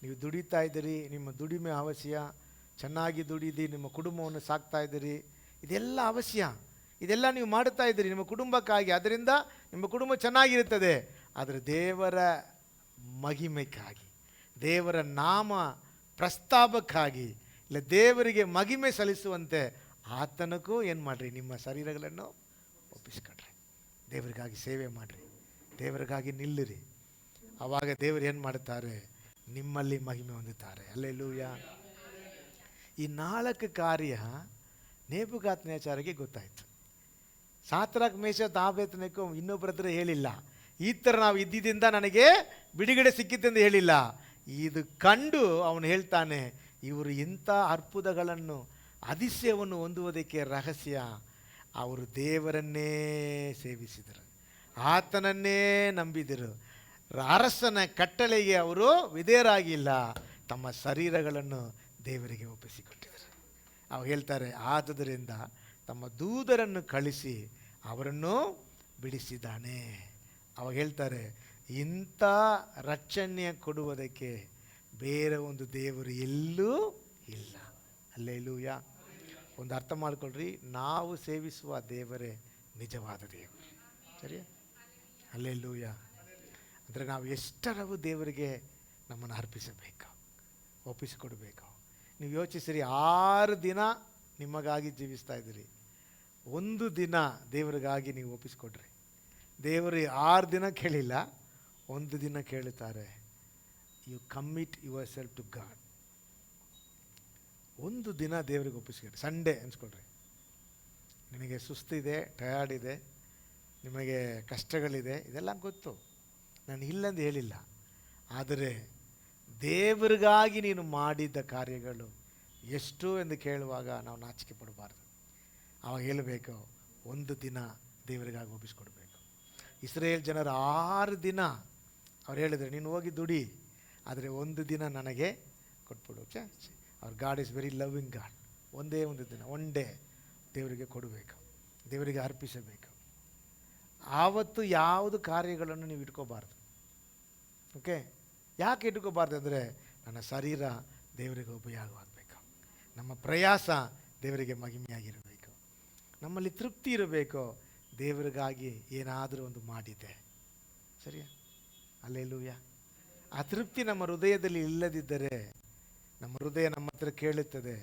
ನೀವು ದುಡಿತಾ ಇದ್ದೀರಿ, ನಿಮ್ಮ ದುಡಿಮೆ ಅವಶ್ಯ, ಚೆನ್ನಾಗಿ ದುಡಿದು ನಿಮ್ಮ ಕುಟುಂಬವನ್ನು ಸಾಕ್ತಾ ಇದ್ದೀರಿ, ಇದೆಲ್ಲ ಅವಶ್ಯ, ಇದೆಲ್ಲ ನೀವು ಮಾಡುತ್ತಾ ಇದ್ದೀರಿ ನಿಮ್ಮ ಕುಟುಂಬಕ್ಕಾಗಿ, ಅದರಿಂದ ನಿಮ್ಮ ಕುಟುಂಬ ಚೆನ್ನಾಗಿರುತ್ತದೆ. ಆದರೆ ದೇವರ ಮಹಿಮೆಗಾಗಿ, ದೇವರ ನಾಮ ಪ್ರಸ್ತಾಪಕ್ಕಾಗಿ, ಇಲ್ಲ ದೇವರಿಗೆ ಮಹಿಮೆ ಸಲ್ಲಿಸುವಂತೆ ಆತನಕ್ಕೂ ಏನು ಮಾಡಿರಿ, ನಿಮ್ಮ ಶರೀರಗಳನ್ನು ಒಪ್ಪಿಸ್ಕೊಡ್ರಿ. ದೇವರಿಗಾಗಿ ಸೇವೆ ಮಾಡಿರಿ, ದೇವರಿಗಾಗಿ ನಿಲ್ಲಿರಿ. ಆವಾಗ ದೇವರು ಏನು ಮಾಡುತ್ತಾರೆ? ನಿಮ್ಮಲ್ಲಿ ಮಹಿಮೆ ಹೊಂದುತ್ತಾರೆ. ಹಲ್ಲೆಲೂಯ. ಈ 4 ಕಾರ್ಯ ನೇಬೂಕದ್ನೆಚ್ಚರನಿಗೆ ಗೊತ್ತಾಯಿತು. ಸಾತ್ರಾಕ್ ಮೇಷಕ್ ಅಬೇದ್ನೆಗೋ ಇನ್ನೊಬ್ಬರ ಹತ್ರ ಹೇಳಿಲ್ಲ, ಈ ಥರ ನಾವು ಇದ್ದಿದ್ದರಿಂದ ನನಗೆ ಬಿಡುಗಡೆ ಸಿಕ್ಕಿತೆಂದು ಹೇಳಿಲ್ಲ. ಇದು ಕಂಡು ಅವನು ಹೇಳ್ತಾನೆ, ಇವರು ಇಂಥ ಅದ್ಭುತಗಳನ್ನು ಅತಿಶಯವನ್ನು ಹೊಂದುವುದಕ್ಕೆ ರಹಸ್ಯ, ಅವರು ದೇವರನ್ನೇ ಸೇವಿಸಿದರು, ಆತನನ್ನೇ ನಂಬಿದರು, ಅರಸನ ಕಟ್ಟಳೆಗೆ ಅವರು ವಿಧೇಯರಾಗಿಲ್ಲ, ತಮ್ಮ ಶರೀರಗಳನ್ನು ದೇವರಿಗೆ ಒಪ್ಪಿಸಿಕೊಟ್ಟಿದ್ದಾರೆ. ಅವಾಗ ಹೇಳ್ತಾರೆ, ಆದುದರಿಂದ ತಮ್ಮ ದೂತರನ್ನು ಕಳಿಸಿ ಅವರನ್ನು ಬಿಡಿಸಿದ್ದಾನೆ. ಅವಾಗ ಹೇಳ್ತಾರೆ, ಇಂಥ ರಕ್ಷಣೆ ಕೊಡುವುದಕ್ಕೆ ಬೇರೆ ಒಂದು ದೇವರು ಎಲ್ಲೂ ಇಲ್ಲ. ಹಲ್ಲೆಲೂಯ. ಒಂದು ಅರ್ಥ ಮಾಡ್ಕೊಳ್ರಿ, ನಾವು ಸೇವಿಸುವ ದೇವರೇ ನಿಜವಾದ ದೇವರು. ಸರಿಯಾ? ಹಲ್ಲೆಲೂಯ. ಅಂದರೆ ನಾವು ಎಷ್ಟರವು ದೇವರಿಗೆ ನಮ್ಮನ್ನು ಅರ್ಪಿಸಬೇಕು, ಒಪ್ಪಿಸಿಕೊಡಬೇಕು. ನೀವು ಯೋಚಿಸಿರಿ, 6 ದಿನ ನಿಮಗಾಗಿ ಜೀವಿಸ್ತಾ ಇದ್ದೀರಿ, 1 ದಿನ ದೇವರಿಗಾಗಿ ನೀವು ಒಪ್ಪಿಸಿಕೊಡ್ರಿ. ದೇವರು 6 ದಿನ ಕೇಳಿಲ್ಲ, 1 ದಿನ ಕೇಳುತ್ತಾರೆ. You commit yourself to God. 1 ದಿನ ದೇವರಿಗೆ ಒಪ್ಪಿಸ್ಕೊಡ್ರಿ. ಸಂಡೇ ಅನ್ಸ್ಕೊಳ್ರಿ, ನಿಮಗೆ ಸುಸ್ತಿದೆ, ಟಯರ್ಡ್ ಇದೆ, ನಿಮಗೆ ಕಷ್ಟಗಳಿದೆ, ಇದೆಲ್ಲ ಗೊತ್ತು, ನಾನು ಇಲ್ಲಂದು ಹೇಳಿಲ್ಲ. ಆದರೆ ದೇವರಿಗಾಗಿ ನೀನು ಮಾಡಿದ್ದ ಕಾರ್ಯಗಳು ಎಷ್ಟು ಎಂದು ಕೇಳುವಾಗ ನಾವು ನಾಚಿಕೆ ಪಡಬಾರ್ದು. ಆವಾಗ ಹೇಳಬೇಕು, 1 ದಿನ ದೇವರಿಗಾಗಿ ಒಪ್ಪಿಸ್ಕೊಡ್ಬೇಕು. ಇಸ್ರೇಲ್ ಜನರು 6 ದಿನ ಅವ್ರು ಹೇಳಿದ್ರು, ನೀನು ಹೋಗಿ ದುಡಿ, ಆದರೆ 1 ದಿನ ನನಗೆ ಕೊಟ್ಬಿಡು. ಅವ್ರ god is very loving god. ಒಂದೇ 1 ದಿನ, 1 ಡೇ ದೇವರಿಗೆ ಕೊಡಬೇಕು, ದೇವರಿಗೆ ಅರ್ಪಿಸಬೇಕು. ಆವತ್ತು ಯಾವುದು ಕಾರ್ಯಗಳನ್ನು ನೀವು ಇಟ್ಕೋಬಾರ್ದು. ಓಕೆ? ಯಾಕೆ ಇಟ್ಕೋಬಾರ್ದು ಅಂದರೆ, ನನ್ನ ಶರೀರ ದೇವರಿಗೆ ಉಪಯೋಗವಾಗಬೇಕು, ನಮ್ಮ ಪ್ರಯಾಸ ದೇವರಿಗೆ ಮಹಿಮೆಯಾಗಿರಬೇಕು, ನಮ್ಮಲ್ಲಿ ತೃಪ್ತಿ ಇರಬೇಕು. ದೇವರಿಗಾಗಿ ಏನಾದರೂ ಒಂದು ಮಾಡಿದ್ದೆ, ಸರಿಯಾ? ಹಲ್ಲೆಲೂಯ. ಆ ತೃಪ್ತಿ ನಮ್ಮ ಹೃದಯದಲ್ಲಿ ಇಲ್ಲದಿದ್ದರೆ, ನಮ್ಮ ಹೃದಯ ನಮ್ಮ ಹತ್ರ ಕೇಳುತ್ತದೆ,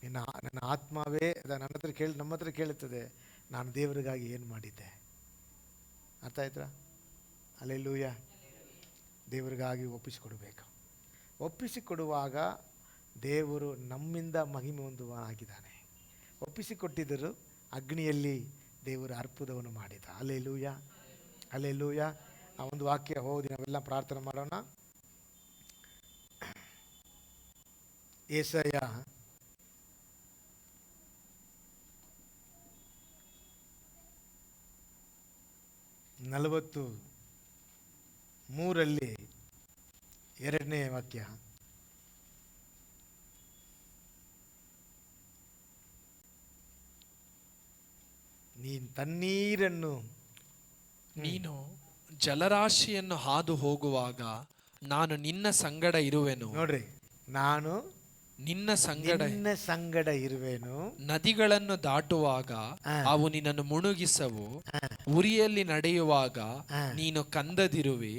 ನನ್ನ ಆತ್ಮವೇ ನಮ್ಮ ಹತ್ರ ಕೇಳುತ್ತದೆ, ನಾನು ದೇವರಿಗಾಗಿ ಏನು ಮಾಡಿದ್ದೆ. ಅರ್ಥ ಆಯ್ತಾ? ಹಲ್ಲೆಲೂಯ. ದೇವರಿಗಾಗಿ ಒಪ್ಪಿಸಿಕೊಡಬೇಕು. ಒಪ್ಪಿಸಿಕೊಡುವಾಗ ದೇವರು ನಮ್ಮಿಂದ ಮಹಿಮೆ ಹೊಂದುವನಾಗಿದ್ದಾನೆ. ಒಪ್ಪಿಸಿಕೊಟ್ಟಿದ್ದರು, ಅಗ್ನಿಯಲ್ಲಿ ದೇವರು ಅದ್ಭುತವನ್ನು ಮಾಡಿದ. Hallelujah, hallelujah. ಆ ಒಂದು ವಾಕ್ಯ ಓದಿ ನಾವೆಲ್ಲ ಪ್ರಾರ್ಥನೆ ಮಾಡೋಣ. ಯೆಶಾಯ 43 2ನೇ ವಾಕ್ಯ. ನೀನು ತಣ್ಣೀರನ್ನು, ನೀನು ಜಲರಾಶಿಯನ್ನು ಹಾದು ಹೋಗುವಾಗ ನಾನು ನಿನ್ನ ಸಂಗಡ ಇರುವೆನು. ನೋಡ್ರಿ, ನಾನು ನಿನ್ನ ಸಂಗಡ ಇರುವೆನು. ನದಿಗಳನ್ನು ದಾಟುವಾಗ ಅವು ನಿನ್ನನ್ನು ಮುಳುಗಿಸವು. ಉರಿಯಲ್ಲಿ ನಡೆಯುವಾಗ ನೀನು ಕಂದದಿರುವಿ.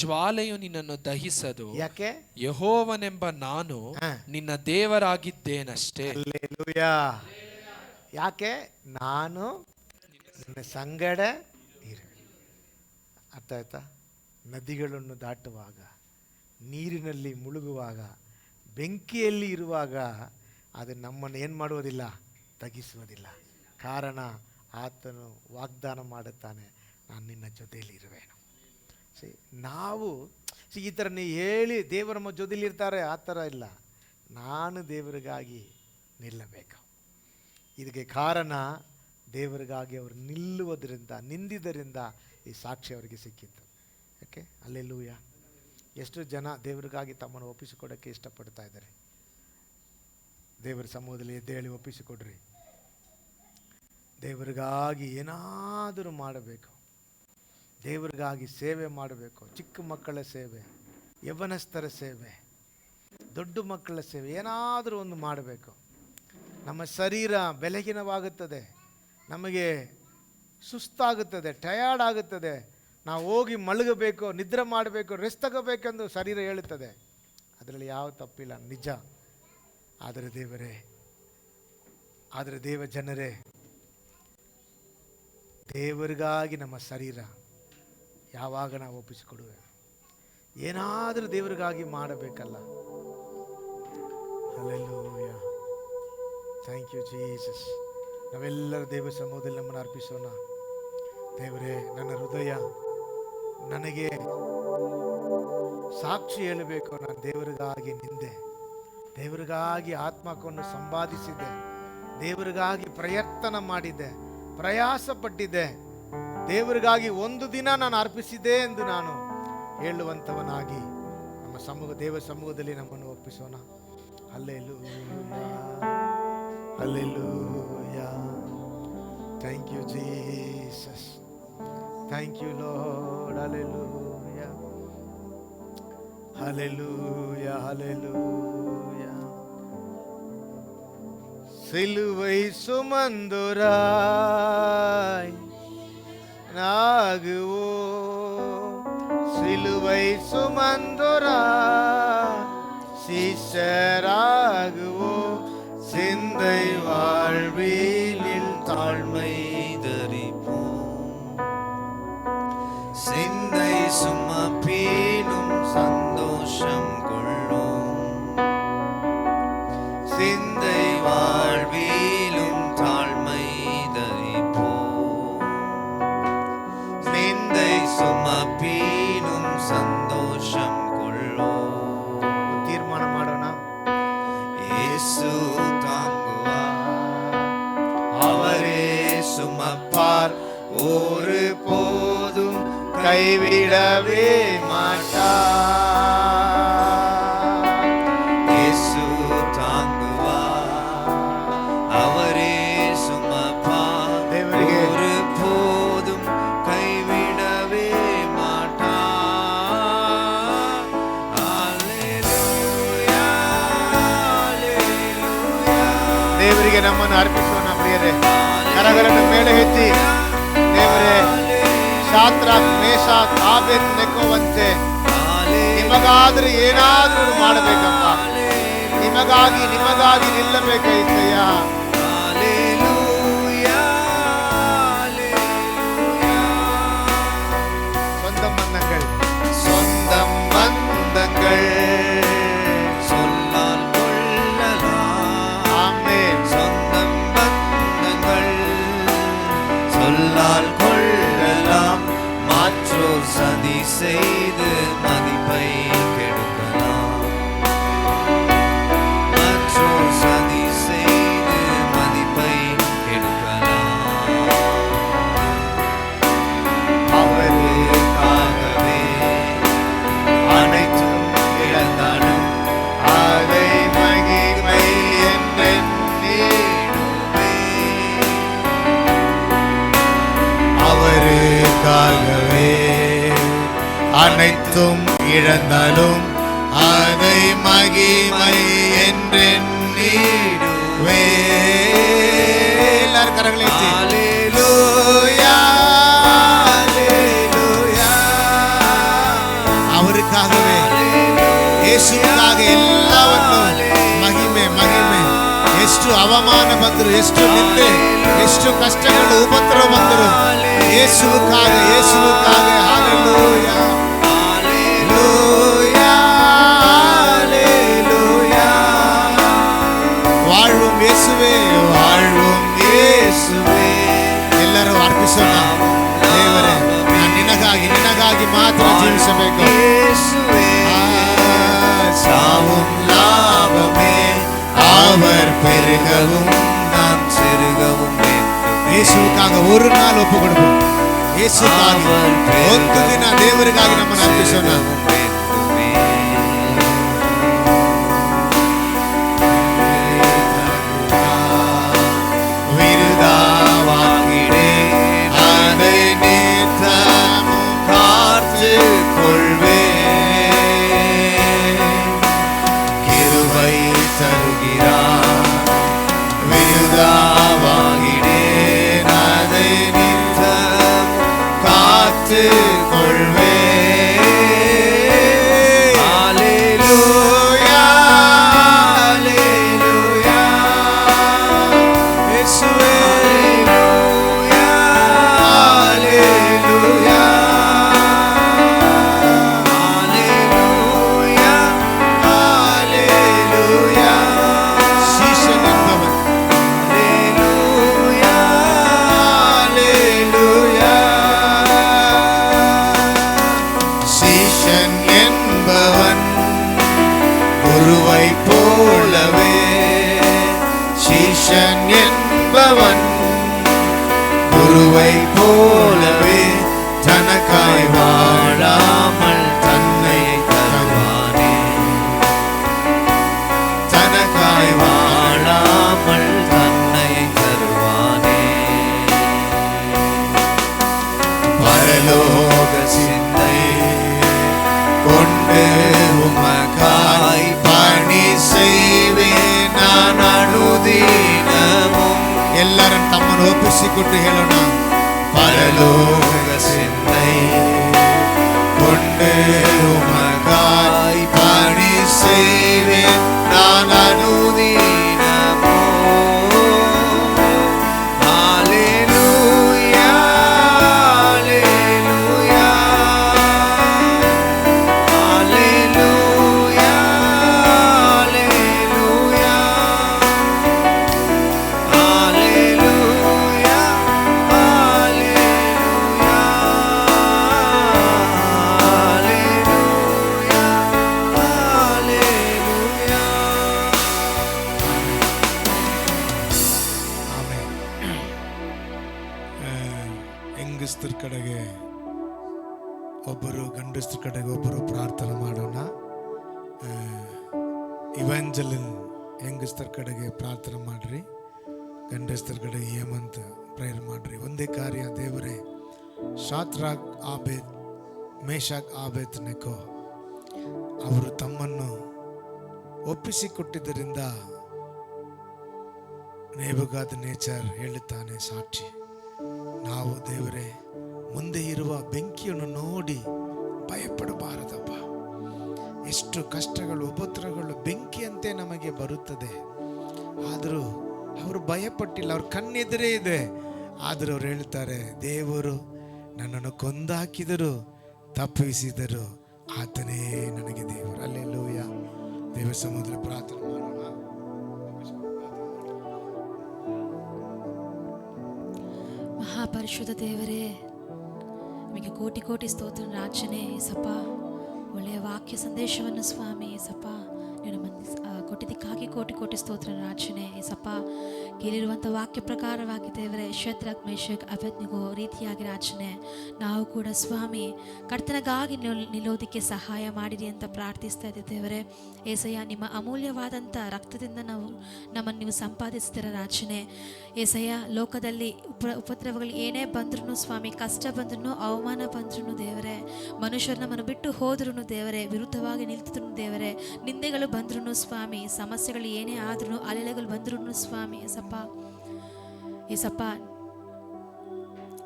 ಜ್ವಾಲೆಯು ನಿನ್ನನ್ನು ದಹಿಸದು. ಯಾಕೆ? ಯೆಹೋವನೆಂಬ ನಾನು ನಿನ್ನ ದೇವರಾಗಿದ್ದೇನಷ್ಟೇ. ಹಲ್ಲೆಲೂಯಾ. ಯಾಕೆ? ನಾನು ನಿನ್ನ ಸಂಗಡ ಇರುವೆ. ಅರ್ಥ ಆಯ್ತಾ? ನದಿಗಳನ್ನು ದಾಟುವಾಗ, ನೀರಿನಲ್ಲಿ ಮುಳುಗುವಾಗ ಬೆಂಕಿಯಲ್ಲಿ ಇರುವಾಗ ಅದು ನಮ್ಮನ್ನು ಏನು ಮಾಡುವುದಿಲ್ಲ, ತಗ್ಗಿಸುವುದಿಲ್ಲ. ಕಾರಣ ಆತನು ವಾಗ್ದಾನ ಮಾಡುತ್ತಾನೆ, ನಾನು ನಿನ್ನ ಜೊತೆಯಲ್ಲಿ ಇರುವೆನು. ನಾವು ಈ ಥರ ನೀವು ಹೇಳಿ ದೇವರು ನಮ್ಮ ಜೊತೆಲಿ ಇರ್ತಾರೆ, ಆ ಥರ ಇಲ್ಲ. ನಾನು ದೇವರಿಗಾಗಿ ನಿಲ್ಲಬೇಕು. ಇದಕ್ಕೆ ಕಾರಣ ದೇವರಿಗಾಗಿ ಅವರು ನಿಲ್ಲುವುದರಿಂದ, ನಿಂದಿದ್ದರಿಂದ ಈ ಸಾಕ್ಷಿ ಅವರಿಗೆ ಸಿಕ್ಕಿತ್ತು. Okay, alleluia. ಎಷ್ಟು ಜನ ದೇವರಿಗಾಗಿ ತಮ್ಮನ್ನು ಒಪ್ಪಿಸಿಕೊಡೋಕ್ಕೆ ಇಷ್ಟಪಡ್ತಾ ಇದ್ದಾರೆ? ದೇವರ ಸಮೂಹದಲ್ಲಿ ಎದ್ದೇಳಿ ಒಪ್ಪಿಸಿಕೊಡ್ರಿ. ದೇವರಿಗಾಗಿ ಏನಾದರೂ ಮಾಡಬೇಕು, ದೇವರಿಗಾಗಿ ಸೇವೆ ಮಾಡಬೇಕು. ಚಿಕ್ಕ ಮಕ್ಕಳ ಸೇವೆ, ಯೌವನಸ್ಥರ ಸೇವೆ, ದೊಡ್ಡ ಮಕ್ಕಳ ಸೇವೆ, ಏನಾದರೂ ಒಂದು ಮಾಡಬೇಕು. ನಮ್ಮ ಶರೀರ ಬೆಳಗಿನವಾಗುತ್ತದೆ, ನಮಗೆ ಸುಸ್ತಾಗುತ್ತದೆ, ಟಯರ್ಡ್ ಆಗುತ್ತದೆ. ನಾವು ಹೋಗಿ ಮಲಗಬೇಕು, ನಿದ್ರೆ ಮಾಡಬೇಕು, ರೆಸ್ಟ್ ತಗೋಬೇಕೆಂದು ಶರೀರ ಹೇಳುತ್ತದೆ. ಅದರಲ್ಲಿ ಯಾವ ತಪ್ಪಿಲ್ಲ, ನಿಜ. ಆದರೆ ದೇವ ಜನರೇ, ದೇವರಿಗಾಗಿ ನಮ್ಮ ಶರೀರ ಯಾವಾಗ ನಾವು ಒಪ್ಪಿಸಿಕೊಡುವೆ? ಏನಾದರೂ ದೇವರಿಗಾಗಿ ಮಾಡಬೇಕಲ್ಲ. Hallelujah, thank you Jesus. ನಾವೆಲ್ಲರೂ ದೇವ ಸಮೂಹದಲ್ಲಿ ನಮ್ಮನ್ನು ಅರ್ಪಿಸೋಣ. ದೇವರೇ, ನನ್ನ ಹೃದಯ ನನಗೆ ಸಾಕ್ಷಿ ಹೇಳಬೇಕು. ನಾನು ದೇವರಿಗಾಗಿ ನಿಂದೆ, ದೇವರಿಗಾಗಿ ಆತ್ಮವನ್ನು ಸಂಪಾದಿಸಿದ್ದೆ, ದೇವರಿಗಾಗಿ ಪ್ರಯತ್ನ ಮಾಡಿದ್ದೆ, ಪ್ರಯಾಸ ಪಟ್ಟಿದ್ದೆ, ದೇವರಿಗಾಗಿ ಒಂದು ದಿನ ನಾನು ಅರ್ಪಿಸಿದೆ ಎಂದು ನಾನು ಹೇಳುವಂಥವನಾಗಿ ನಮ್ಮ ದೇವ ಸಮೂಹದಲ್ಲಿ ನಮ್ಮನ್ನು ಒಪ್ಪಿಸೋಣ. Hallelujah, hallelujah. Thank you Jesus, thank you Lord. Hallelujah, hallelujah, hallelujah. சிலுவை சுமந்துராய் நாகுவோ, சிலுவை சுமந்துராய் சீஷராகுவோ, சிந்தை வாழ்வினில் தாழ்மை தரிப்போம், சிந்தை சுமப்பீனும் சந்தோஷம் கொள்ளும், சிந்தை வாழ்விலும் தாழ்மை தரிப்போம், சிந்தை சுமப்பீனும் சந்தோஷம் கொள்ளும். தீர்மானம் ಮಾಡೋಣ. ಯೇಸು தாங்குவார், அவரே சுமப்பார், ஒரு போதும் கைவிடவே மாட்டார். ಯೇಸು தாங்குவார், அவரே சுமப்பார், ஒரு போதும் கைவிடவே மாட்டார். ஹல்லேலூயா, ಹಲ್ಲೆಲೂಯಾ. ದೇವರಿಗೆ ನಮ್ಮನ್ನು ಅರ್ಪಿಸೋಣ ಪ್ರಿಯರೇ. ಕರಗಳನ್ನು ಮೇಲೆ ಎತ್ತಿ, ದೇವರೇ, ಶಾದ್ರಕ್, ಮೇಷಕ್, ಆಬೇದ್ನೆಗೋವಂತೆ ನಿಮಗಾದ್ರೆ ಏನಾದರೂ ಮಾಡಬೇಕಪ್ಪ. ನಿಮಗಾಗಿ ನಿಲ್ಲಬೇಕಯ್ಯ. சொந்தம் பந்தங்கள் சொல்லால் கொள்ளலாம். ஆமென். சொந்தம் பந்தங்கள் சொல்லால் கொள்ளலாம், மாற்றோர் சதி செய்து மதிப்பை கெடுக்கலாம், மாற்றோர் சதி செய்து மதிப்பை கெடுக்கலாம். அவருக்காகவே அனைத்தும் இழந்தாலும் அதை மகிமை என்றெண்ணிடுவே. அவருக்காகவே அனைத்தும் இழந்தாலும் அதை மகிமை என்றெண்ணிடுவே. எல்லாரும் கரங்களை ஏற்றி ஹல்லேலூயா, ஹல்லேலூயா. அவருக்காகவே, ಯೇಸುವಿಗಾಗಿ ಎಲ್ಲವನ್ನು ಮಹಿಮೆ. ಎಷ್ಟು ಅವಮಾನ ಬಂದರು, ಎಷ್ಟು ನಿಂದೆ, ಎಷ್ಟು ಕಷ್ಟಗಳು, ಉಪದ್ರವ ಬಂದರು, ಯೇಸುವಿಗಾಗಿ. Hallelujah, hallelujah, hallelujah. யாவும் லாபமே. அவர் பெருகவும் நான் சிறுகவும் வேண்டும். இயேசுக்காக ஒரு நாள் ஒப்பு கொடுப்போம். இயேசுக்காக ಒಂದು ದಿನ ದೇವರಿಗಾಗಿ ನಮ್ಮ ಅರ್ಪಿಸೋಣ. குருவை போலவே தனக்காய் வாழாமல் தன்னை தருவானே. தனக்காய் வாழாமல் தன்னை தருவானே. பரலோக சிந்தை கொண்டு உமக்காய் பணி செய்வேன் நான் அனுதினமும். ಎಲ್ಲರನ್ನು ತಮ್ಮನ್ನು ಒಪ್ಪಿಸಿಕೊಟ್ಟು ಹೇಳೋಣ. பரலோக சிந்தை கொண்டு உமக்காய் பணி செய்வேன் நான் அனுதினமோ. ஹல்லேலூயா ஹல்லேலூயா ஹல்லேலூயா ஹல்லேலூயா ಹೆಂಗಸ್ತರ ಕಡೆಗೆ ಒಬ್ಬರು, ಗಂಡಸ್ತರ ಕಡೆಗೆ ಒಬ್ಬರು ಪ್ರಾರ್ಥನೆ ಮಾಡೋಣ. ಇವಾಂಜಲಿನ್ ಹೆಂಗಸ್ತರ ಕಡೆಗೆ ಪ್ರಾರ್ಥನೆ ಮಾಡ್ರಿ, ಗಂಡಸ್ತರ ಕಡೆಗೆ ಹೇಮಂತ್ ಪ್ರೇಯರ್ ಮಾಡ್ರಿ. ಒಂದೇ ಕಾರ್ಯ, ದೇವರೇ ಶಾದ್ರಾಕ್ ಆಬೇದ್ ಮೇಷಾಕ್ ಆಬೇದ್ ನೆಕೋ ಅವರು ತಮ್ಮನ್ನು ಒಪ್ಪಿಸಿಕೊಟ್ಟಿದ್ದರಿಂದ ನೆಬೂಕದ್ನೆಚ್ಚರ್ ಹೇಳುತ್ತಾನೆ ಸಾಕ್ಷಿ. ನಾವು ದೇವರೇ ಮುಂದೆ ಇರುವ ಬೆಂಕಿಯನ್ನು ನೋಡಿ ಭಯಪಡಬಾರದಪ್ಪ. ಎಷ್ಟು ಕಷ್ಟಗಳು, ಉಪದ್ರವಗಳು ಬೆಂಕಿಯಂತೆ ನಮಗೆ ಬರುತ್ತದೆ. ಆದರೂ ಅವರು ಭಯಪಟ್ಟಿಲ್ಲ, ಅವ್ರ ಕಣ್ಣೆದುರೇ ಇದೆ. ಆದರೂ ಅವ್ರು ಹೇಳ್ತಾರೆ, ದೇವರು ನನ್ನನ್ನು ಕೊಂದಾಕಿದರು, ತಪ್ಪಿಸಿದರು, ಆತನೇ ನನಗೆ ದೇವರು. ಹಲ್ಲೆಲೂಯ. ದೇವ ಸಮುದ್ರ ಪ್ರಾರ್ಥನೆ ಮಾಡೋಣ. ಮಹಾಪರಿಶುದ್ಧ ದೇವರೇ, ನಿಮಗೆ ಕೋಟಿ ಕೋಟಿ ಸ್ತೋತ್ರ ರಾಜನೇ. ಏಸಪ್ಪ, ಒಳ್ಳೆಯ ವಾಕ್ಯ ಸಂದೇಶವನ್ನು ಸ್ವಾಮಿ ಏಸಪ್ಪ ನೀನು ಕೊಟ್ಟಿದ್ದಕ್ಕಾಗಿ ಕೋಟಿ ಕೋಟಿ ಸ್ತೋತ್ರ ರಾಜನೇ. ಏಸಪ್ಪ, ಕೇಳಿರುವಂಥ ವಾಕ್ಯ ಪ್ರಕಾರವಾಗಿ ದೇವರೇ ಶದ್ರಕ್ ಮೇಷಕ್ ಅಬೇದ್ನೆಗೋ ರೀತಿಯಾಗಿ ರಾಜನೇ ನಾವು ಕೂಡ ಸ್ವಾಮಿ ಕರ್ತನಿಗಾಗಿ ನಿಲ್ಲೋದಕ್ಕೆ ಸಹಾಯ ಮಾಡಿರಿ ಅಂತ ಪ್ರಾರ್ಥಿಸ್ತಾ ಇದ್ದೆ ದೇವರೇ. ಏಸಯ್ಯ, ನಿಮ್ಮ ಅಮೂಲ್ಯವಾದಂಥ ರಕ್ತದಿಂದ ನಮ್ಮನ್ನು ನೀವು ಸಂಪಾದಿಸ್ತೀರ ರಾಜನೇ. ಏಸಯ್ಯ, ಲೋಕದಲ್ಲಿ ಉಪದ್ರವಗಳು ಏನೇ ಬಂದ್ರೂ ಸ್ವಾಮಿ, ಕಷ್ಟ ಬಂದ್ರೂ, ಅವಮಾನ ಬಂದ್ರೂ ದೇವರೇ, ಮನುಷ್ಯರು ನಮ್ಮನ್ನು ಬಿಟ್ಟು ಹೋದ್ರೂ ದೇವರೇ, ವಿರುದ್ಧವಾಗಿ ನಿಲ್ತಿದ್ರು ದೇವರೇ, ನಿಂದೆಗಳು ಬಂದ್ರೂ ಸ್ವಾಮಿ, ಸಮಸ್ಯೆಗಳು ಏನೇ ಆದ್ರೂ, ಅಲೆಲೆಗಳು ಬಂದ್ರೂ ಸ್ವಾಮಿ ಏಸಪ್ಪ,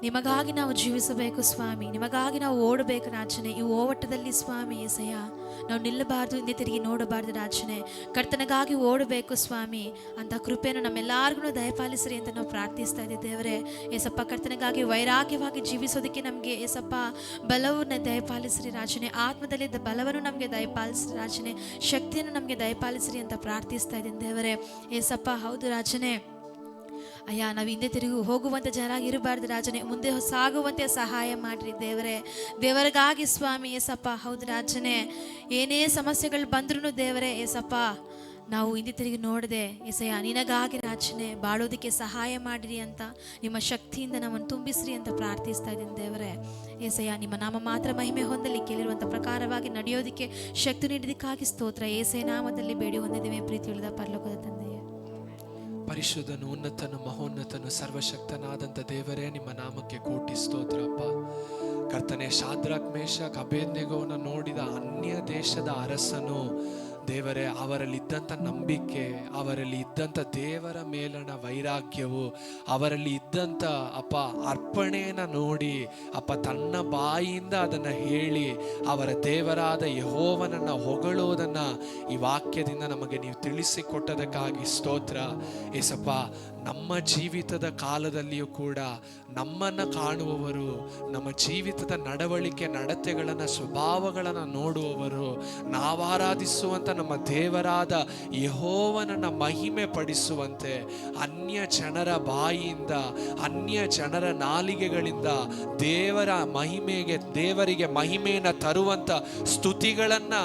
ನಿಮಗಾಗಿ ನಾವು ಜೀವಿಸಬೇಕು ಸ್ವಾಮಿ, ನಿಮಗಾಗಿ ನಾವು ಓಡಬೇಕು ರಾಜನೇ. ಈ ಓಟದಲ್ಲಿ ಸ್ವಾಮಿ ಏಸಯ್ಯ ನಾವು ನಿಲ್ಲಬಾರ್ದು, ಹಿಂದೆ ತಿರುಗಿ ನೋಡಬಾರ್ದು ರಾಜನೇ. ಕರ್ತನಿಗಾಗಿ ಓಡಬೇಕು ಸ್ವಾಮಿ ಅಂತ ಕೃಪೆಯನ್ನು ನಮ್ಮೆಲ್ಲರಿಗೂ ದಯಪಾಲಿಸ್ರಿ ಅಂತ ನಾವು ಪ್ರಾರ್ಥಿಸ್ತಾ ಇದ್ದೀವಿ ದೇವರೇ. ಏಸಪ್ಪ, ಕರ್ತನಿಗಾಗಿ ವೈರಾಗ್ಯವಾಗಿ ಜೀವಿಸೋದಕ್ಕೆ ನಮಗೆ ಏಸಪ್ಪ ಬಲವನ್ನು ದಯಪಾಲಿಸ್ರಿ ರಾಜನೇ. ಆತ್ಮದಲ್ಲಿದ್ದ ಬಲವನ್ನು ನಮಗೆ ದಯಪಾಲಿಸ್ರಿ ರಾಜನೇ. ಶಕ್ತಿಯನ್ನು ನಮಗೆ ದಯಪಾಲಿಸ್ರಿ ಅಂತ ಪ್ರಾರ್ಥಿಸ್ತಾ ಇದ್ದೀನಿ ದೇವರೇ. ಏಸಪ್ಪ, ಹೌದು ರಾಜನೇ, ಅಯ್ಯ, ನಾವು ಹಿಂದೆ ತಿರುಗಿ ಹೋಗುವಂಥ ಜನರಾಗಿ ಇರಬಾರ್ದು ರಾಜನೇ, ಮುಂದೆ ಸಾಗುವಂತೆ ಸಹಾಯ ಮಾಡಿರಿ ದೇವರೇ. ದೇವರಿಗಾಗಿ ಸ್ವಾಮಿ ಏಸಪ್ಪ. ಹೌದು ರಾಜನೇ, ಏನೇ ಸಮಸ್ಯೆಗಳು ಬಂದ್ರೂ ದೇವರೇ ಏಸಪ್ಪ, ನಾವು ಹಿಂದೆ ತಿರುಗಿ ನೋಡದೆ ಏಸಯ್ಯ ನಿನಗಾಗಿ ರಾಜನೇ ಬಾಳೋದಕ್ಕೆ ಸಹಾಯ ಮಾಡಿರಿ ಅಂತ, ನಿಮ್ಮ ಶಕ್ತಿಯಿಂದ ನಮ್ಮನ್ನು ತುಂಬಿಸ್ರಿ ಅಂತ ಪ್ರಾರ್ಥಿಸ್ತಾ ಇದ್ದೀನಿ ದೇವರೇ ಏಸಯ್ಯ. ನಿಮ್ಮ ನಾಮ ಮಾತ್ರ ಮಹಿಮೆ ಹೊಂದಲಿ, ಕೇಳಿರುವಂಥ ಪ್ರಕಾರವಾಗಿ ನಡೆಯೋದಕ್ಕೆ ಶಕ್ತಿ ನೀಡಿದಕ್ಕಾಗಿ ಸ್ತೋತ್ರ. ಏಸೈ ನಾಮದಲ್ಲಿ ಬೇಡಿ ಹೊಂದಿದ್ದೇವೆ ಪ್ರೀತಿ ಉಳಿದ ಪರಲೋಕದ ತಂದೆಯೇ. ಪರಿಶುದ್ಧನು, ಉನ್ನತನು, ಮಹೋನ್ನತನು, ಸರ್ವಶಕ್ತನಾದಂಥ ದೇವರೇ, ನಿಮ್ಮ ನಾಮಕ್ಕೆ ಕೋಟಿ ಸ್ತೋತ್ರಪ್ಪ. ಕರ್ತನೆ, ಶಾದ್ರಕ್, ಮೇಷಕ್, ಅಬೇದ್ನೆಗೋನ ನೋಡಿದ ಅನ್ಯ ದೇಶದ ಅರಸನು ದೇವರೇ, ಅವರಲ್ಲಿದ್ದಂಥ ನಂಬಿಕೆ, ಅವರಲ್ಲಿ ಇದ್ದಂಥ ದೇವರ ಮೇಲಣ ವೈರಾಗ್ಯವು, ಅವರಲ್ಲಿ ಇದ್ದಂಥ ಅಪ್ಪ ಅರ್ಪಣೆಯನ್ನು ನೋಡಿ ಅಪ್ಪ ತನ್ನ ಬಾಯಿಯಿಂದ ಅದನ್ನು ಹೇಳಿ ಅವರ ದೇವರಾದ ಯೆಹೋವನನ್ನು ಹೊಗಳೋದನ್ನು ಈ ವಾಕ್ಯದಿಂದ ನಮಗೆ ನೀವು ತಿಳಿಸಿಕೊಟ್ಟದಕ್ಕಾಗಿ ಸ್ತೋತ್ರ ಏಸಪ್ಪ. ನಮ್ಮ ಜೀವಿತದ ಕಾಲದಲ್ಲಿಯೂ ಕೂಡ ನಮ್ಮನ್ನು ಕಾಣುವವರು, ನಮ್ಮ ಜೀವಿತದ ನಡವಳಿಕೆ, ನಡತೆಗಳನ್ನು, ಸ್ವಭಾವಗಳನ್ನು ನೋಡುವವರು, ನಾವಾರಾಧಿಸುವಂಥ ನಮ್ಮ ದೇವರಾದ ಯೆಹೋವನನ್ನು ಮಹಿಮೆ ಪಡಿಸುವಂತೆ ಅನ್ಯ ಜನರ ಬಾಯಿಯಿಂದ, ಅನ್ಯ ಜನರ ನಾಲಿಗೆಗಳಿಂದ ದೇವರಿಗೆ ಮಹಿಮೆಯನ್ನು ತರುವಂಥ ಸ್ತುತಿಗಳನ್ನು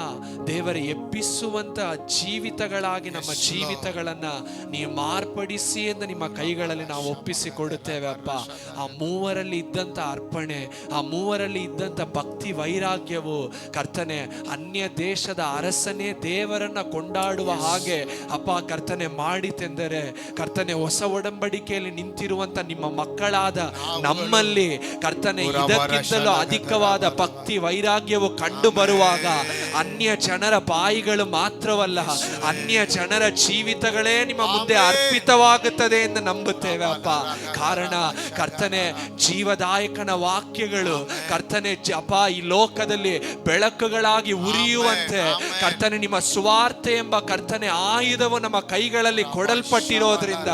ದೇವರ ಎಬ್ಬಿಸುವಂಥ ಜೀವಿತಗಳಾಗಿ ನಮ್ಮ ಜೀವಿತಗಳನ್ನು ನೀವು ಮಾರ್ಪಡಿಸಿ ಎಂದು ನಿಮ್ಮ ಕೈಗಳಲ್ಲಿ ನಾವು ಒಪ್ಪಿಸಿಕೊಡುತ್ತೇವೆ ಅಪ್ಪ. ಆ ಮೂವರಲ್ಲಿ ಇದ್ದಂಥ ಅರ್ಪಣೆ, ಆ ಮೂವರಲ್ಲಿ ಇದ್ದಂಥ ಭಕ್ತಿ ವೈರಾಗ್ಯವು ಕರ್ತನೆ, ಅನ್ಯ ದೇಶದ ಅರಸನೇ ದೇವರನ್ನ ಕೊಂಡಾಡುವ ಹಾಗೆ ಅಪ್ಪ ಕರ್ತನೆ ಮಾಡಿತೆಂದರೆ ಕರ್ತನೆ, ಹೊಸ ಒಡಂಬಡಿಕೆಯಲ್ಲಿ ನಿಂತಿರುವಂತ ನಿಮ್ಮ ಮಕ್ಕಳಾದ ನಮ್ಮಲ್ಲಿ ಕರ್ತನೆ ಇದಕ್ಕಿಂತಲೂ ಅಧಿಕವಾದ ಭಕ್ತಿ ವೈರಾಗ್ಯವು ಕಂಡು ಬರುವಾಗ ಅನ್ಯ ಜನರ ಬಾಯಿಗಳು ಮಾತ್ರವಲ್ಲ, ಅನ್ಯ ಜನರ ಜೀವಿತಗಳೇ ನಿಮ್ಮ ಮುಂದೆ ಅರ್ಪಿತವಾಗುತ್ತದೆ ಎಂದು ನಂಬುತ್ತೇವೆ ಅಪ್ಪ. ಕಾರಣ ಕರ್ತನೆ, ಜೀವದಾಯಕನ ವಾಕ್ಯಗಳು ಕರ್ತನೆ ಅಪ್ಪ ಈ ಲೋಕದಲ್ಲಿ ಬೆಳಕುಗಳಾಗಿ ಉರಿಯುವಂತೆ ಕರ್ತನೆ, ನಿಮ್ಮ ಸುವಾರ್ತೆ ಎಂಬ ಕರ್ತನೆ ಆಯುಧವು ನಮ್ಮ ಕೈಗಳಲ್ಲಿ ಕೊಡಲ್ಪಟ್ಟಿರೋದ್ರಿಂದ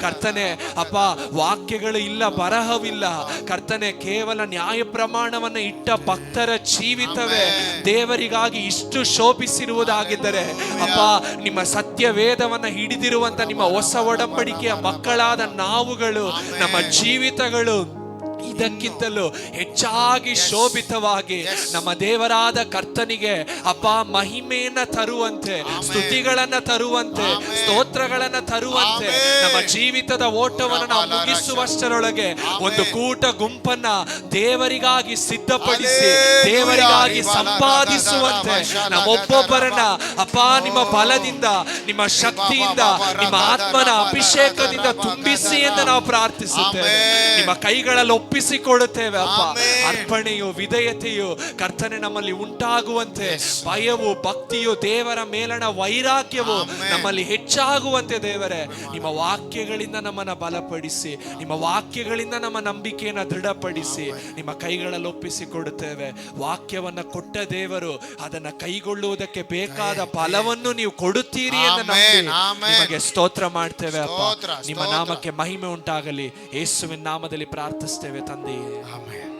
ಕರ್ತನೆ ಅಪ್ಪ, ವಾಕ್ಯಗಳು ಇಲ್ಲ, ಬರಹವಿಲ್ಲ ಕರ್ತನೆ, ಕೇವಲ ನ್ಯಾಯ ಪ್ರಮಾಣವನ್ನು ಇಟ್ಟ ಭಕ್ತರ ಜೀವಿತವೇ ದೇವರಿಗಾಗಿ ಇಷ್ಟು ಶೋಭಿಸಿರುವುದಾಗಿದ್ದರೆ ಅಪ್ಪ, ನಿಮ್ಮ ಸತ್ಯ ವೇದವನ್ನ ಹಿಡಿದಿರುವಂತ ನಿಮ್ಮ ಹೊಸ ಒಡಂಬಡಿಕೆಯ ಮಕ್ಕಳಾದ ನಾವುಗಳು, ನಮ್ಮ ಜೀವಿತಗಳು ಇದಕ್ಕಿಂತಲೂ ಹೆಚ್ಚಾಗಿ ಶೋಭಿತವಾಗಿ ನಮ್ಮ ದೇವರಾದ ಕರ್ತನಿಗೆ ಅಪ್ಪ ಮಹಿಮೆಯನ್ನ ತರುವಂತೆ, ಸ್ತುತಿಗಳನ್ನ ತರುವಂತೆ, ಸ್ತೋತ್ರಗಳನ್ನ ತರುವಂತೆ, ನಮ್ಮ ಜೀವಿತದ ಓಟವನ್ನು ನಾವು ಮುಗಿಸುವಷ್ಟರೊಳಗೆ ಒಂದು ಕೂಟ ಗುಂಪನ್ನ ದೇವರಿಗಾಗಿ ಸಿದ್ಧಪಡಿಸಿ ದೇವರಿಗಾಗಿ ಸಂಪಾದಿಸುವಂತೆ ನಮ್ಮೊಬ್ಬೊಬ್ಬರನ್ನ ಅಪ್ಪ ನಿಮ್ಮ ಬಲದಿಂದ, ನಿಮ್ಮ ಶಕ್ತಿಯಿಂದ, ನಿಮ್ಮ ಆತ್ಮನ ಅಭಿಷೇಕದಿಂದ ತುಂಬಿಸಿ ಎಂದು ನಾವು ಪ್ರಾರ್ಥಿಸುತ್ತೇವೆ. ನಿಮ್ಮ ಕೈಗಳಲ್ಲಿ ಒಪ್ಪಿಸಿಕೊಡುತ್ತೇವೆ ಅಪ್ಪ. ಅರ್ಪಣೆಯು, ವಿಧೇಯತೆಯು ಕರ್ತನೆ ನಮ್ಮಲ್ಲಿ ಉಂಟಾಗುವಂತೆ, ಭಯವು, ಭಕ್ತಿಯು, ದೇವರ ಮೇಲಣ ವೈರಾಗ್ಯವು ನಮ್ಮಲ್ಲಿ ಹೆಚ್ಚಾಗುವಂತೆ ದೇವರೇ, ನಿಮ್ಮ ವಾಕ್ಯಗಳಿಂದ ನಮ್ಮನ್ನ ಬಲಪಡಿಸಿ, ನಿಮ್ಮ ವಾಕ್ಯಗಳಿಂದ ನಮ್ಮ ನಂಬಿಕೆಯನ್ನು ದೃಢಪಡಿಸಿ ನಿಮ್ಮ ಕೈಗಳಲ್ಲಿ ಒಪ್ಪಿಸಿಕೊಡುತ್ತೇವೆ. ವಾಕ್ಯವನ್ನ ಕೊಟ್ಟ ದೇವರು ಅದನ್ನ ಕೈಗೊಳ್ಳುವುದಕ್ಕೆ ಬೇಕಾದ ಫಲವನ್ನು ನೀವು ಕೊಡುತ್ತೀರಿ ಎಂದು ನಂಬಿ ನಿಮಗೆ ಸ್ತೋತ್ರ ಮಾಡ್ತೇವೆ ಅಪ್ಪ. ನಿಮ್ಮ ನಾಮಕ್ಕೆ ಮಹಿಮೆ ಉಂಟಾಗಲಿ. ಯೇಸುವಿನ ನಾಮದಲ್ಲಿ ಪ್ರಾರ್ಥಿಸ್ತೇವೆ ತಂದೆಯೇ, ಆಮೆನ್.